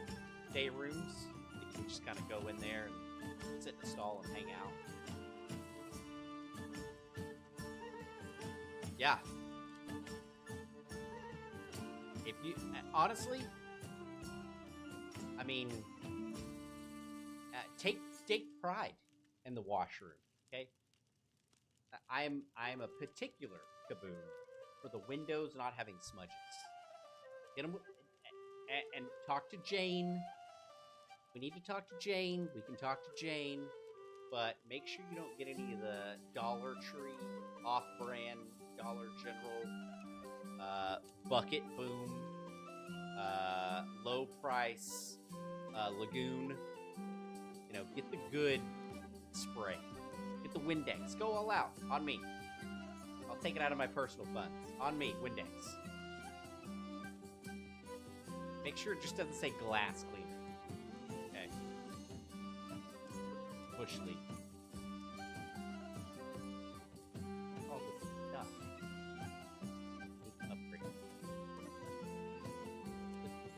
day rooms. You can just kind of go in there and sit in the stall and hang out. Yeah. If you honestly, I mean, take pride in the washroom. Okay, I am a particular Kaboom for the windows not having smudges. Get them and talk to Jane. We need to talk to Jane. We can talk to Jane, but make sure you don't get any of the Dollar Tree, off-brand, Dollar General, Bucket Boom, low price, Lagoon. You know, get the good spray. Get the Windex. Go all out. On me. I'll take it out of my personal funds. On me, Windex. Make sure it just doesn't say glass cleaner. Okay. Bush leaf. All this stuff. Need to upgrade.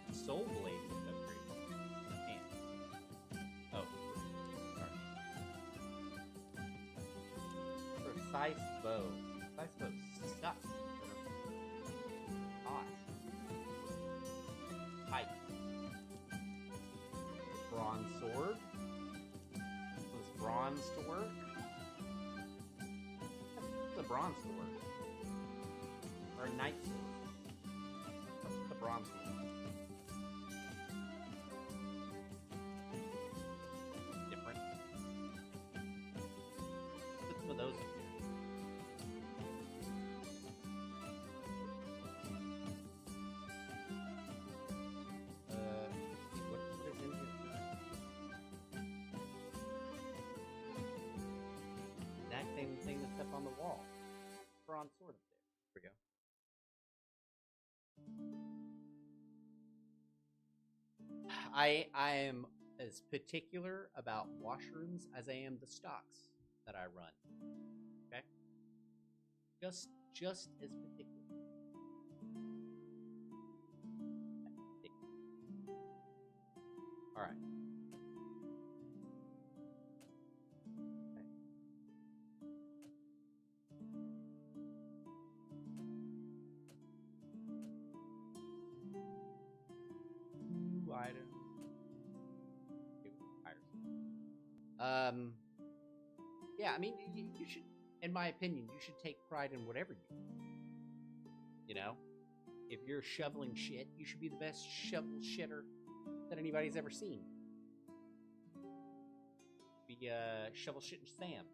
The soul blade is upgraded. And. Oh. Sorry. Precise bow. Precise bow sucks. Hot. Height. Bronze sword. Was bronze to work? The bronze to work. Or a knight sword. bronze. Different. Put some of those in here. What is in here? Exact same thing that's up on the wall. Bronze sword up there. There we go. I am as particular about washrooms as I am the stocks that I run. Okay? Just as particular. All right. Okay. Two items. Yeah, I mean, you should, in my opinion, you should take pride in whatever you do. You know? If you're shoveling shit, you should be the best shovel shitter that anybody's ever seen. Be shovel shitting Sam.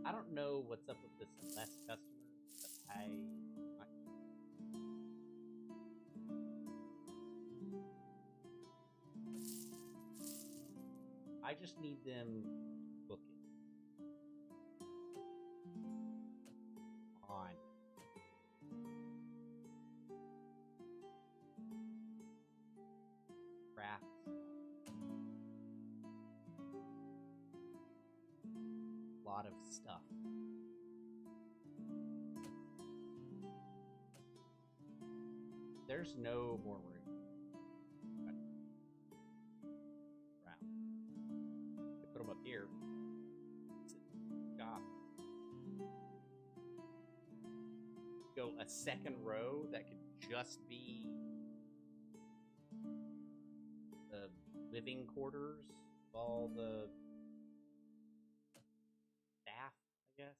I don't know what's up with this less customers, but I just need them to book it. On. Crafts. A lot of stuff. There's no more room. Put them up here. God. Go a second row that could just be the living quarters of all the staff, I guess.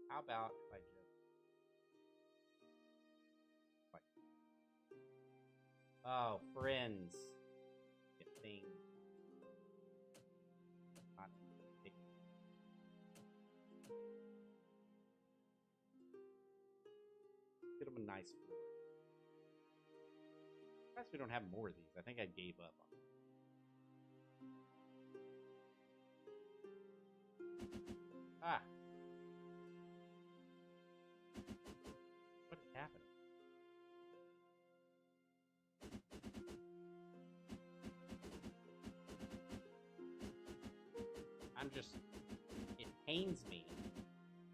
How about if I just oh, friends. Get things. Get them a nice floor. I guess we don't have more of these. I think I gave up on them. Ah. What is happening? It pains me,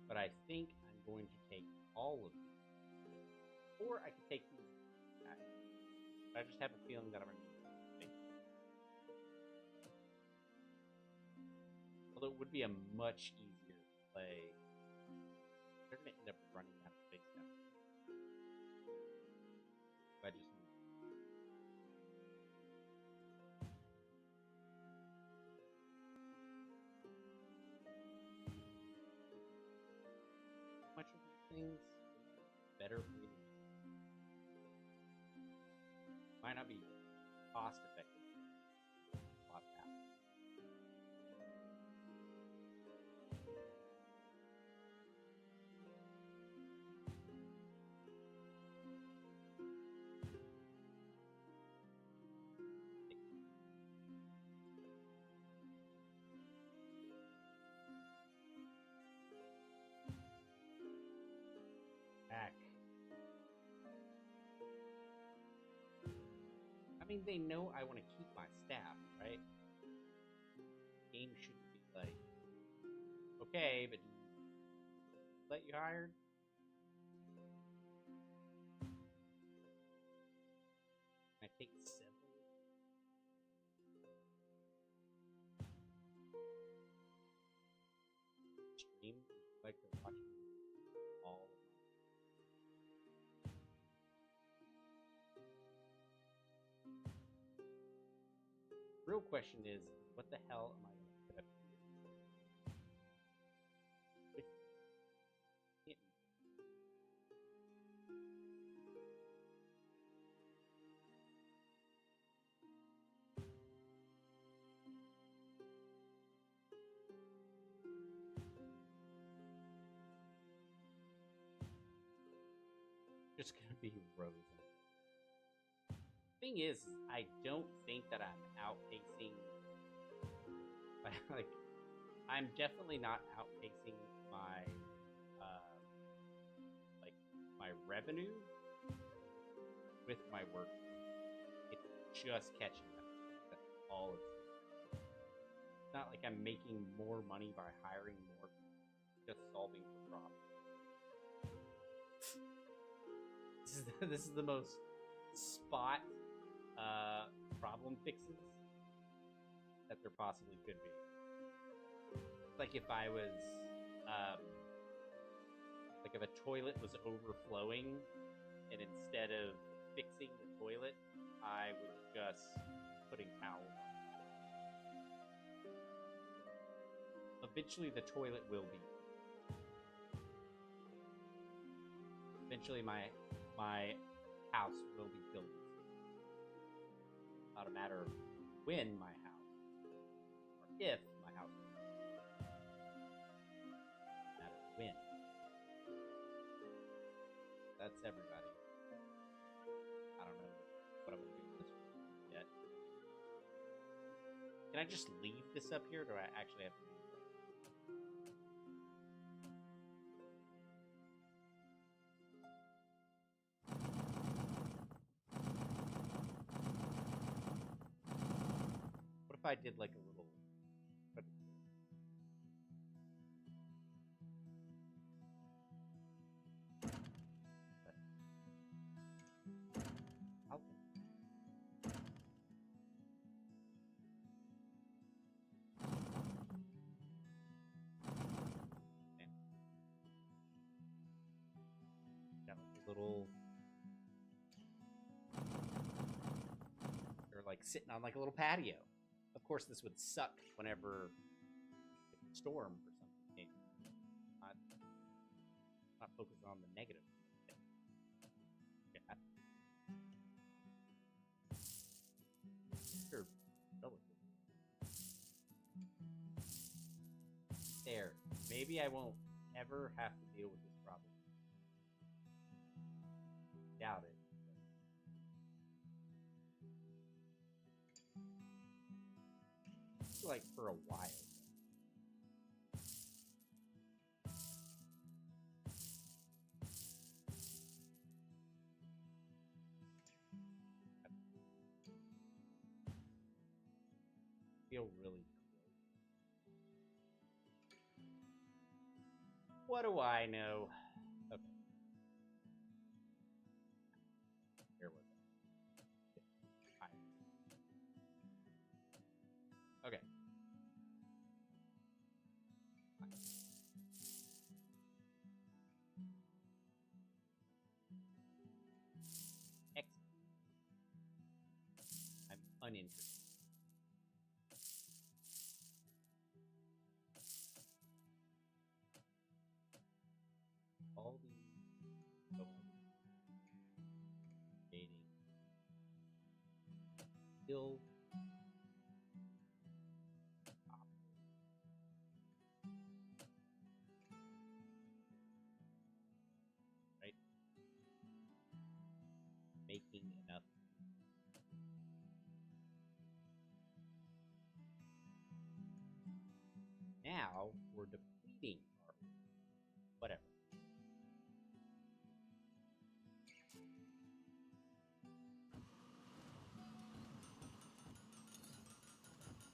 but I think I'm going to take all of these. Or I could take these. I just have a feeling that I'm going to take them. Although it would be a much easier play. They're going to end up running out of space now. I just much of these things better for me. Might not be cost effective. A lot of that. Back. I mean, they know I want to keep my staff, right? The game shouldn't be like, okay, but let you hired? Can I take several? Stream? Like to watch all of my Real question is, what the hell am I going to put up here? Can't- Just gonna be rows. Thing is, I don't think that I'm outpacing. Like, I'm definitely not outpacing my, like, my revenue with my work. It's just catching up. That's all it's doing. It's not like I'm making more money by hiring more. Just solving the problem. This is the most spot problem fixes that there possibly could be. It's like if I was like if a toilet was overflowing and instead of fixing the toilet I was just putting towels on. Eventually the toilet will be. Eventually my house will be built. Not a matter of when my house, or if my house is built. A matter of when. That's everybody. I don't know what I'm gonna do with this yet. Can I just leave this up here, or do I actually have to do it? What if I did like a little... little... They're like sitting on like a little patio. Of course, this would suck whenever a storm or something came. Not focused on the negative. Yeah. Sure. There. Maybe I won't ever have to deal with this problem. Doubt it. Like for a while. Feel really close. What do I know? Okay. Here we go. Okay. Excellent. I'm uninterested. All these dating still right, making enough. Now we're depleting our whatever.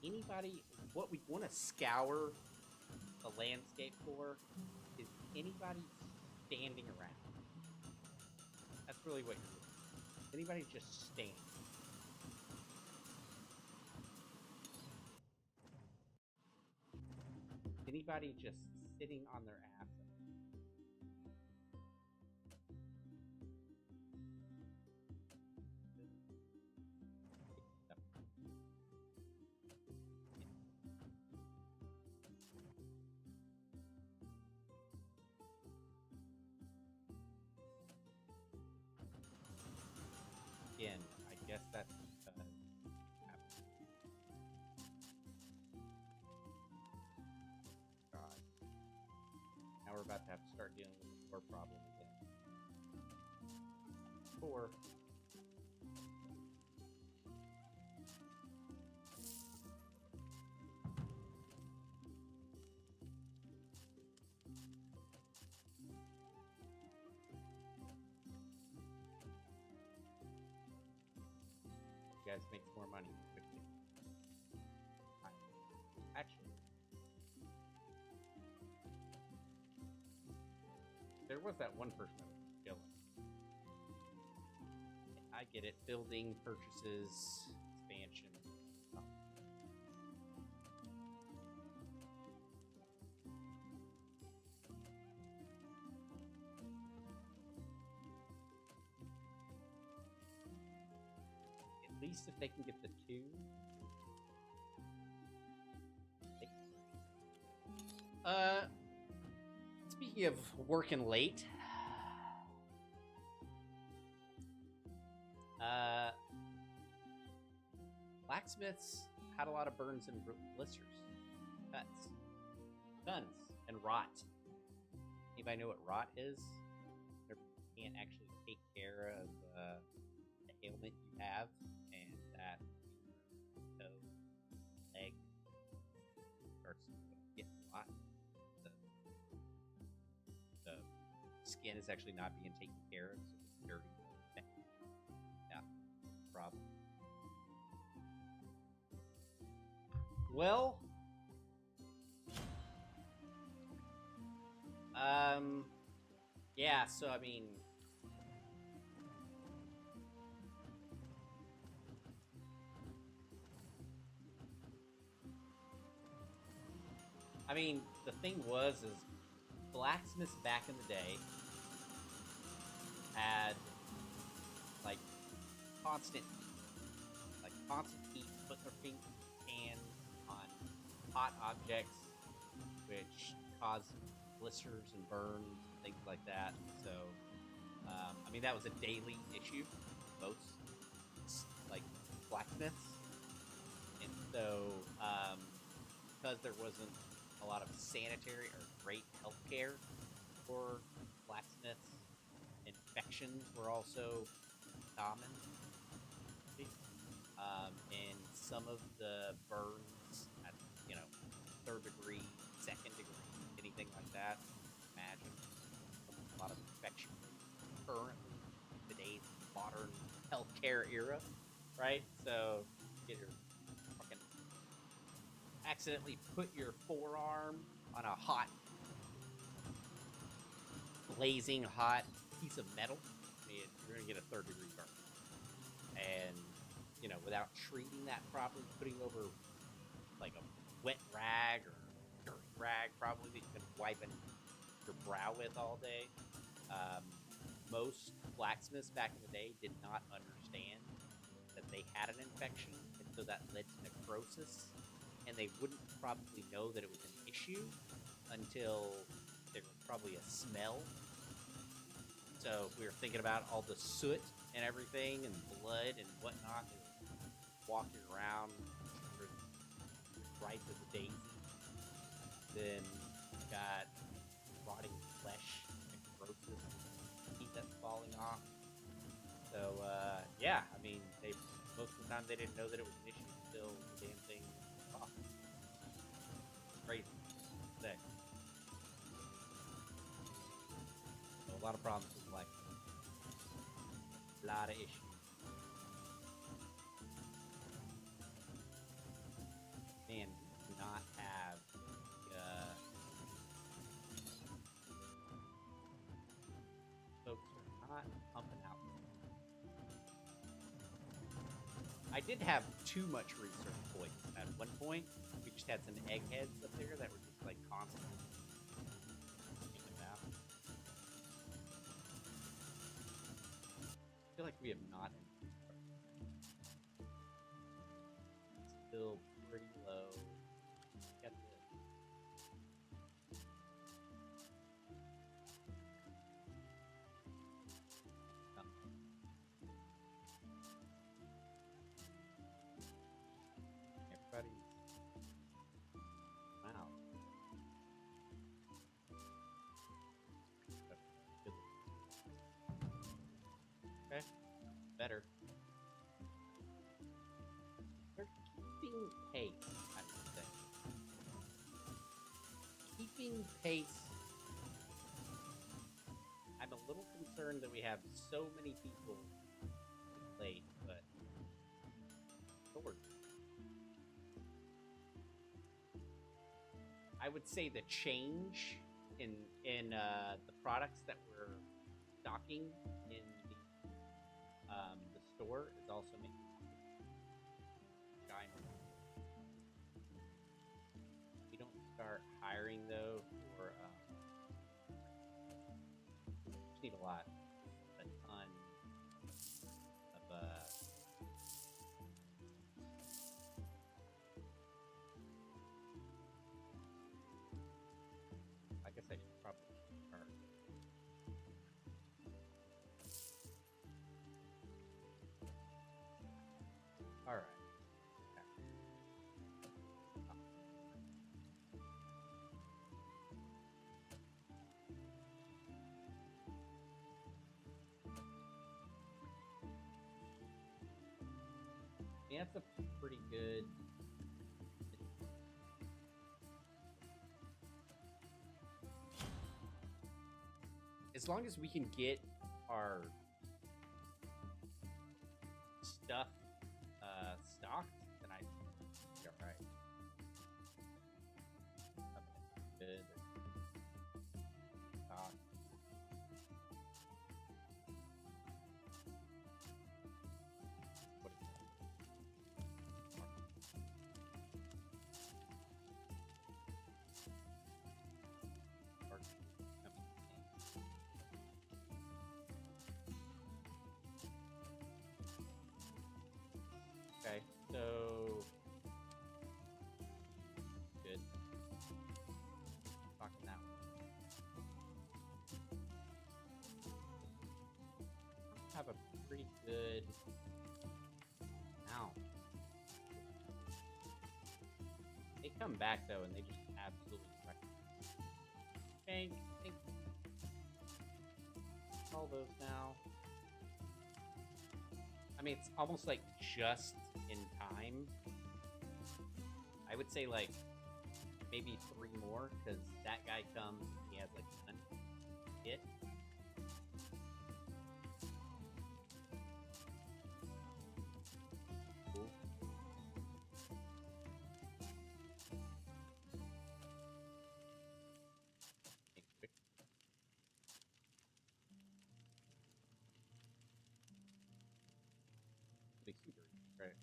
Anybody, what we want to scour the landscape for is anybody standing around. That's really what you're doing. Anybody just standing. Anybody just sitting on their ass. again, I guess that's God. Now we're about to have to start dealing with the war problem again. Or you guys make more money quickly. Actually, there was that one person that was killing. I get it. Building, purchases, expansion. Oh. At least if they can get the 2. Speaking of working late, blacksmiths had a lot of burns and blisters, cuts, guns, and rot. Anybody know what rot is? You can't actually take care of the ailment you have, and that toe, leg starts getting rot. The skin is actually not being taken care of, so it's dirty. Yeah, problem. Well, yeah, so I mean, the thing is blacksmiths back in the day had like constant heat, putting their hands on hot objects, which cause blisters and burns and things like that. So, that was a daily issue for most like blacksmiths, and so because there wasn't a lot of sanitary or great healthcare for blacksmiths, infections were also common. And some of the burns at, third degree, second degree, anything like that, imagine a lot of infection currently in today's modern healthcare era, right? So, get your fucking accidentally put your forearm on a hot, blazing hot piece of metal, you're gonna get a third degree burn. And without treating that properly, putting over like a wet rag or dirty rag, probably that you've been wiping your brow with all day. Most blacksmiths back in the day did not understand that they had an infection, and so that led to necrosis. And they wouldn't probably know that it was an issue until there was probably a smell. So if we were thinking about all the soot and everything and blood and whatnot, walking around ripe as a daisy. Then you got rotting flesh, necrosis, heat that's falling off. So yeah, most of the time they didn't know that it was an issue until the damn thing was off. Crazy. Sick. So a lot of problems with life. A lot of issues. Man, do not have folks are not pumping out. I did have too much research points at one point. We just had some eggheads up there that were just like constantly out. I feel like we have not. Still pretty low. Got better. They're keeping pace, I would say. Keeping pace. I'm a little concerned that we have so many people late, but Lord. I would say the change in the products that we're stocking in the store is also making ginormous. We don't start hiring though for just need a ton of I guess I should probably start. All right. Yeah, that's a pretty good. As long as we can get our stuff stocked, then I think we'll be all right. Good. Stock. What is that? Okay, so good. Talking that one. Have a pretty good. Ow. They come back though, and they just absolutely wreck it. Thank all those now. I mean, it's almost like just in time. I would say like maybe 3 more, because that guy comes, he has like none hit. Cool. Okay, quick. Pretty super, right?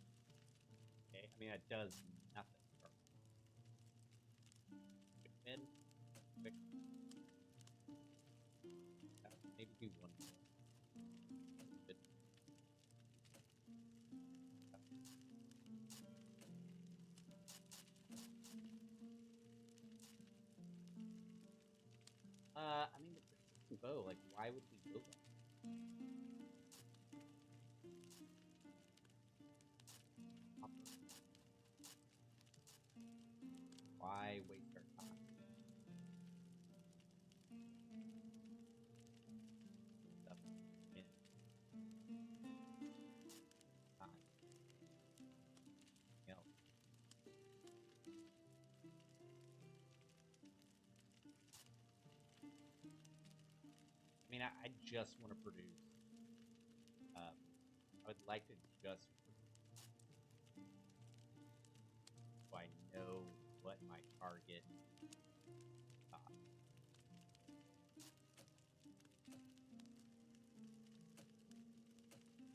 Okay, I mean that does nothing. Quick mid, quick. Maybe do one more. Good. I mean the precision bow. Like, why would we build that? Why waste our time? Stuff in time. You know. I mean, I just want to produce. I would like to just produce. So I know what my target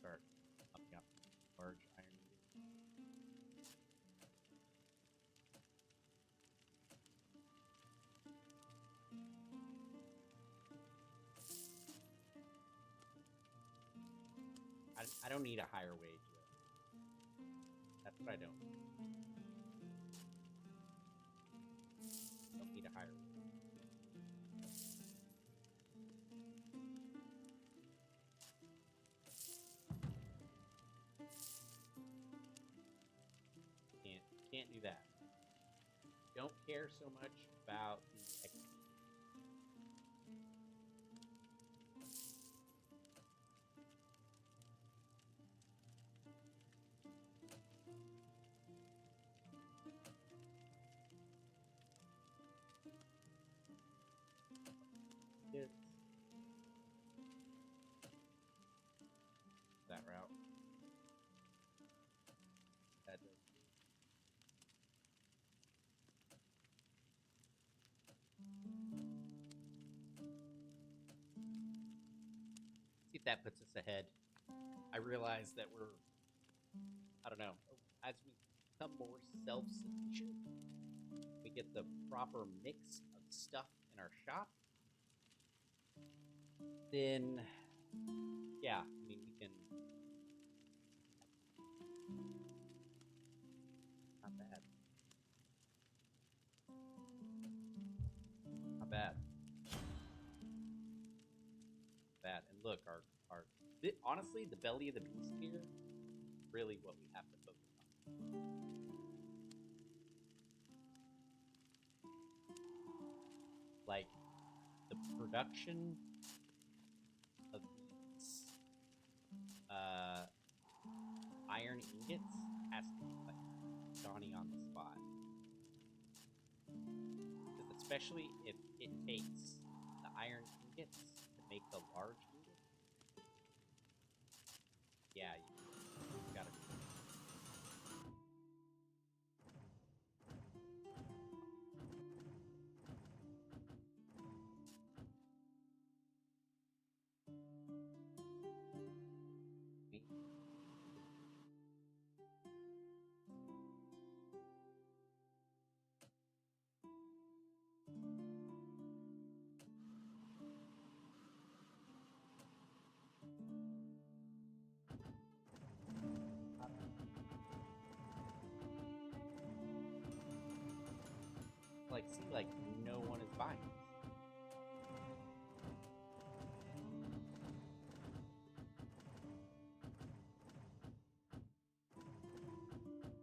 start upping up large iron. I don't need a higher wage though. That's what I don't. Don't need a higher wage. Can't do that. Don't care so much about the XP. think that puts us ahead. I realize that we're, I don't know, as we become more self-sufficient, we get the proper mix of stuff in our shop, then, yeah, I mean, we can... Not bad. Not bad. Bad. And look, honestly, the belly of the beast here is really what we have to focus on. Like, the production of these iron ingots has to be like Johnny on the spot. Because especially if it takes the iron ingots to make the large ingots. Yeah, you gotta do it. Like, see, like, no one is buying this.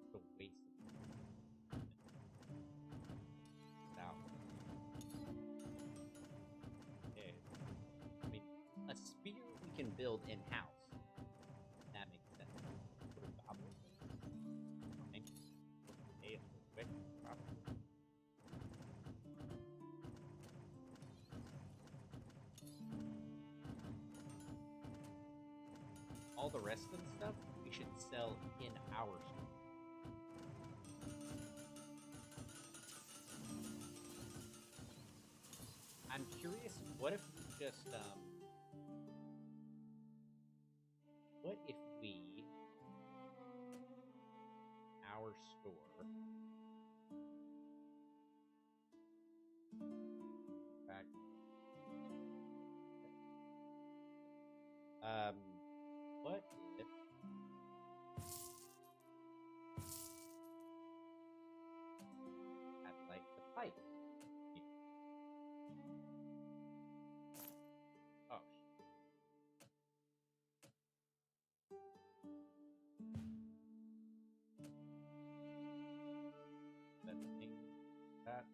It's a waste of money. Now, okay. I mean, a spear we can build in-house. That makes sense. Put a goblin. Fine. Hey, it's real quick, probably. All the rest of the stuff we should sell in our store. I'm curious, what if we just what if we our store back what if I'd like the pipe here? Oh, that thing, that.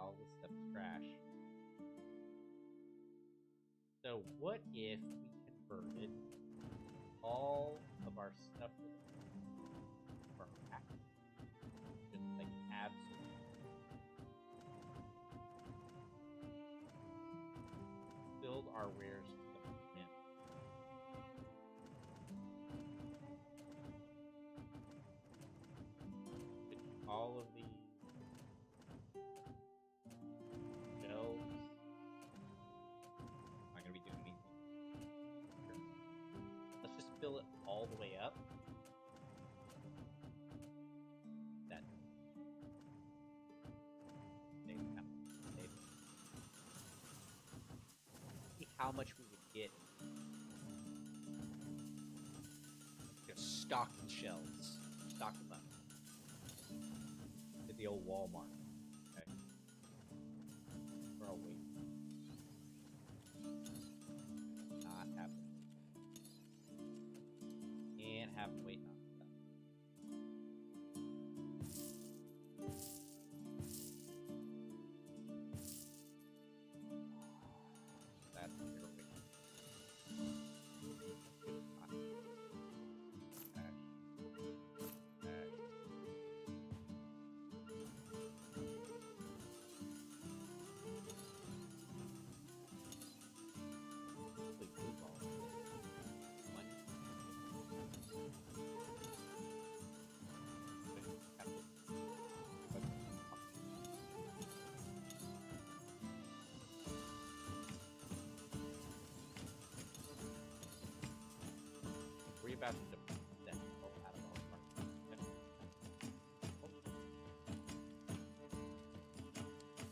All this stuff is trash. So what if we converted all of our stuff for rack? Just like absolutely. Build our wares to the limit. All of these shelves. Not gonna be doing anything. Let's just fill it all the way up. That see how much we would get. Just stock the shelves. Stock them up. At the old Walmart. Okay. I'll wait. Not happening. Can't have to wait on stuff. That's zero wait.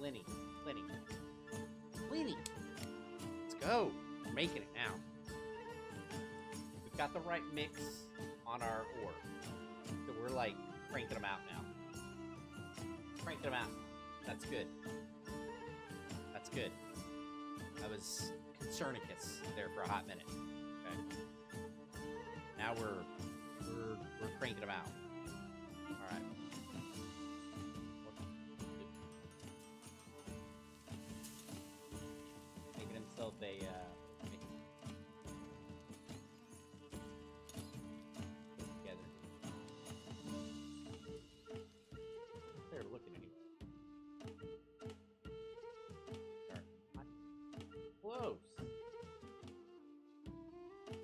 Plenty. Plenty. Plenty. Let's go. We're making it now. We've got the right mix on our ore. So we're like cranking them out now. Cranking them out. That's good. That's good. I was concernicus there for a hot minute. Okay. Now we're cranking them out. All right. Making himself a together. They're looking at you. Close.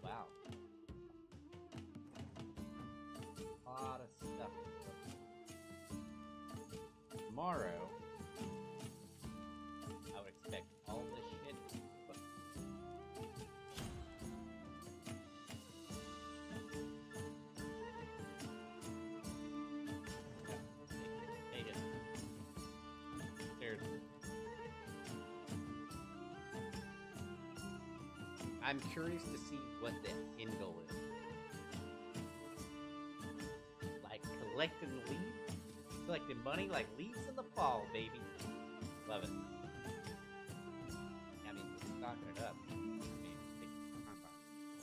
Wow. A lot of stuff. Tomorrow, I would expect all this shit. But take it. Seriously. I'm curious to see what the end goal is. Like collecting leaves, collecting money like leaves in the fall, baby. Love it. I mean, just stocking it up. I mean,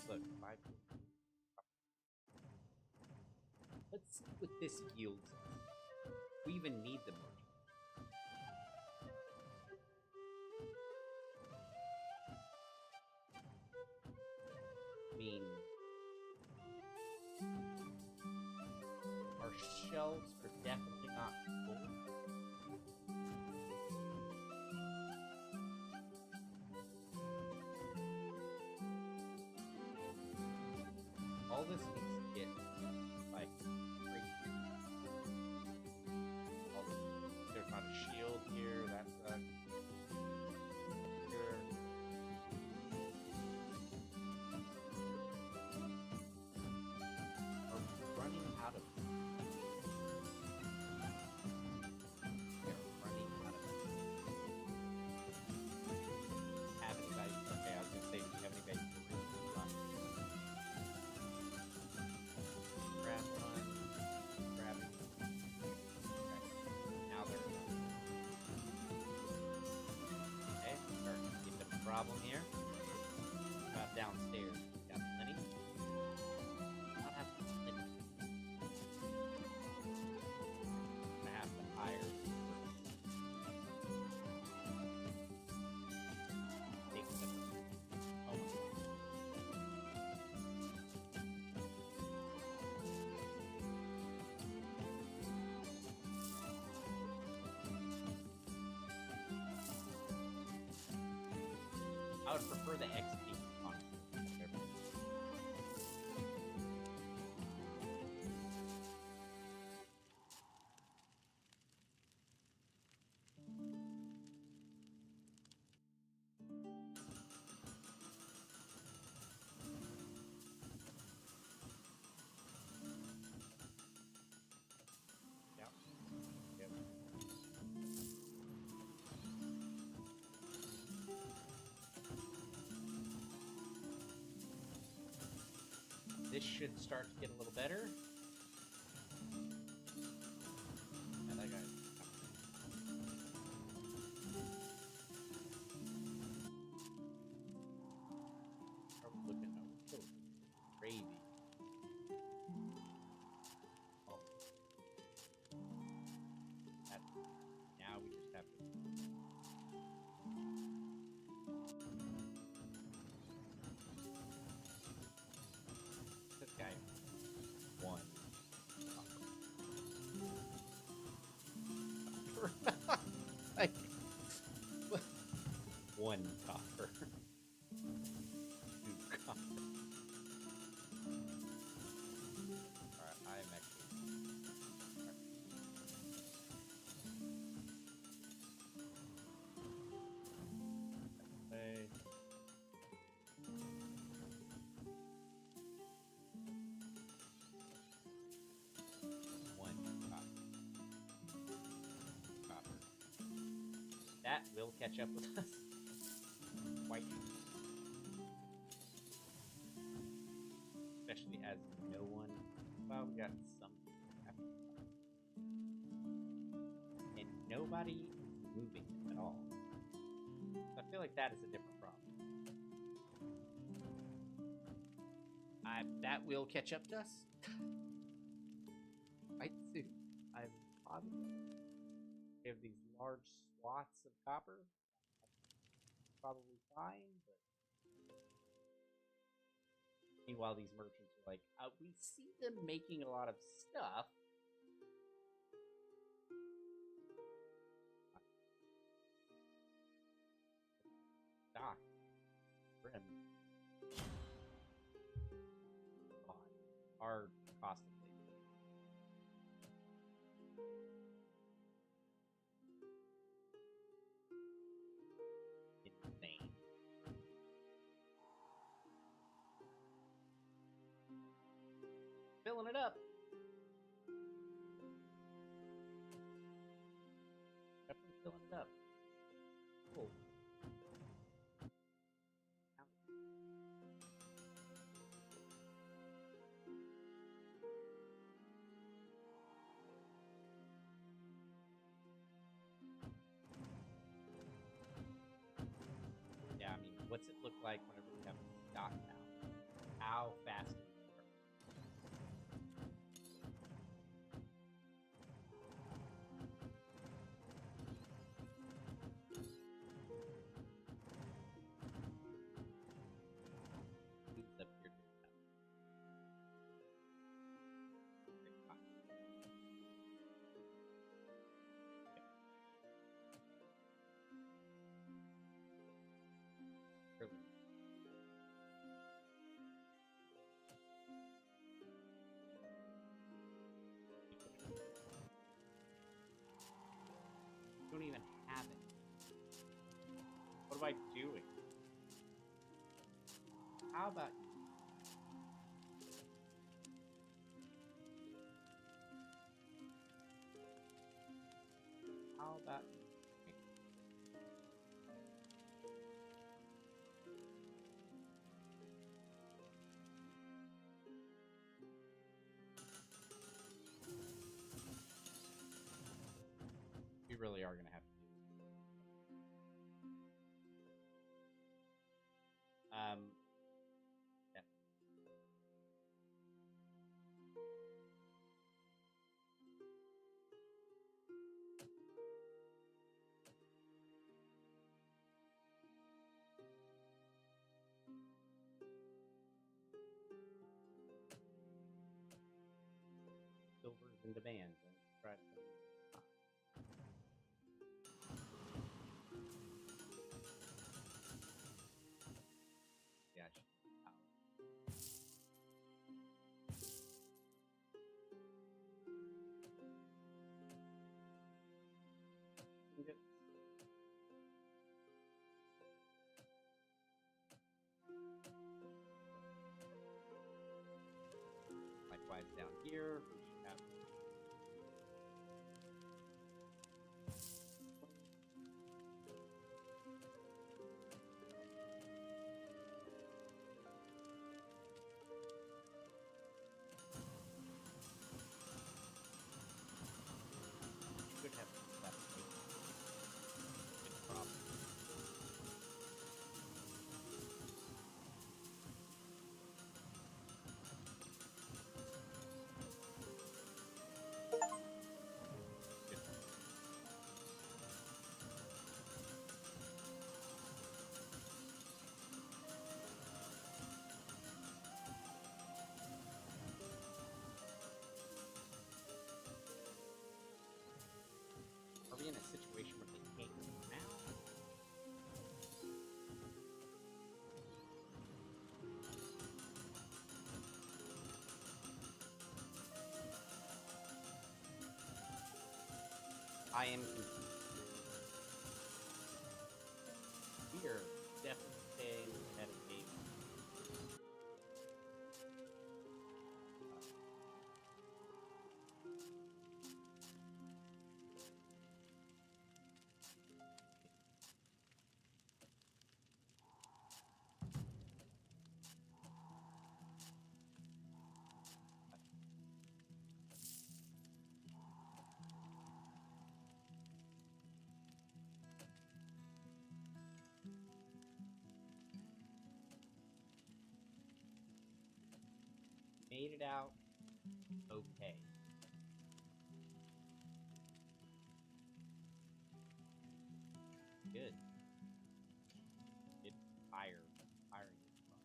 look, 5. Let's see what this yields. We even need the merchant. I mean, our shelves are definitely not full. All this needs to get like crazy. All this, there's not a shield here. That sucks. Here. Are we running out of? We're running out of. Have anybody? Okay, I was gonna say, do you have anybody? Grab one. Grab it. Okay. Now they're done. Okay, starting to get the problem here. About downstairs. Got plenty. Not have plenty. I have to hire. Take them. Oh. I would prefer the XP, honestly. Yep. Yep. This should start to get a little better. Yeah, that guy. Are we looking? Oh, so crazy. Oh. That, now we just have to. This guy. One. Like, one copper. Two copper. Alright, I am actually. Alright. One copper. Copper. that will catch up with us. Quite. Especially as no one. Well, we got some. And nobody is moving at all. So I feel like that is a different problem. That will catch up to us. Quite soon. I'm positive. We have these large swaths of copper. Probably fine, but meanwhile, these merchants are like, we see them making a lot of stuff. Dock. Brim. Our cost of labor. Insane. Filling it up. Definitely filling it up. Cool. Yeah, I mean, what's it look like whenever we have stock now? How fast do we work? Who's up here doing that? Early. Don't even have it. What am I doing? How about you? How about you? We really are gonna have to do this. Yeah. Silver's in demand. Don't try to. Yeah, I should. Good. Likewise down here, we should have. Should have that. Good problem. Good. Are we in a situation where they hate us now? I am confused. We are definitely staying ahead of the game. made it out okay. Good. Get fire. Firing is fun.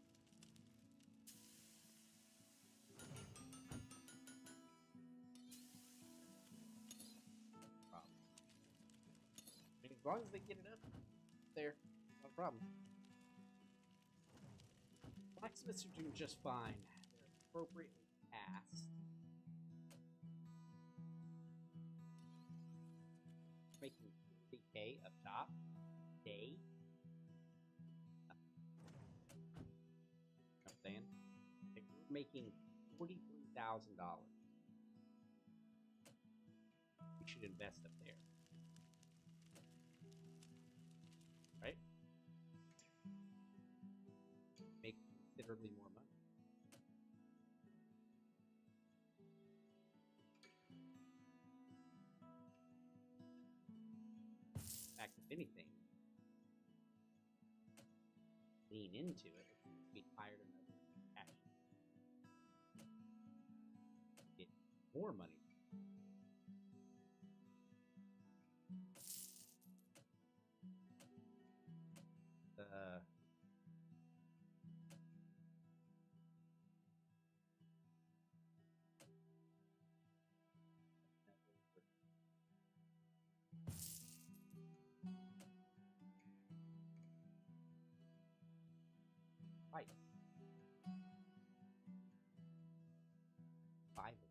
Problem. I mean, as long as they get it up there, no problem. Blacksmiths are doing just fine. They're appropriately cast. Making 40K up top. Day. You know what I'm saying? Like, we're making $43,000. We should invest up there. Right? Make considerably more money. In fact, if anything, lean into it. We hired another cash. Get more money. Fight. 5 of them.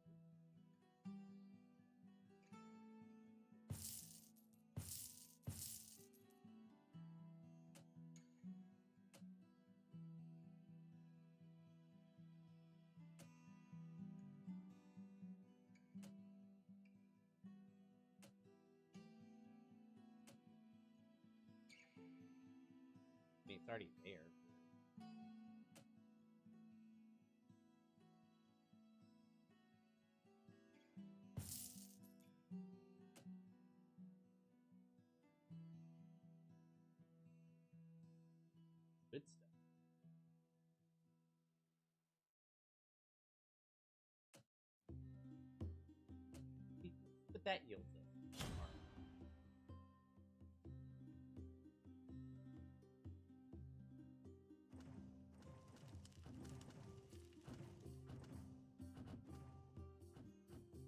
I mean, it's already there. Good stuff. But that yields us.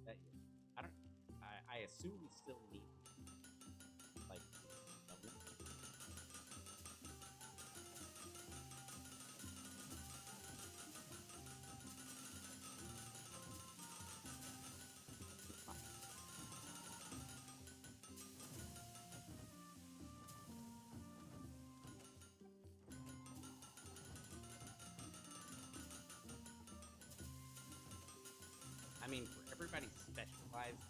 That yields. I don't. I assume we still need like double. I mean, for everybody specialized.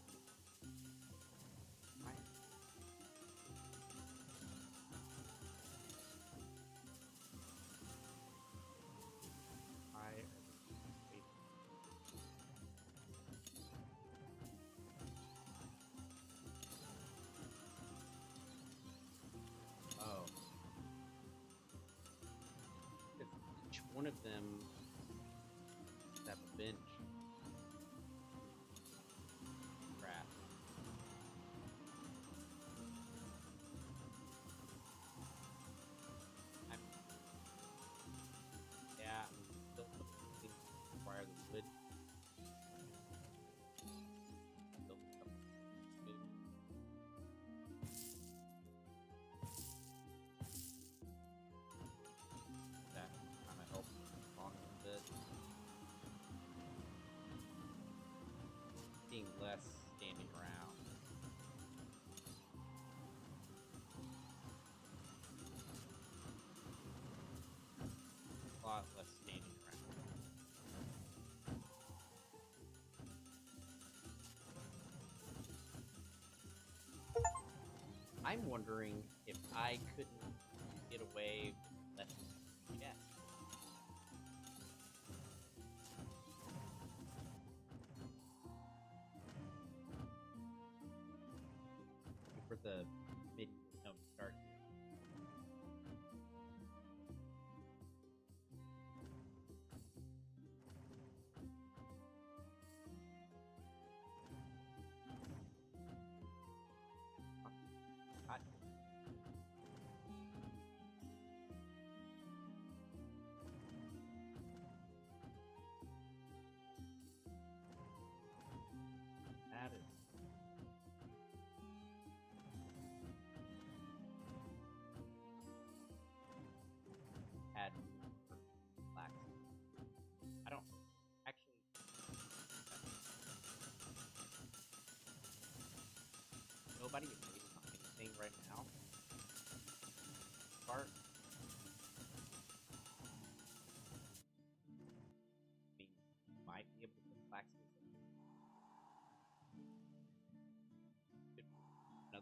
Oh. If each one of them have a bench. Crap. Yeah, I'm still require the wood. Still that kind of helps along a bit. Being less standing around. A lot less standing around. I'm wondering if I couldn't get away with less chests. For the mid start here.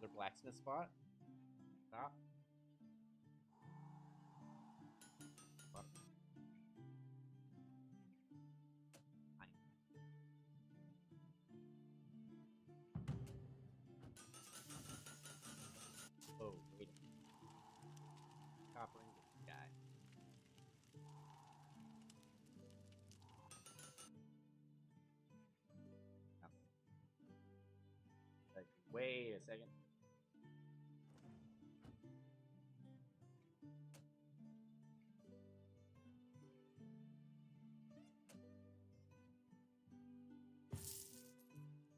another blacksmith spot. Stop. Spot. Fine. Oh, wait. Copper ingot guy. Oh. Wait a second.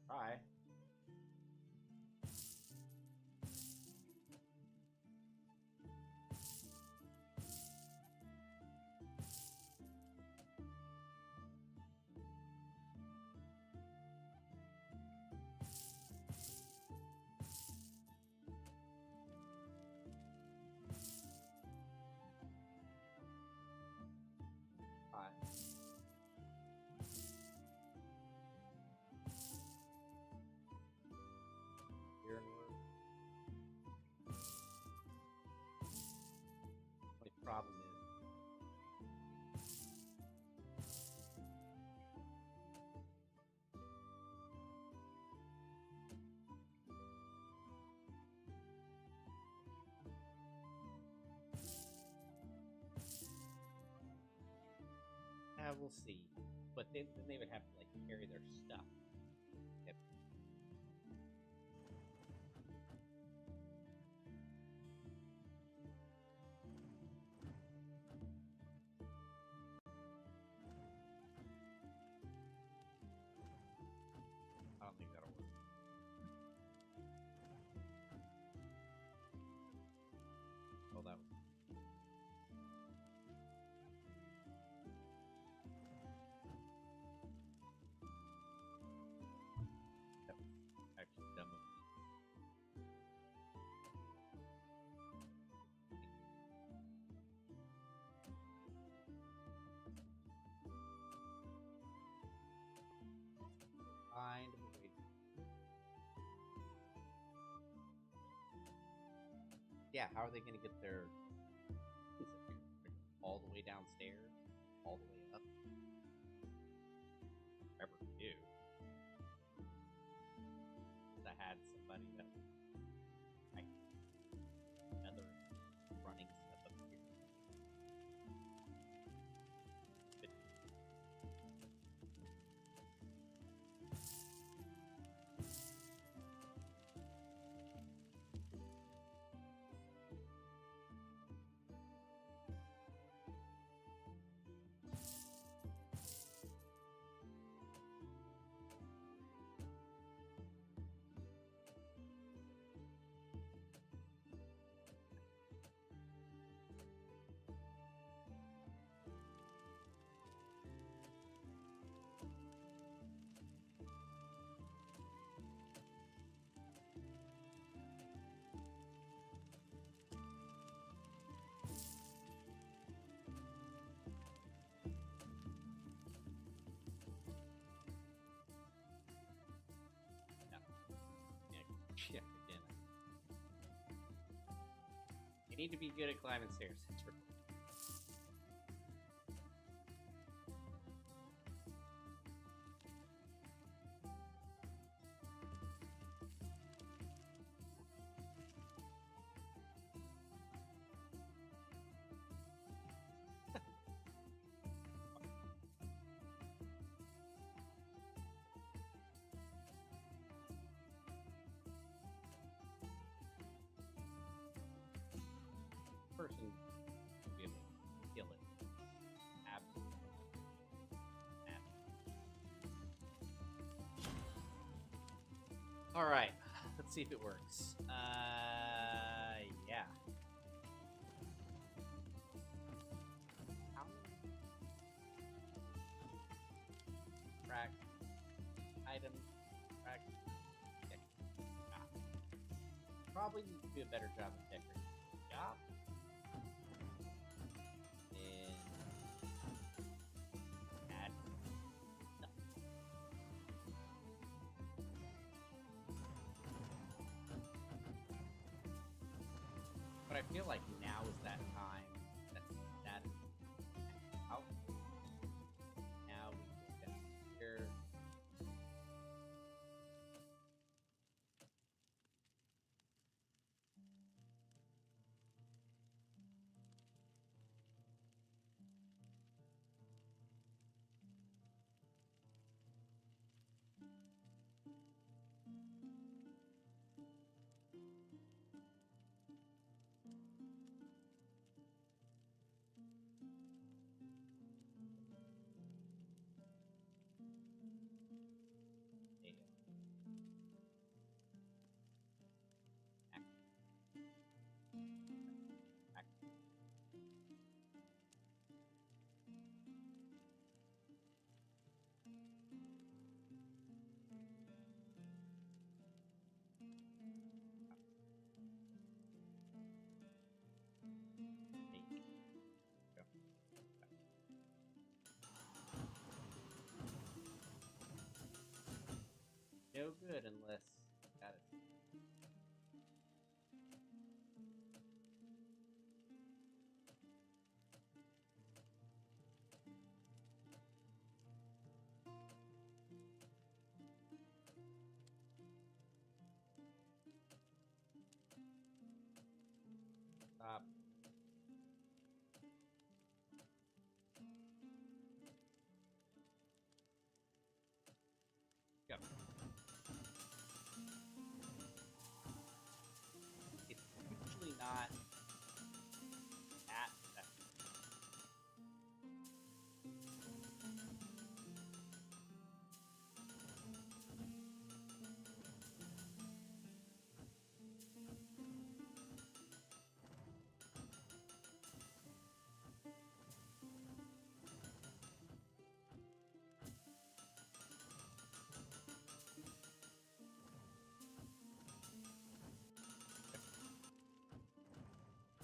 Try. Try. Here and work. Only problem is we'll see. But then they would have to like carry their stuff. Yep. I don't think that'll work. Oh, that was. That was actually dumb of me. Find a way. Yeah, how are they going to get their piece up here? All the way downstairs? All the way up? Whatever to do. I had somebody that I another running stuff up here. But yeah, again. You need to be good at climbing stairs. That's for person to be able to kill it. Absolutely. All right, let's see if it works. Yeah. How many track items? Track. Okay. Probably need to do a better job of decorating. Job. Add stuff. But I feel like now is that time that is out. Now we go down here. No good unless got it. Stop. Go. It's usually not at that.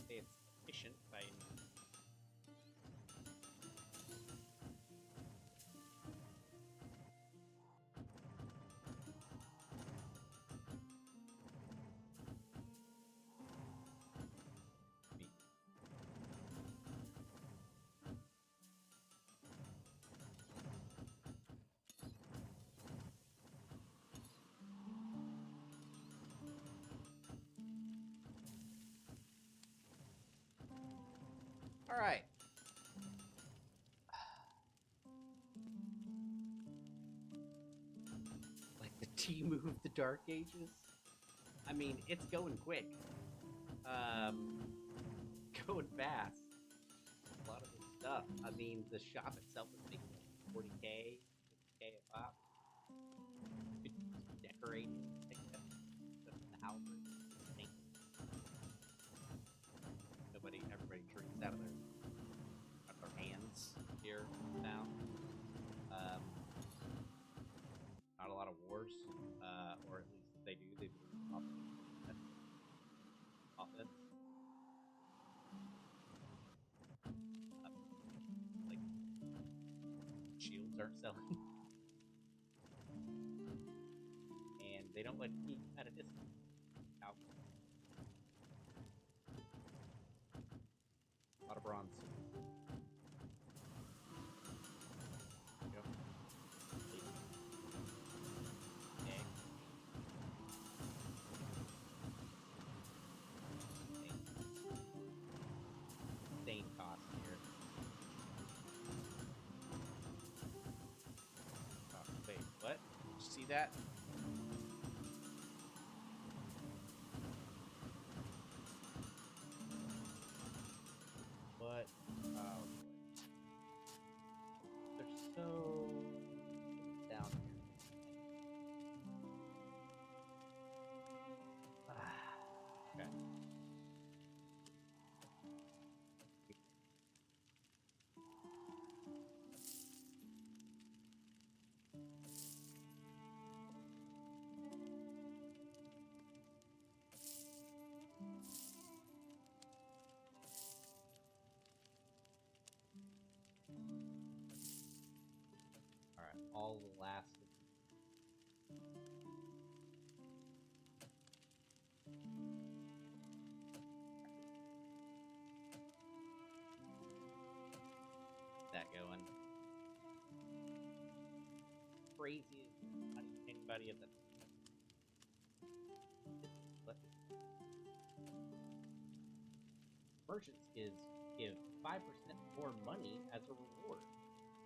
It's efficient by any means. All right. Like the Temu of the Dark Ages. I mean, it's going quick. Going fast. A lot of this stuff. I mean, the shop itself is making like 40K, 50K a pop. Could decorate, pick up stuff in the house. Everybody drinks out of their hands here now. Not a lot of wars, or at least if they do, they do offense. Like shields aren't selling, and they don't let you keep at a distance. Out. A lot of bronze. Yep. Egg. Insane cost here. Oh, wait, what? Did you see that? What? Oh, they're so down here. Okay. All the last going. Crazy as anybody at the but merchants give 5% more money as a reward.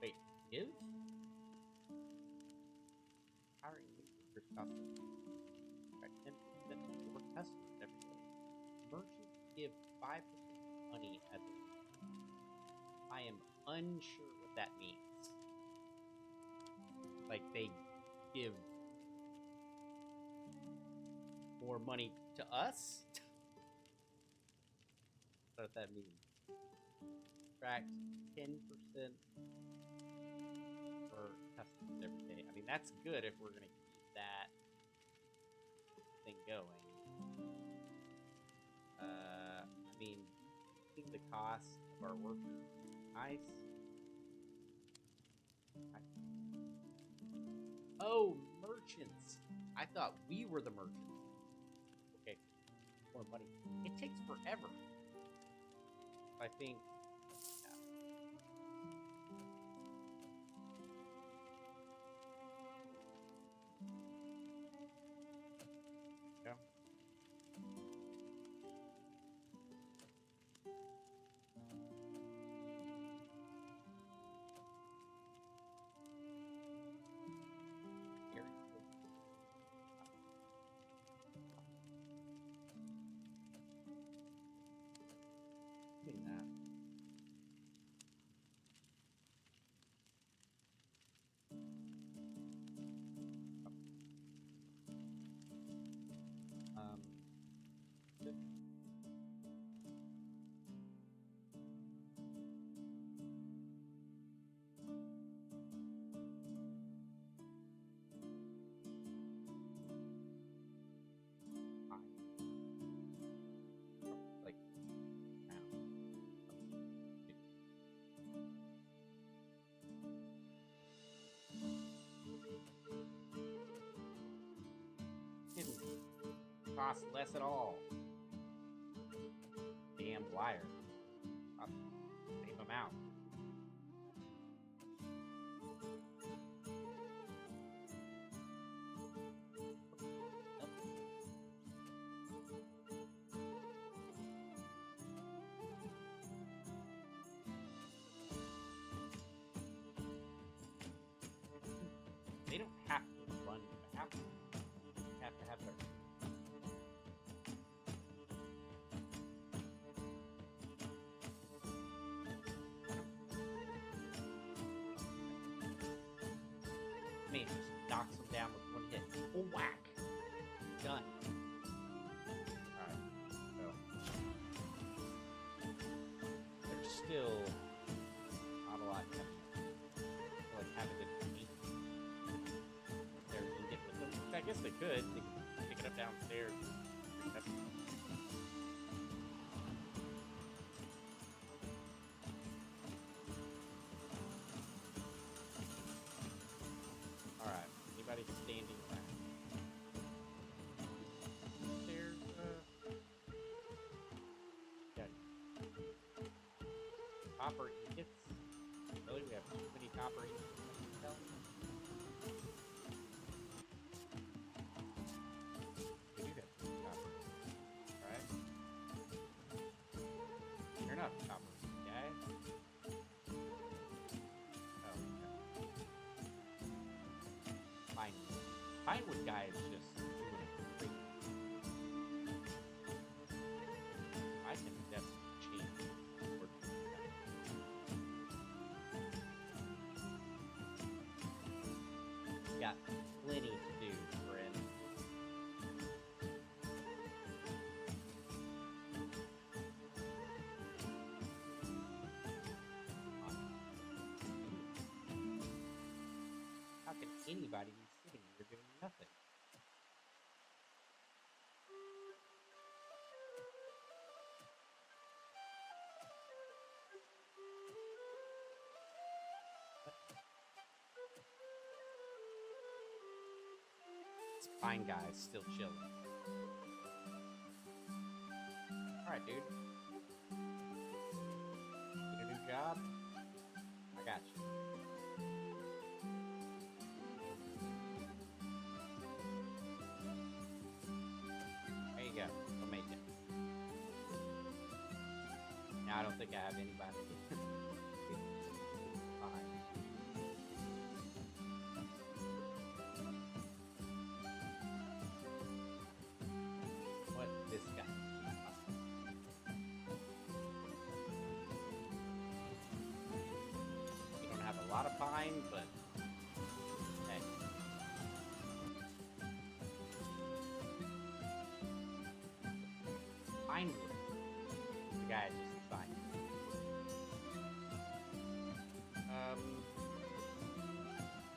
Wait, give? Hiring new workers costs 10% more customers every day. Merchants give 5% money as a reward. I am unsure what that means. Like they give more money to us? What that means? Subtract 10% for customers every day. I mean, that's good if we're gonna keep that thing going. I mean, keeping the cost of our workers nice. Oh, merchants! I thought we were the merchants. Okay, more money. It takes forever. I think. Yeah. Doing that. Good. Like now. Didn't cost less at all. Damn liar. I'll save them out. They don't have to run the house. They have to have their. Man, just knocks them down with one hit. Oh, whack! Done. Alright, so. There's still not a lot coming. Like having to eat their ingot with them. Which I guess they could. They could pick it up downstairs. Alright, anybody standing back? There's, yeah. Copper ingots? Really? We have too many copper ingots? We do have too many copper ingots. Alright. Fair enough, copper guy. Oh, okay. Pinewood guy is just doing it for free. I can definitely change work with this guy. Got plenty to do, friend. How can anybody be sitting here doing nothing? This fine guy is still chilling. Alright, dude. Need a new job? I got got you. There you go. I'll make it. Now I don't think I have anybody. Fine. What this guy? We don't have a lot of pine, but hey. Pine wood. The guy just signed.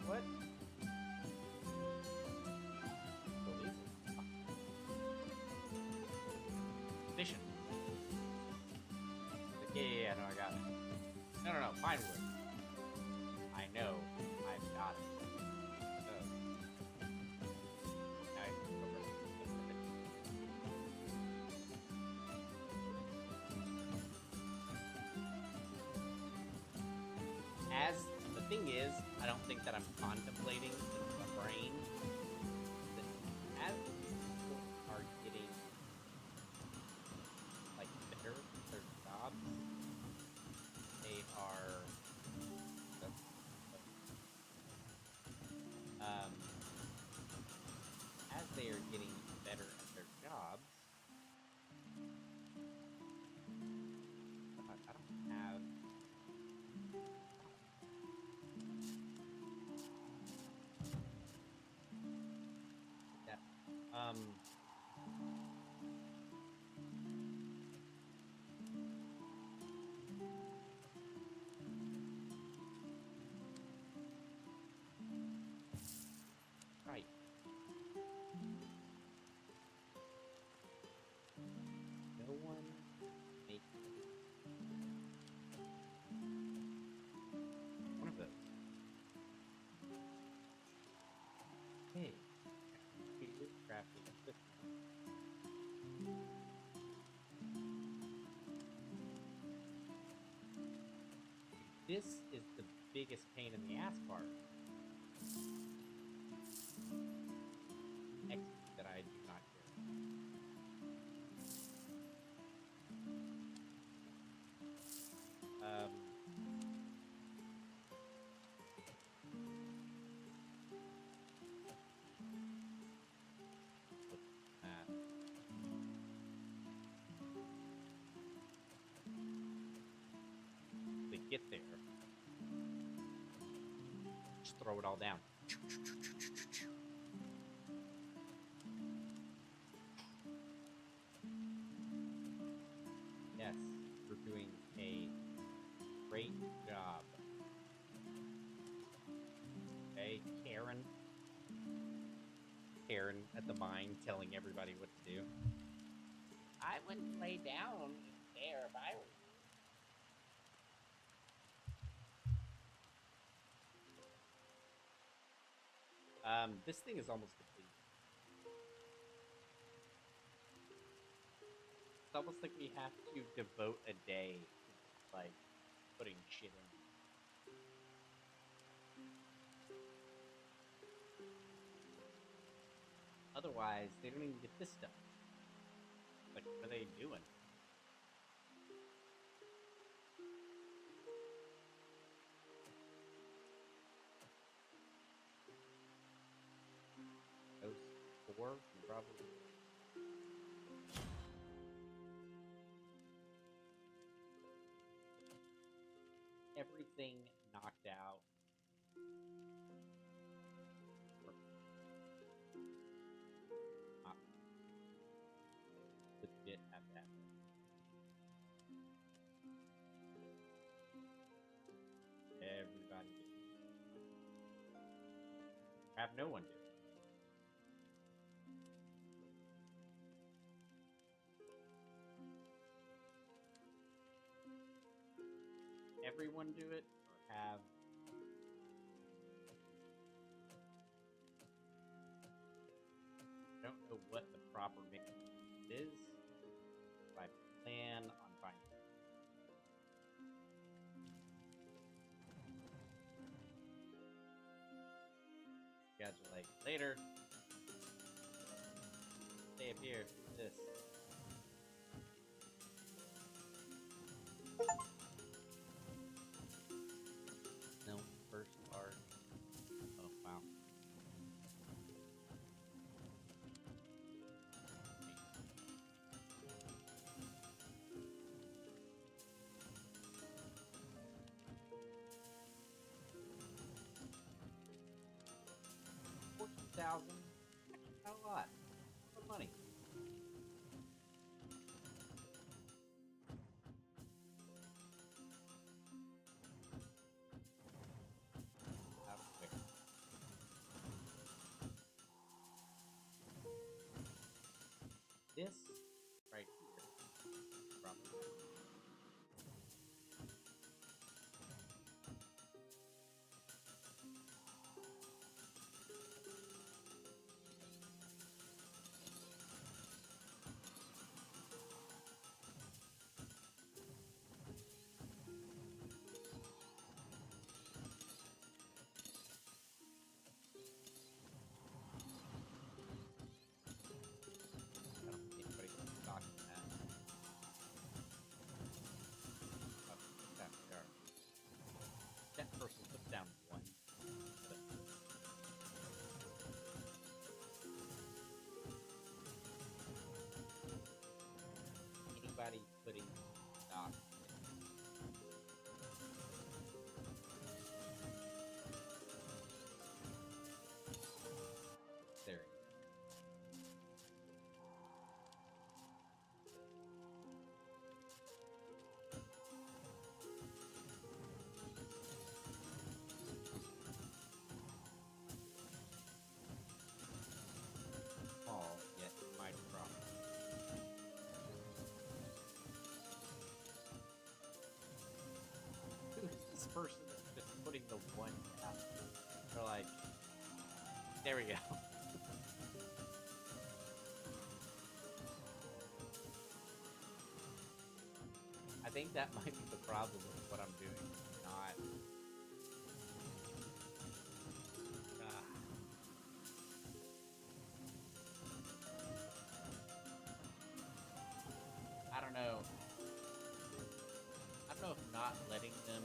What? Believe it. Fishing. Yeah, no, I got it. No, pine wood. I know, I've got it. So, now I can go over it. As the thing is, I don't think that I'm contemplating in my brain that as people are getting like better at their jobs, they are as they are getting better at their jobs. I don't have. That, right. No one make one of those. Hey, computer crafting system. This is the biggest pain in the ass part. That I do not care. They get there. Just throw it all down. Yes, we're doing a great job. Okay, Karen. Karen at the mine telling everybody what to do. I wouldn't lay down there if I were you. This thing is almost complete. It's almost like we have to devote a day to, like, putting shit in. Otherwise, they don't even get this stuff. Like, what are they doing? Those four can probably. Everything knocked out. Legit have that. Everybody. Have no one do it. Everyone do it, or have I don't know what the proper mix is. But I plan on finding it. like, later. Stay up here. Do this. No, first part. Oh, wow. $14,000. Not a lot. Not money. Out quick. This right here. Probably. I don't think anybody's talking that. Oh, yeah, we are. That person put down one. Anybody putting stock? There. Small, yet mighty problem. Who's this person that's just putting the one down? They're like, there we go. I think that might be the problem with what I'm doing. Not. Ah. I don't know. I don't know if not letting them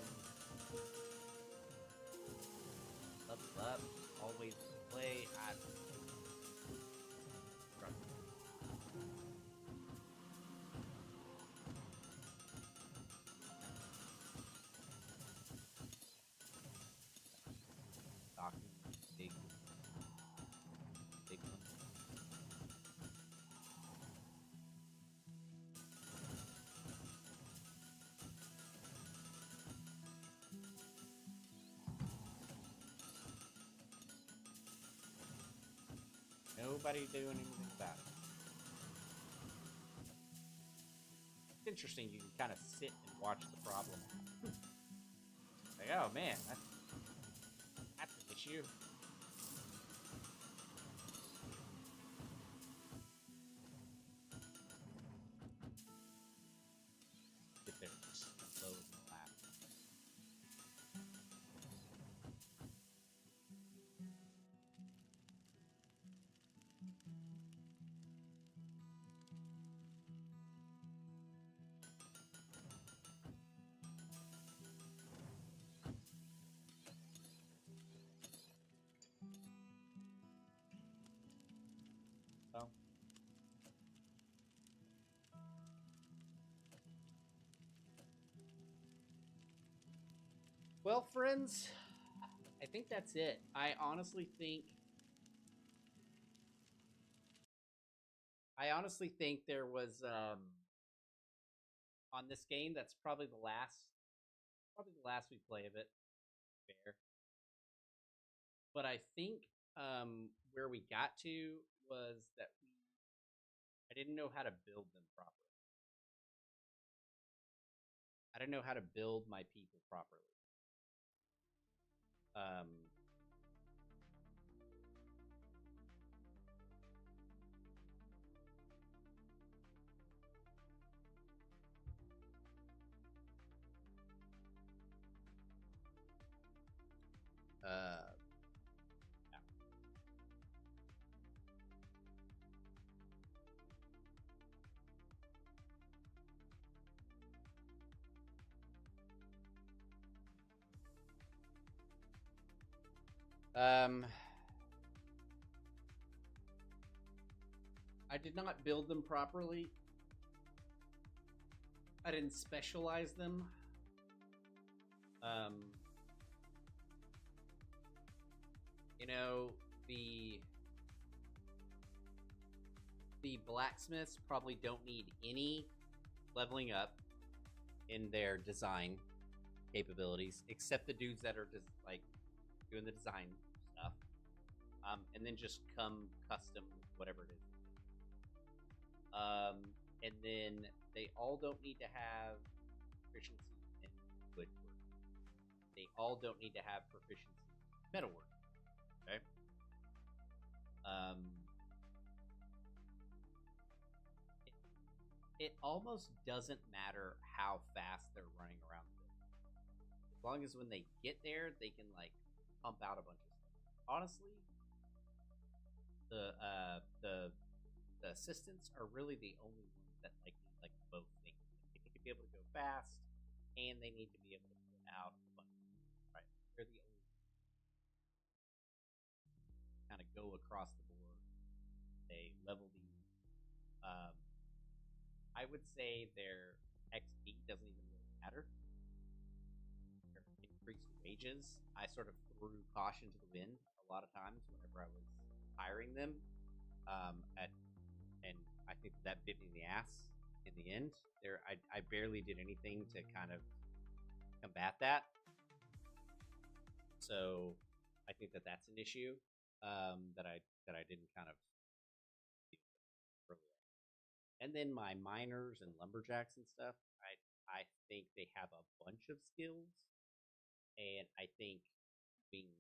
level up, always play. Talking big, big one. Nobody doing anything about it. It's interesting. You can kind of sit and watch the problem. Like, oh man, that's an issue. Get there slow and flat. So. Well, friends, I think that's it. I honestly think there was on this game that's probably the last we play of it. Fair. But I think where we got to was that I didn't know how to build them properly. I didn't know how to build my people properly. Um, yeah. I did not build them properly. I didn't specialize them. You know, the blacksmiths probably don't need any leveling up in their design capabilities, except the dudes that are just like doing the design stuff, and then just come custom whatever it is. And then they all don't need to have proficiency in woodwork. They all don't need to have proficiency in metalwork. Okay. It almost doesn't matter how fast they're running around the building, as long as when they get there, they can like pump out a bunch of stuff. Honestly, the assistants are really the only ones that like need like both things. They need to be able to go fast, and they need to be able to put out a bunch of stuff. Right? They're the only kind of go across the board. They level these. I would say their XP doesn't even really matter. Their increased wages, I sort of threw caution to the wind a lot of times whenever I was hiring them. And I think that bit me in the ass in the end. I barely did anything to kind of combat that. So I think that that's an issue that I didn't kind of earlier. And then my miners and lumberjacks and stuff, I think they have a bunch of skills, and I think being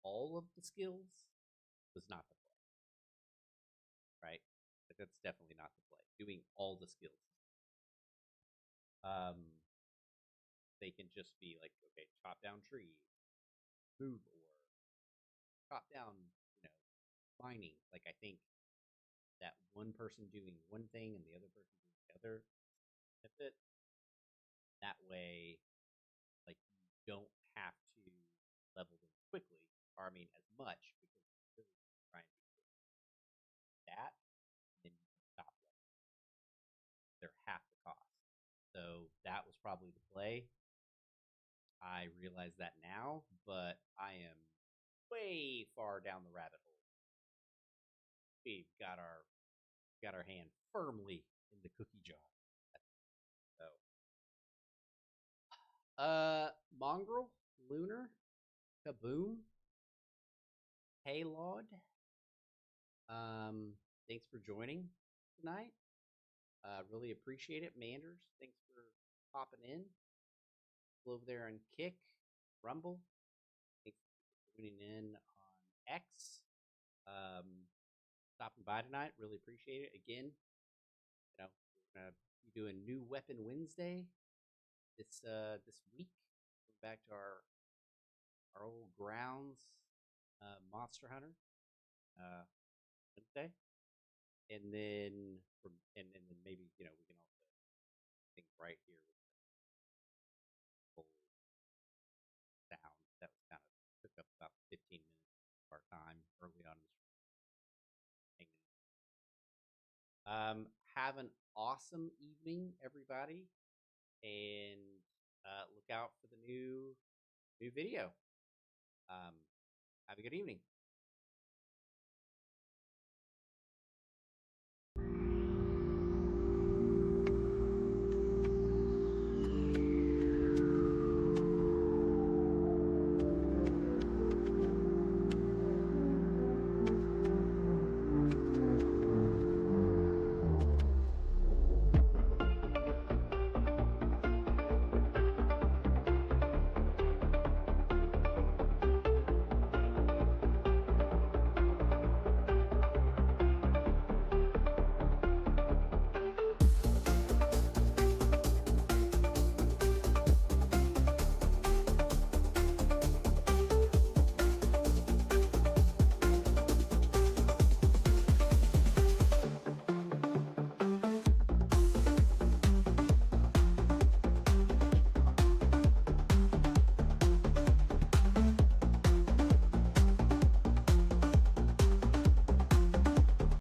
all of the skills was not the play. Right? But that's definitely not the play. Doing all the skills. They can just be like, okay, chop down trees, move, or chop down, mining. Like I think that one person doing one thing and the other person doing the other benefit. That way, like you don't have to level them quickly, or I mean as much, because you're really trying to do that, and then you can stop leveling. They're half the cost. So that was probably the play. I realize that now, but I am way far down the rabbit hole. We've got our hand firmly in the cookie jar. So, Mongrel, Lunar, Kaboom, Hey Laud. Thanks for joining tonight. Really appreciate it. Manders, thanks for popping in. Go over there and Kick, Rumble. Thanks for tuning in on X. Stopping by tonight. Really appreciate it. Again, we're gonna be doing New Weapon Wednesday this week. Going back to our old grounds, Monster Hunter Wednesday, and then and then maybe we can also think right here with the full sound that was kind of took up about 15 minutes of our time early on in the stream. Have an awesome evening, everybody, and look out for the new video. Have a good evening.